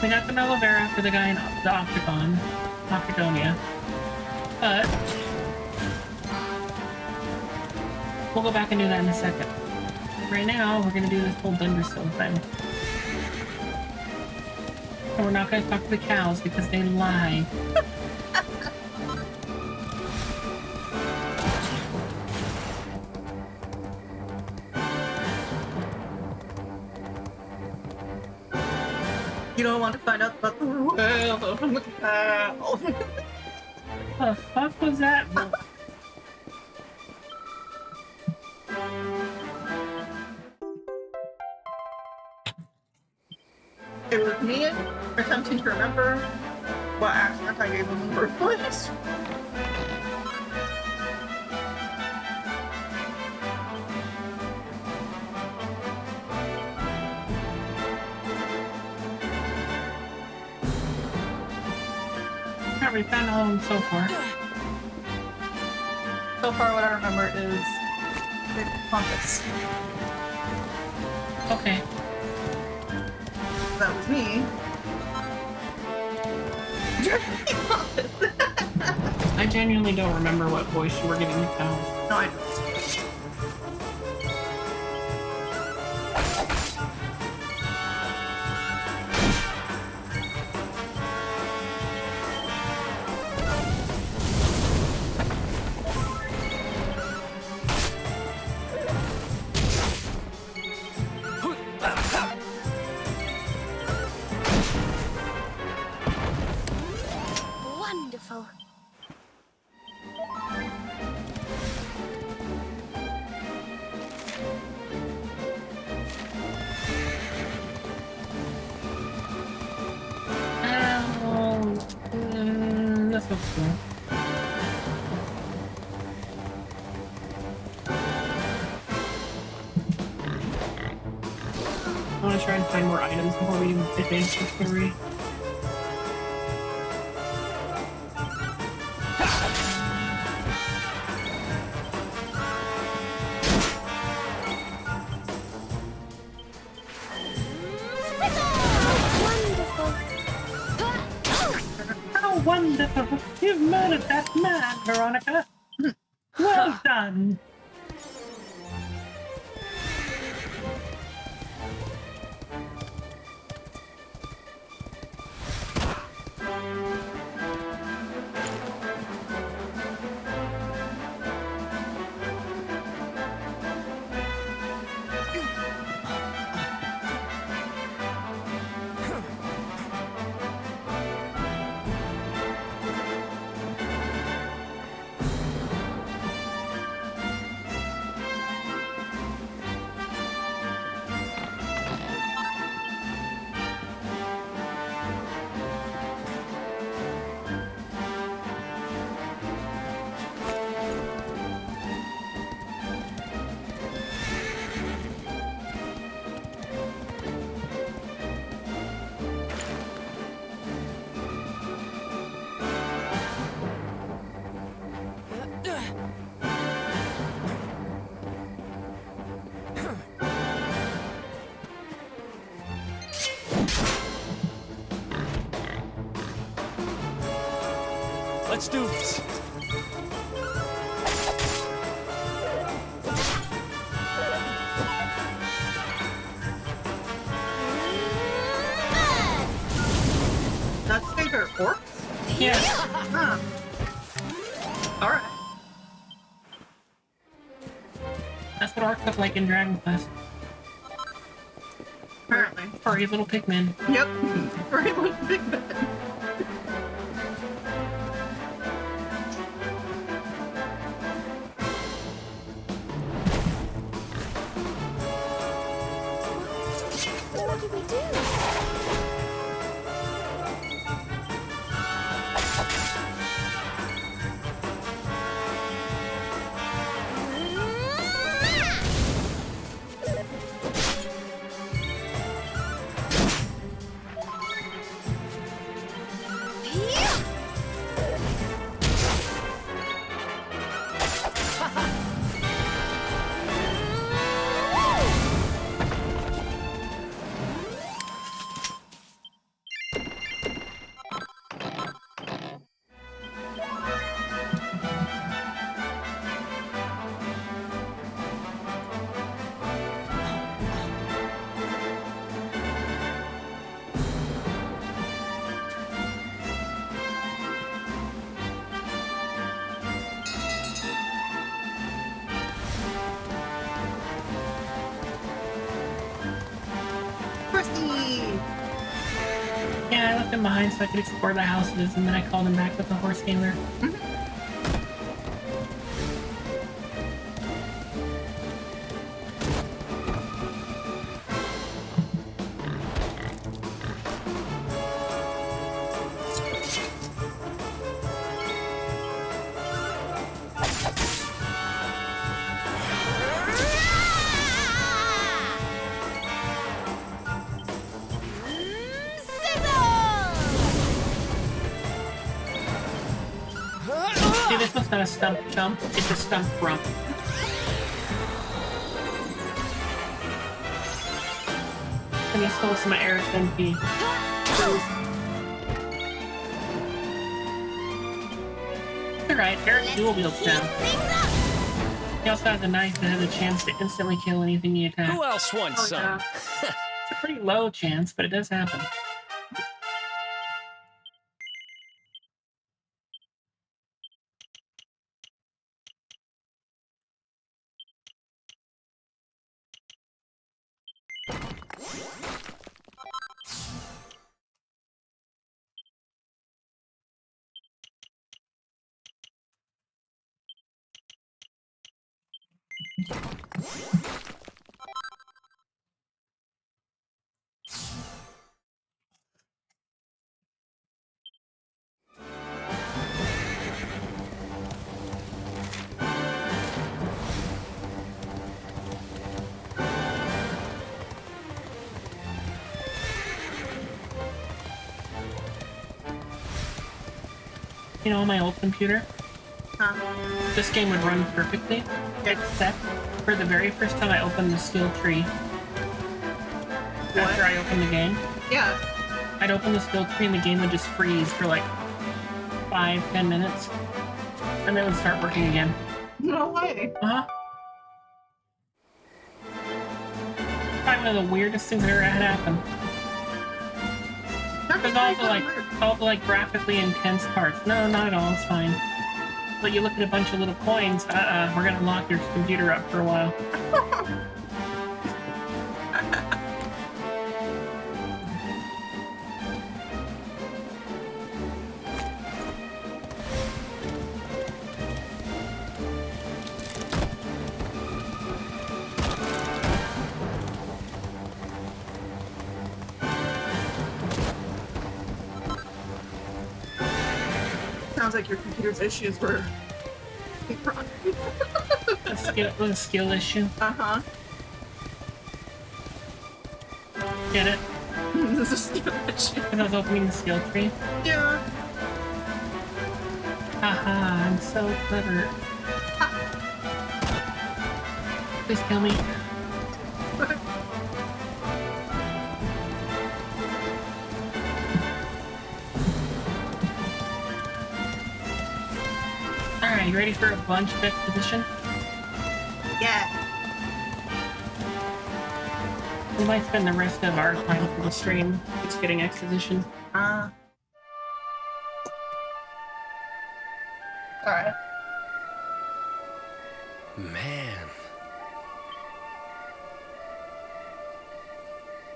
We got the aloe vera for the guy in the Octagonia. But we'll go back and do that in a second. Right now, we're gonna do this whole Dunderstone thing. And we're not gonna talk to the cows because they lie. You don't want to find out about the world from the cow. What the fuck was that? It was me attempting to remember what accent I gave him in the first place. We found all of them so far. So far, what I remember is the compass. Okay. That was me. I genuinely don't remember what voice you were giving me, Kels. No, I don't. Wonderful. Let's go for it. I want to try and find more items before we advance the story. How wonderful! You've murdered that man, Veronica! Well done! Let's do this. That's favorite orcs? Yeah. Huh. Alright. That's what orcs look like in Dragon Quest. Apparently. Furry little pigmen. Yep. Furry little pigmen. What did we do? Yeah, I left him behind so I could explore the houses, and then I called him back with the horse handler. See, this one's not a stump jump, it's a stump rump. And he stole some of Eric's MP. alright. Eric dual wields now. He also has a knife that has a chance to instantly kill anything he attacks. Who else wants some? It's a pretty low chance, but it does happen. You know, on my old computer, this game would run perfectly, except for the very first time I opened the skill tree. After I opened the game. Yeah. I'd open the skill tree and the game would just freeze for like 5-10 minutes. And then it would start working again. No way. Uh-huh. Probably one of the weirdest things that ever had happen. There's all the like graphically intense parts. No, not at all, it's fine. But you look at a bunch of little coins, we're gonna lock your computer up for a while. Sounds like your computer's issues were a skill issue. Uh-huh. Get it? This is a skill issue. Because I was opening the skill tree. Yeah. Haha, I'm so clever. Please kill me. Alright, you ready for a bunch of exposition? Yeah. We might spend the rest of our time for the stream just getting exposition. Alright. Man.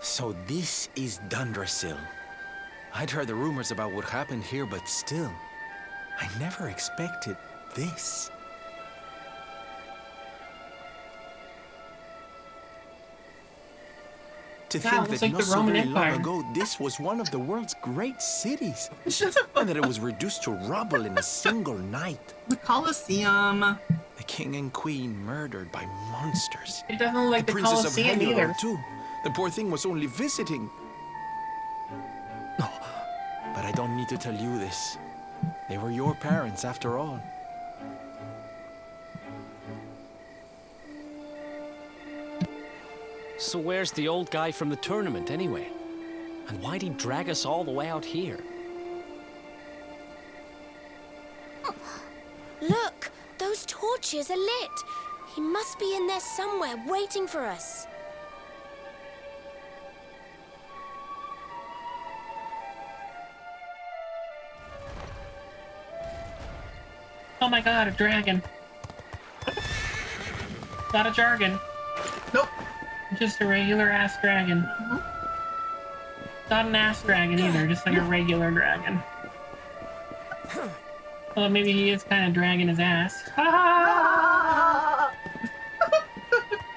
So this is Dundrasil. I'd heard the rumors about what happened here, but still, I never expected this. To think that not so very long ago, this was one of the world's great cities. And that it was reduced to rubble in a single night. The Colosseum. The king and queen murdered by monsters. It doesn't look like the Princess Colosseum of either. Too. The poor thing was only visiting. No, but I don't need to tell you this. They were your parents after all. So where's the old guy from the tournament, anyway? And why'd he drag us all the way out here? Look! Those torches are lit! He must be in there somewhere, waiting for us. Oh my god, a dragon. Not a jargon. Nope. Just a regular ass dragon. Not an ass dragon either, just like a regular dragon. Well, maybe he is kind of dragging his ass.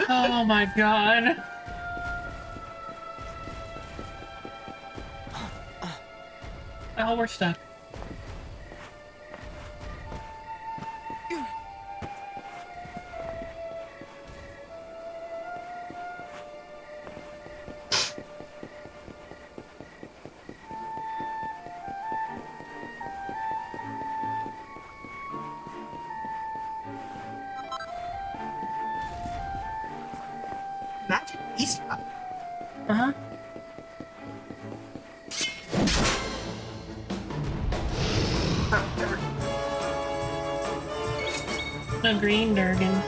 Oh my god. Oh, we're stuck. Magic Easter. Uh-huh. A green Durgan.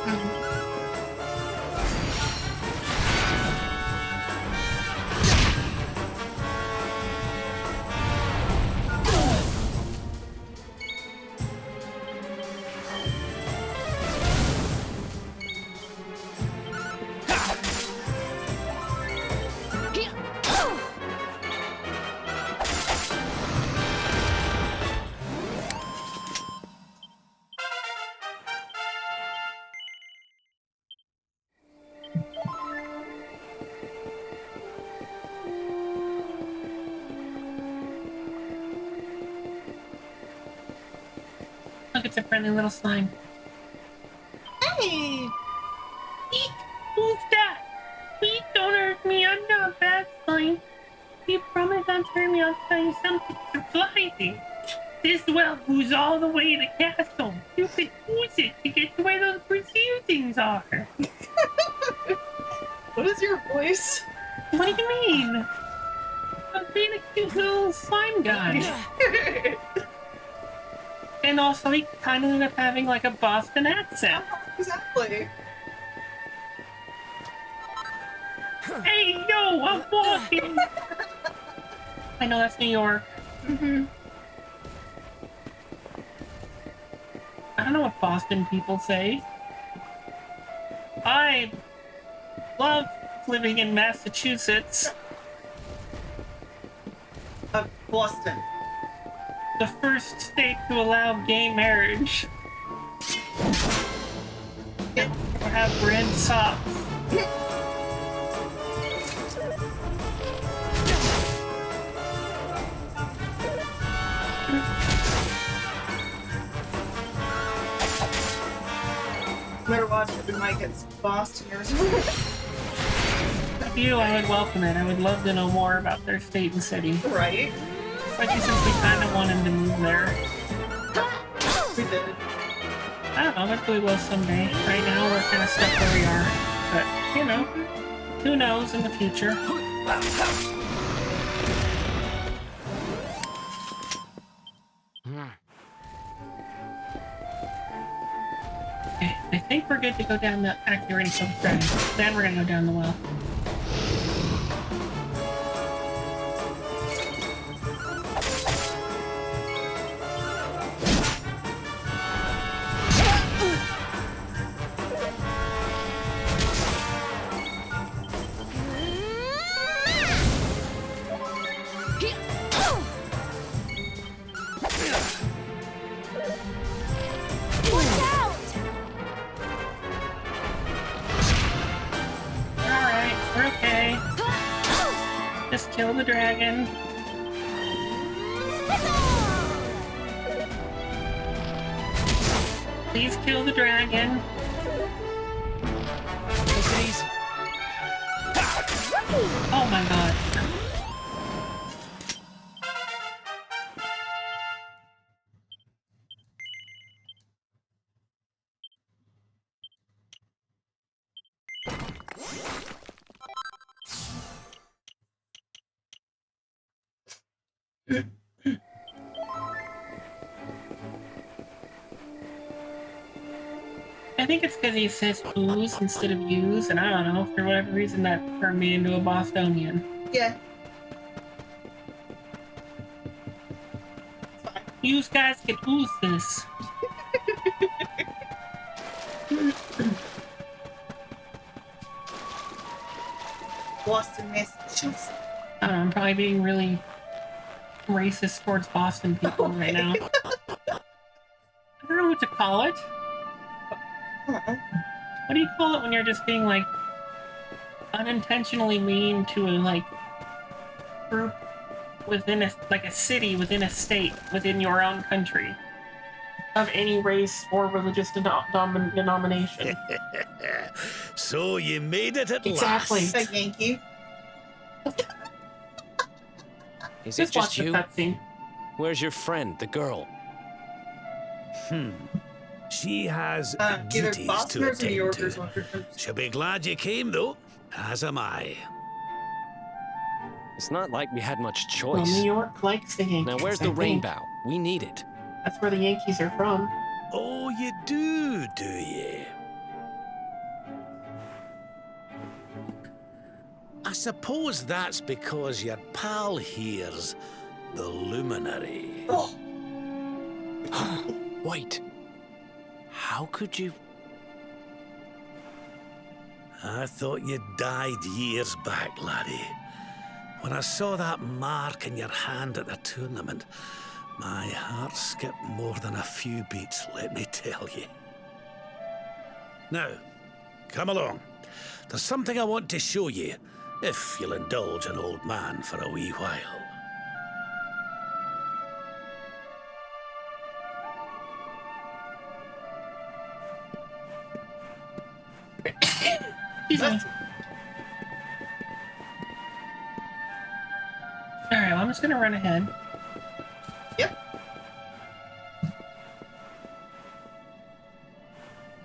Look, it's a friendly little slime. Hey! Eek! Who's that? Please don't hurt me. I'm not bad slime. You promise not to hurt me. I'll tell you something surprising. This well goes all the way to the castle. You can use it to get to where those perceived things are. What is your voice? What do you mean? I'm being a cute little slime guy. And also, he kind of ended up having like a Boston accent. Exactly. Hey, yo, I'm walking. I know that's New York. Mm-hmm. I don't know what Boston people say. I love living in Massachusetts. Boston. The first state to allow gay marriage. Or have red socks. Better watch it when Mike gets Boston or something. If you, I would welcome it. I would love to know more about their state and city. Right? Especially since we kind of want him to move there. We did. I don't know, maybe we will someday. Right now we're kind of stuck where we are. But, you know, who knows in the future. Okay, I think we're good to go down the... Actually, we're gonna go straight. Then we're gonna go down the well. Kill the dragon. Please kill the dragon. Oh my god. I think it's because he says ooze instead of use, and I don't know, for whatever reason that turned me into a Bostonian. Yeah. You guys can ooze this. Boston, Massachusetts. I don't know, I'm probably being really racist towards Boston people right now. I don't know what to call it. What do you call it when you're just being, like, unintentionally mean to a, like, group within a, like, a city within a state within your own country of any race or religious denomination? So you made it at Exactly. last. A Yankee. Is it just you? Cutscene. Where's your friend, the girl? She has either duties Boston to or New York or attend something. to. She'll be glad you came, though, as am I. It's not like we had much choice. Well, New York likes the Yankees. Now, where's the rainbow? We need it. That's where the Yankees are from. Oh, you do you? I suppose that's because your pal here's the luminary. Oh. Wait. How could you... I thought you died years back, laddie. When I saw that mark in your hand at the tournament, my heart skipped more than a few beats, let me tell you. Now, come along. There's something I want to show you, if you'll indulge an old man for a wee while. Alright, well, I'm just gonna run ahead. Yep.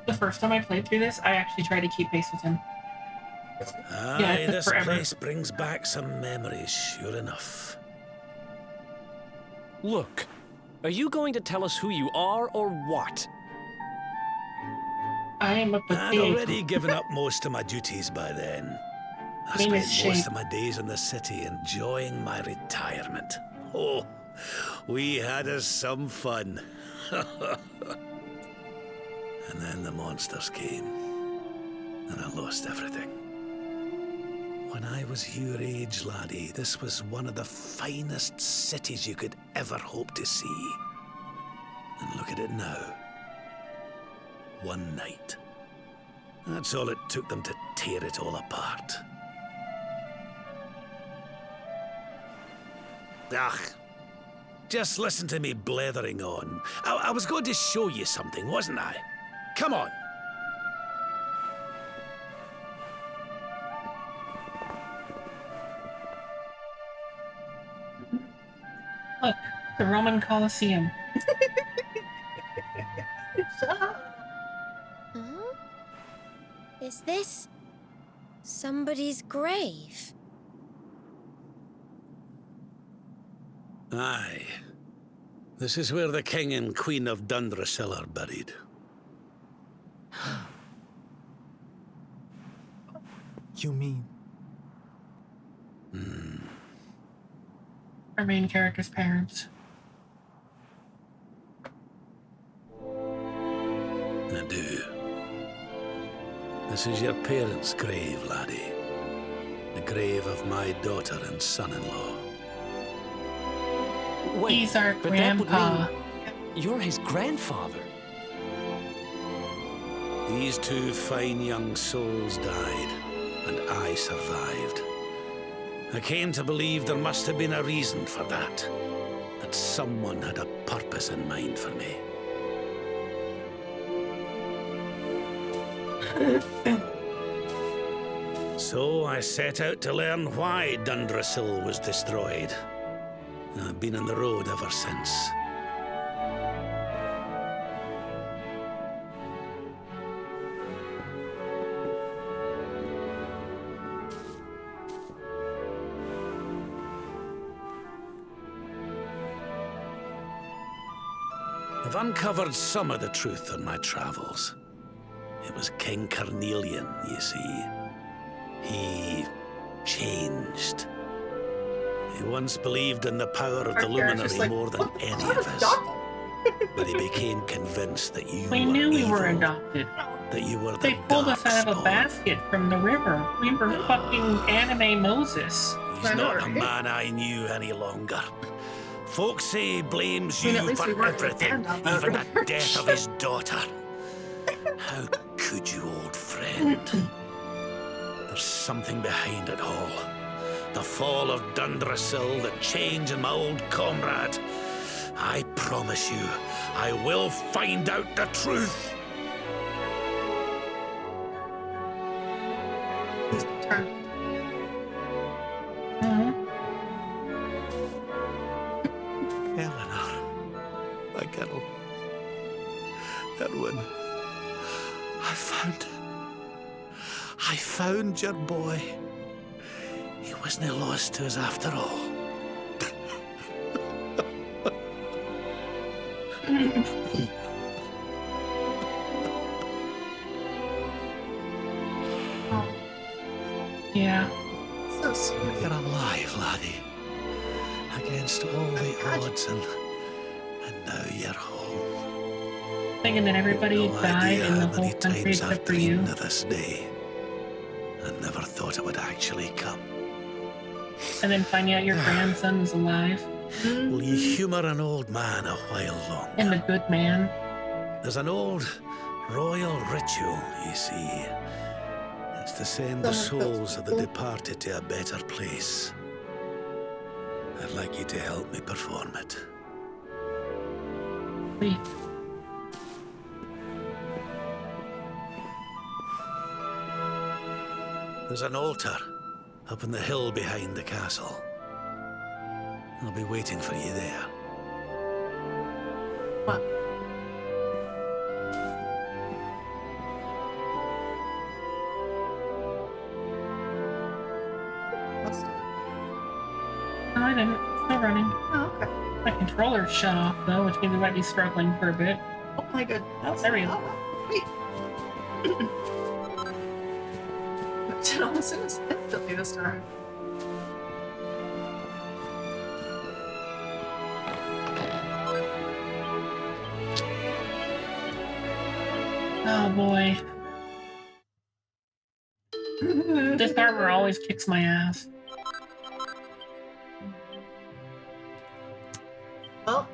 The first time I played through this, I actually tried to keep pace with him. Aye, this place brings back some memories, sure enough. Look, are you going to tell us who you are or what? I am a I'd potato. already given up most of my duties by then. I spent most of my days in the city enjoying my retirement. Oh, we had us some fun. And then the monsters came, and I lost everything. When I was your age, laddie, this was one of the finest cities you could ever hope to see. And look at it now. One night. That's all it took them to tear it all apart. Ugh. Just listen to me blethering on. I was going to show you something, wasn't I? Come on. Look, the Roman Colosseum. Huh? Is this somebody's grave? Aye. This is where the King and Queen of Dundrasil are buried. You mean? Our main character's parents. I do. This is your parents' grave, laddie. The grave of my daughter and son-in-law. Wait, He's our but that would grandpa. mean you're his grandfather. These two fine young souls died, and I survived. I came to believe there must have been a reason for that. That someone had a purpose in mind for me. So I set out to learn why Dundrasil was destroyed. I've been on the road ever since. I've uncovered some of the truth on my travels. It was King Carnelian, you see. He changed. He once believed in the power of the luminary more than any of us. But he became convinced that you We were knew we evil, were adopted. that you were the They pulled us dark out of a spawn. basket from the river. We were fucking anime Moses. He's not the man I knew any longer. Folks say he blames I mean, at you least we for weren't everything, the stand-up even over the death of his daughter. How could you, old friend? There's something behind it all. The fall of Dundrasil, the change in my old comrade. I promise you, I will find out the truth. Eleanor, my girl, Erwin, I found your boy. He wasn't lost to us after all. Yeah. So sweet. You're alive, laddie. Against all the odds, and now you're home. Thinking that everybody No died idea in the how whole many country times I've except for you. dreamed of this day. I never thought it would actually come. And then finding out your grandson was alive. Will you humour an old man a while longer? And a good man. There's an old royal ritual, you see. It's to send the souls of the departed to a better place. I'd like you to help me perform it. Sweet. There's an altar up on the hill behind the castle. I'll be waiting for you there. What? No, I didn't. It's still running. Oh, okay. My controller's shut off, though, which means we might be struggling for a bit. Oh my goodness. Oh, there we go. It almost instantly this time. Oh boy. This armor always kicks my ass. Well,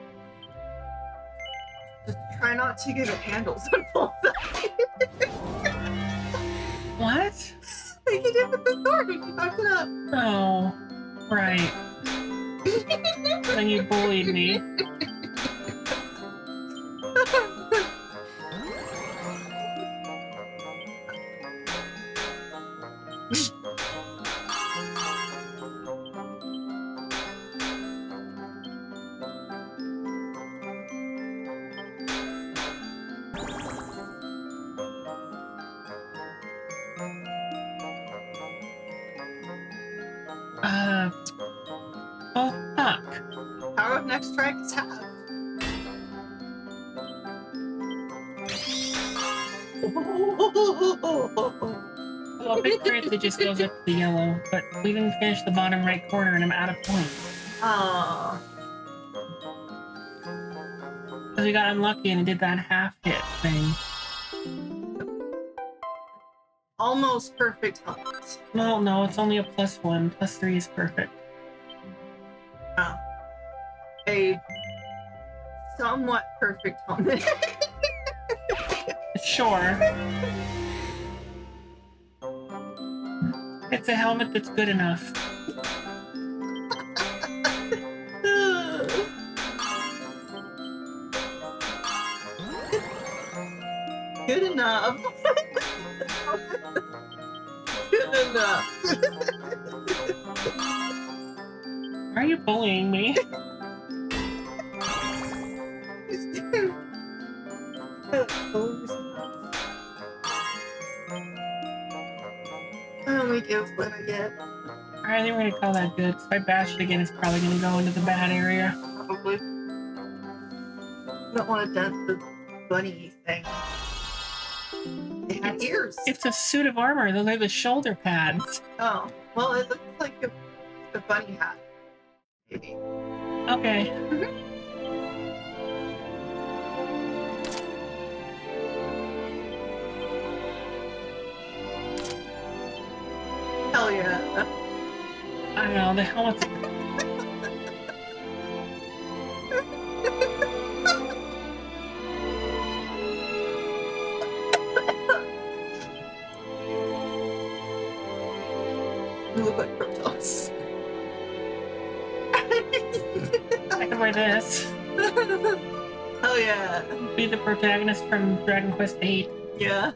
just try not to give it handles and pull What? Like you did with the sword when you fucked it up. Oh, right. Then you bullied me. Oh, fuck. Power of next strike is half. Well, if it crits, it just goes up to the yellow, but we didn't finish the bottom right corner and I'm out of points. Aww. Because we got unlucky and it did that half hit thing. Almost perfect helmet. No, it's only a +1. +3 is perfect. Oh. A somewhat perfect helmet. Sure. It's a helmet that's good enough. Good enough. Good enough. Why are you bullying me? I only give what I get. Alright, I think we're gonna call that good. If I bash it again, it's probably gonna go into the bad area. Probably. Don't want to dent the bunny thing. They have ears. It's a suit of armor. Those are the shoulder pads. Oh, well, it looks like a bunny hat. Maybe. Okay. Hell yeah. I don't know, the helmet's... You look like Protoss. I can wear this. Hell yeah. Be the protagonist from Dragon Quest VIII. Yeah.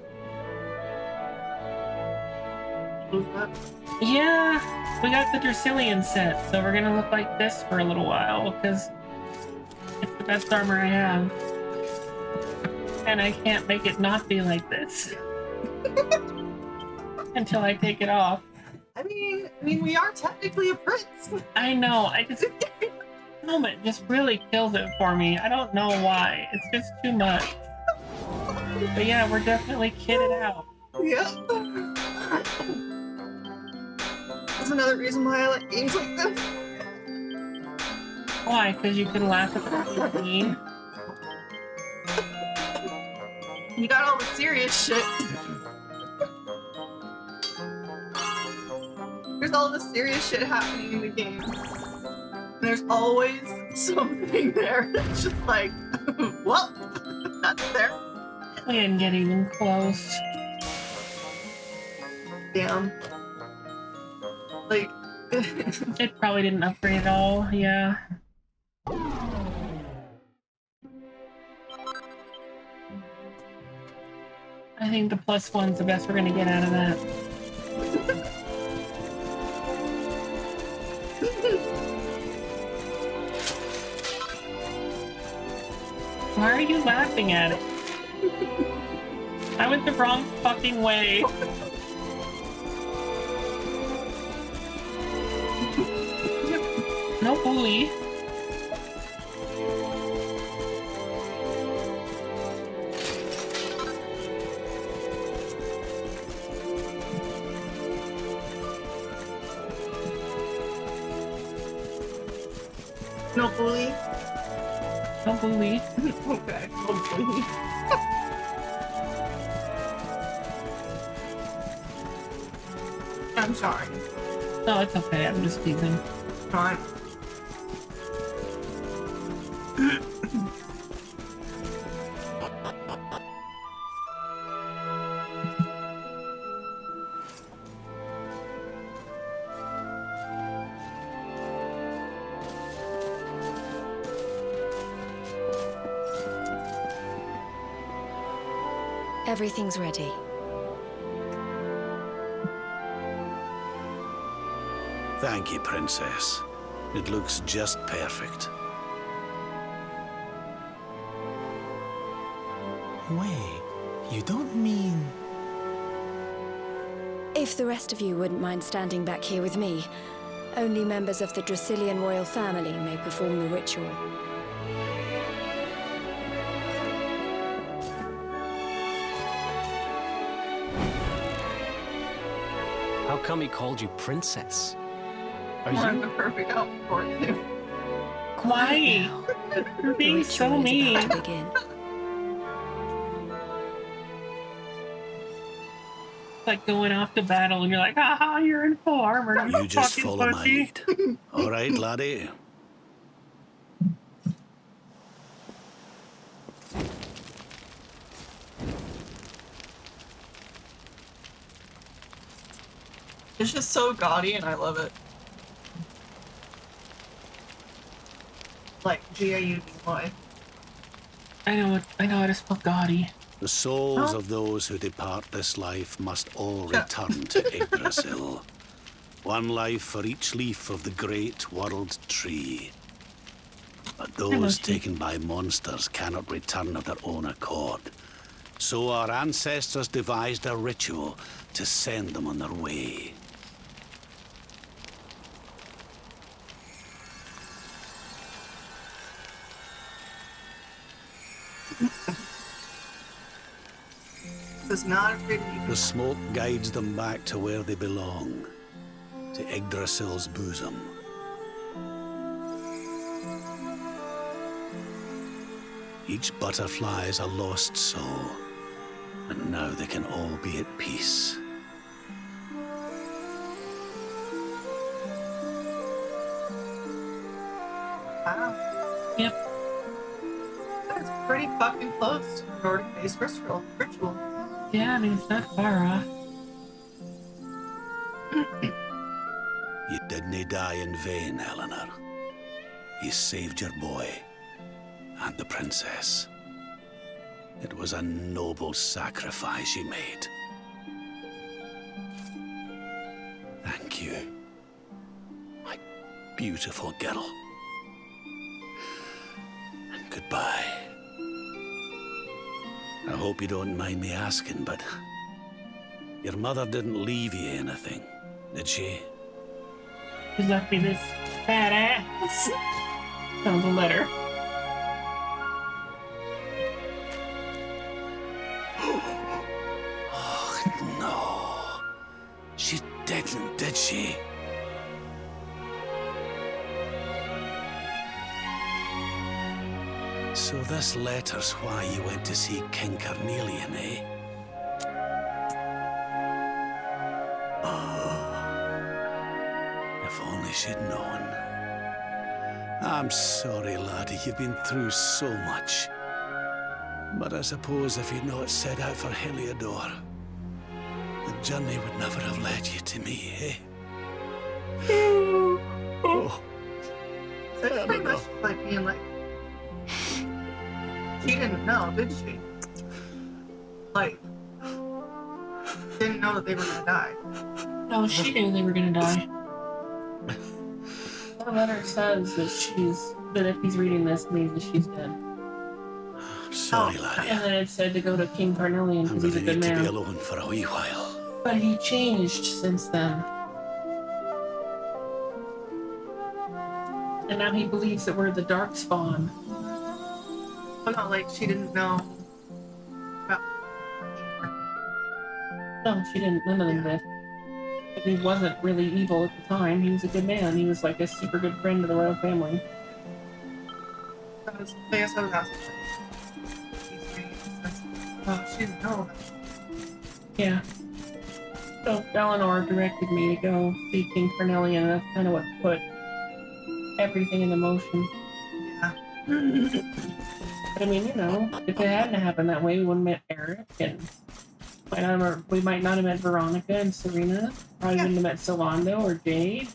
Yeah, we got the Dracilian set, so we're gonna look like this for a little while, because it's the best armor I have. And I can't make it not be like this. Until I take it off. I mean, we are technically a prince. I know, I just... helmet just really kills it for me. I don't know why. It's just too much. But yeah, we're definitely kitted out. Yep. That's another reason why I like games like this. Why? Because you can laugh at the mean. You got all the serious shit. There's all the serious shit happening in the game. And there's always something there that's just like, well, that's there. We didn't get even close. Damn. Like, it probably didn't upgrade at all, yeah. I think the +1's the best we're gonna get out of that. Why are you laughing at it? I went the wrong fucking way. No bully. no bully. No bully. Okay, no bully. I'm sorry. No, it's okay. I'm just teasing. Fine. Everything's ready. Thank you, Princess. It looks just perfect. Wait, you don't mean... If the rest of you wouldn't mind standing back here with me, only members of the Dracilian royal family may perform the ritual. How come he called you princess? Are I'm you the perfect outfit for it. Why? You're being so mean. Like going off to battle and you're like, haha, you're in full armor. You just fucking follow my pussy. lead. All right, laddie. It's just so gaudy and I love it. Like G-A-U-D-Y. I know how to spell gaudy. The souls of those who depart this life must all return to Yggdrasil. One life for each leaf of the great world tree. But those taken by monsters cannot return of their own accord. So our ancestors devised a ritual to send them on their way. Does not agree with you. The smoke guides them back to where they belong, to Yggdrasil's bosom. Each butterfly is a lost soul, and now they can all be at peace. Wow. Yep. That's pretty fucking close to the Nordic-based ritual. Yeah, I mean, it's not far off. You didn't die in vain, Eleanor. You saved your boy and the princess. It was a noble sacrifice you made. Thank you, my beautiful girl. And goodbye. I hope you don't mind me asking, but your mother didn't leave you anything, did she? She left me this fat ass. Found the letter. Oh, no. She didn't, did she? So this letter's why you went to see King Carnelian, eh? Oh. If only she'd known. I'm sorry, laddie, you've been through so much. But I suppose if you'd not set out for Heliodor, the journey would never have led you to me, eh? Oh. So it's pretty much like being like, she didn't know, did she? Like, didn't know that they were gonna die. No, she knew they were gonna die. The letter says that if he's reading this, it means that she's dead. Sorry, laddie. And then it said to go to King Carnelian because he's a good man. To be alone for a wee while. But he changed since then. And now he believes that we're the Darkspawn. Oh no, like she didn't know about... No, she didn't. None of them did. But he wasn't really evil at the time. He was a good man. He was like a super good friend to the royal family. I guess I was asking. Oh, she didn't know that. Yeah. So Eleanor directed me to go see King Carnelian, and that's kind of what put everything into motion. Yeah. But I mean, you know, if it hadn't happened that way, we wouldn't have met Eric, and we might not have met Veronica and Serena. Probably wouldn't have met Solando or Jade.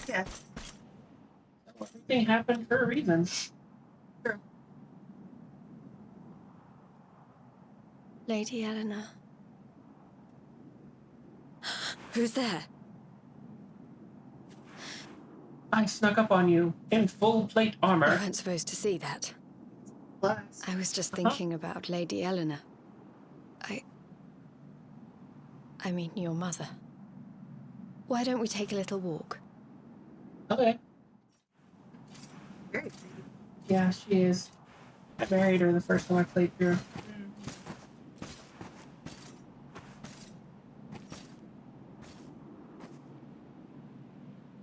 Yeah. So everything happened for a reason. True. Lady Eleanor. Who's there? I snuck up on you in full plate armor. I weren't supposed to see that. I was just thinking about Lady Eleanor. I mean, your mother. Why don't we take a little walk? Okay. Very Yeah, she is. I married her the first time I played through.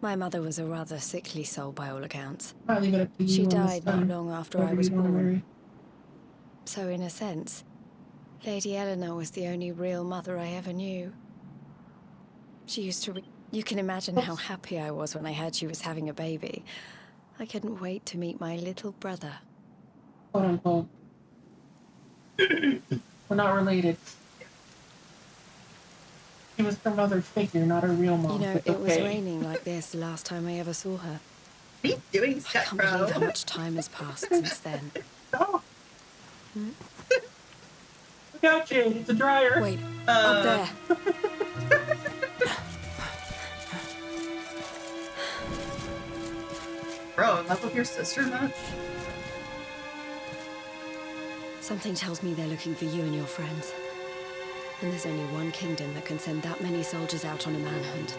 My mother was a rather sickly soul by all accounts. I'll leave it up to you. She on this died not time. long after I Whoever was you wanna born. marry. So in a sense, Lady Eleanor was the only real mother I ever knew. She used to you can imagine how happy I was when I heard she was having a baby. I couldn't wait to meet my little brother. Quote unquote. We're not related. She was her mother's figure, not her real mom. You know, It's it was okay. raining like this the last time I ever saw her. What are you doing, I can't believe how much time has passed since then. Oh. Hmm? Look out, Jade, it's a dryer. Wait, up there. Bro, in love with your sister much? Something tells me they're looking for you and your friends. And there's only one kingdom that can send that many soldiers out on a manhunt.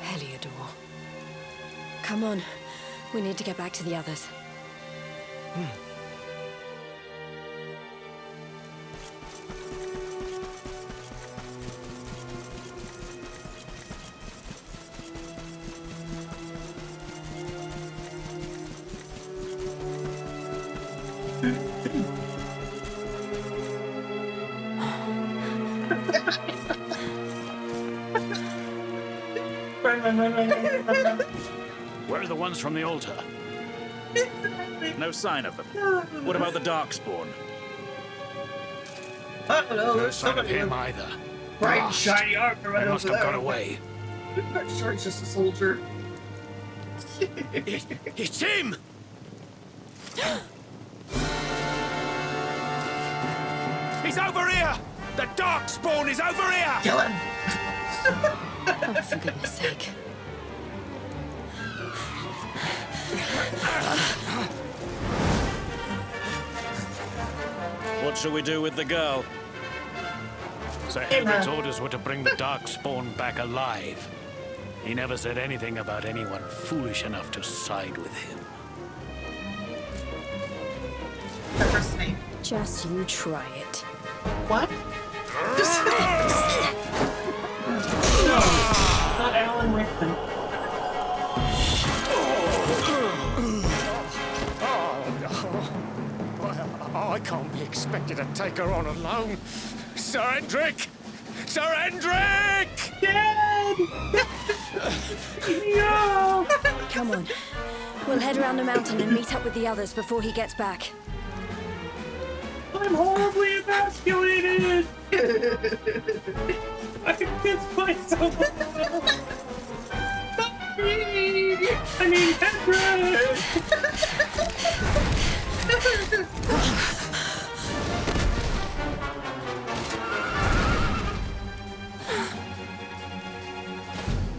Heliodor. Come on. We need to get back to the others. Run. Where are the ones from the altar? No sign of them. What about the Darkspawn? No sign of him either. Bright Lost. shiny armor right They must over have there. got away. I'm sure he's just a soldier. It's him! He's over here! The Darkspawn is over here! Kill him! Oh, for goodness sake. What shall we do with the girl? Sir Henry's orders were to bring the Darkspawn back alive. He never said anything about anyone foolish enough to side with him. First name. Just you try it. What? No, not Alan Rickman. I can't be expected to take her on alone. Sir Hendrik! Sir Hendrik! Dad! No! Come on. We'll head around the mountain and meet up with the others before he gets back. I'm horribly emasculated! I pissed myself off. Sorry! I mean, Hendrik!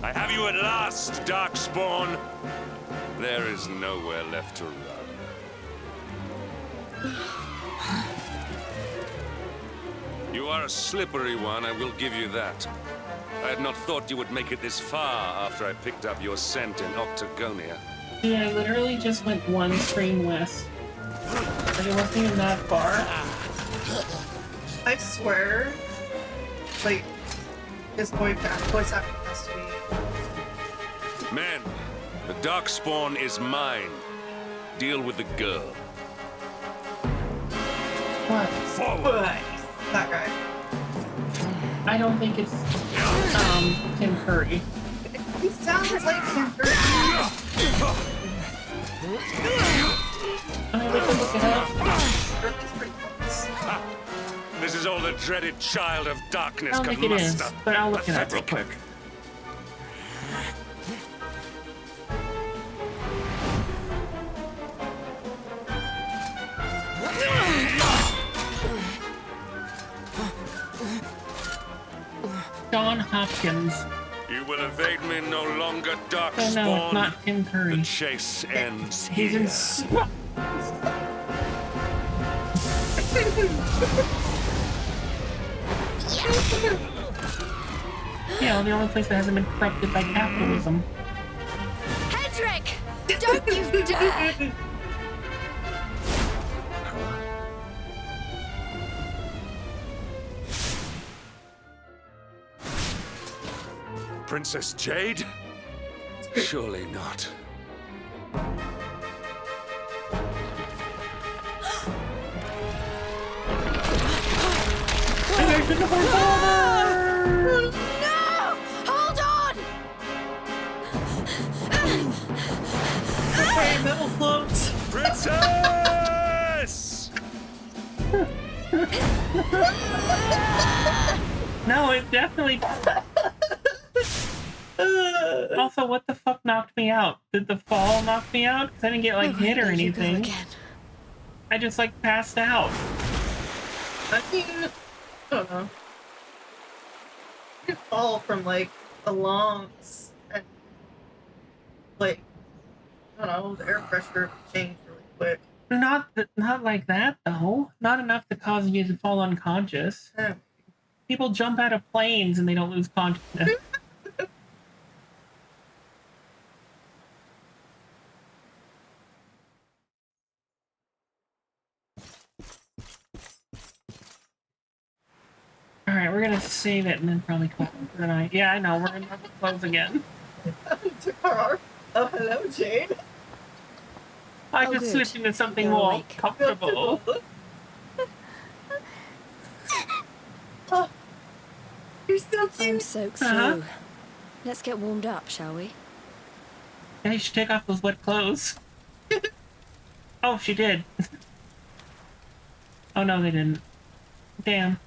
I have you at last, Darkspawn. There is nowhere left to run. You are a slippery one, I will give you that. I had not thought you would make it this far after I picked up your scent in Octagonia. Yeah, I literally just went one screen west. Like, it wasn't even that far. I swear, like, his voice acting has to be. Men, the Darkspawn is mine. Deal with the girl. What? Forward! That guy. I don't think it's, Tim Curry. He sounds like Tim Curry. I mean, we can look it up. This is all the dreaded child of darkness I don't can think it is, muster. but I'll look it up real quick. John Hopkins. You will evade me no longer, Oh Darkspawn. no, it's not Tim Curry. The chase ends He's here. in. Yeah, the only place that hasn't been corrupted by capitalism. Hendrik! Don't you dare! Princess Jade? Surely not. No! Hold on! Okay, metal floats. Princess! No, it definitely. Also, what the fuck knocked me out? Did the fall knock me out? Because I didn't get like hit or anything. I just like passed out. I mean, I don't know. You could fall from like the lungs and like, I don't know, the air pressure changed really quick. Not like that though. Not enough to cause you to fall unconscious. Yeah. People jump out of planes and they don't lose consciousness. Alright, we're gonna save it and then probably close for the night. Yeah, I know, we're gonna have to close again. Oh, hello, Jade. I Oh, just good. switched into something You're more awake. comfortable. Oh, you're so cute. I'm soaked Uh-huh. through. Let's get warmed up, shall we? Yeah, you should take off those wet clothes. Oh, she did. Oh no, they didn't. Damn.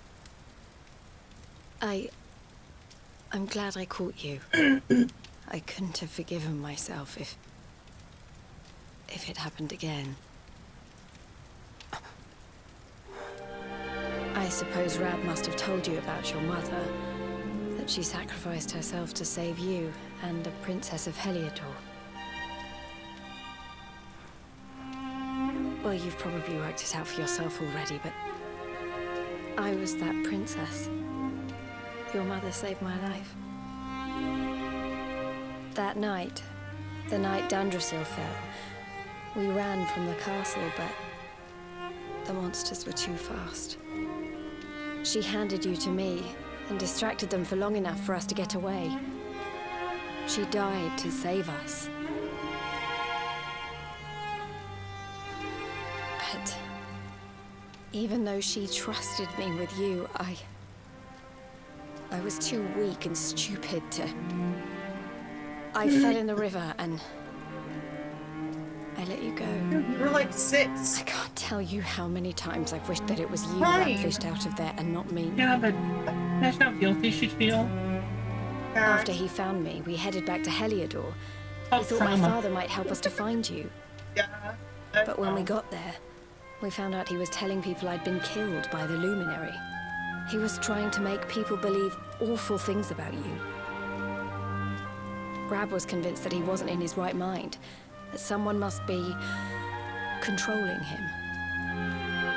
I'm glad I caught you. I couldn't have forgiven myself if it happened again. I suppose Rab must have told you about your mother, that she sacrificed herself to save you and the Princess of Heliodor. Well, you've probably worked it out for yourself already, but I was that princess. Your mother saved my life. That night, the night Dandrasil fell, we ran from the castle, but the monsters were too fast. She handed you to me and distracted them for long enough for us to get away. She died to save us. Even though she trusted me with you, I was too weak and stupid to... I fell in the river and... I let you go. You were like 6. I can't tell you how many times I've wished that it was you Fine. that fished out of there and not me. Yeah, but that's how guilty she'd feel. After he found me, we headed back to Heliodor. Oh, We thought my father might help us to find you. Yeah. But when we got there, we found out he was telling people I'd been killed by the Luminary. He was trying to make people believe awful things about you. Grab was convinced that he wasn't in his right mind, that someone must be controlling him.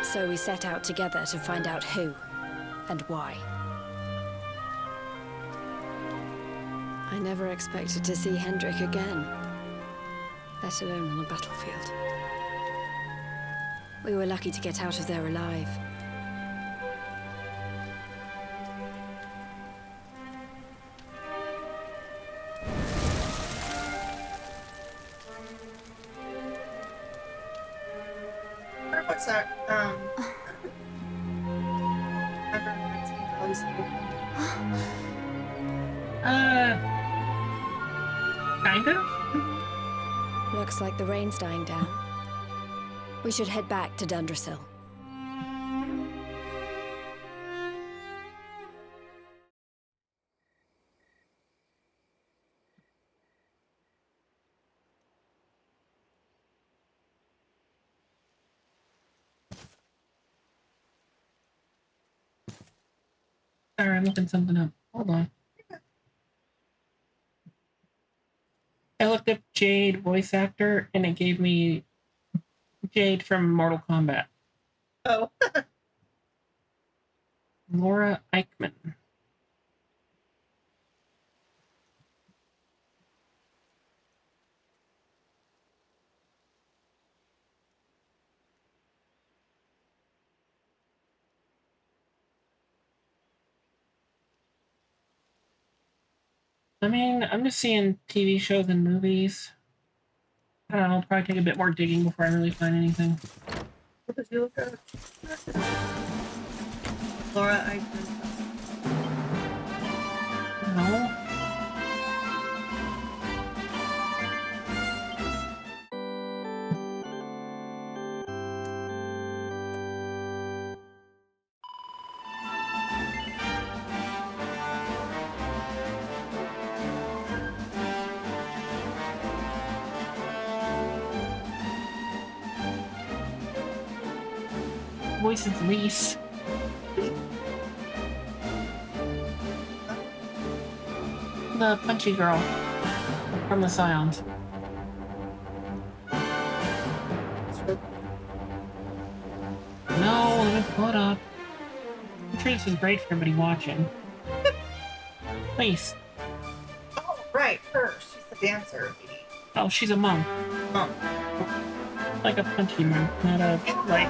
So we set out together to find out who and why. I never expected to see Hendrik again, let alone on a battlefield. We were lucky to get out of there alive. What's that? Kind of? Looks like the rain's dying down. We should head back to Dundrasil. Sorry, I'm looking something up. Hold on. I looked up Jade voice actor, and it gave me Jade from Mortal Kombat. Oh. Laura Eichmann. I mean, I'm just seeing TV shows and movies. I don't know, I'll probably take a bit more digging before I really find anything. What did you look at? Laura Eichmann. No. Voice is Reese. The punchy girl from the Scions. No, let me pull it up. I'm sure this is great for everybody watching. Please. Oh, right, her. She's the dancer. Oh, she's a monk. Monk. Like a punchy monk, not a, like...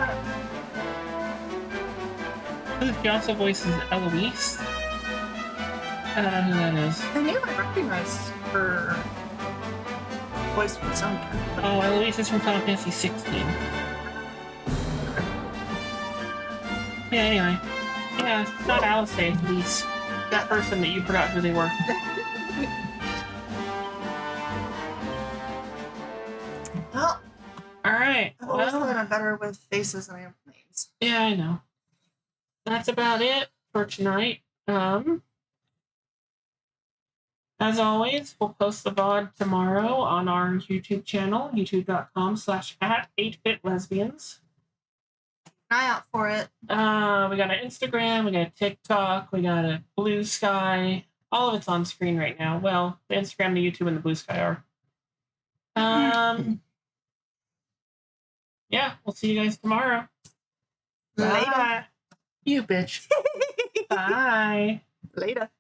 She also voices Eloise. I don't know who that is. I knew I recognized her voice from somewhere. Oh, Eloise is from Final Fantasy 16. Yeah, anyway. Yeah, it's not Alice, it's Lise. That person that you forgot who they were. Well, alright. I've always thought I'm better with faces than I am with names. Yeah, I know. That's about it for tonight. As always, we'll post the VOD tomorrow on our YouTube channel, youtube.com/@8bitlesbians. Eye out for it. We got an Instagram, we got a TikTok, we got a Blue Sky. All of it's on screen right now. Well, the Instagram, the YouTube, and the Blue Sky are. Yeah, we'll see you guys tomorrow. Later. Bye. You bitch. Bye. Later.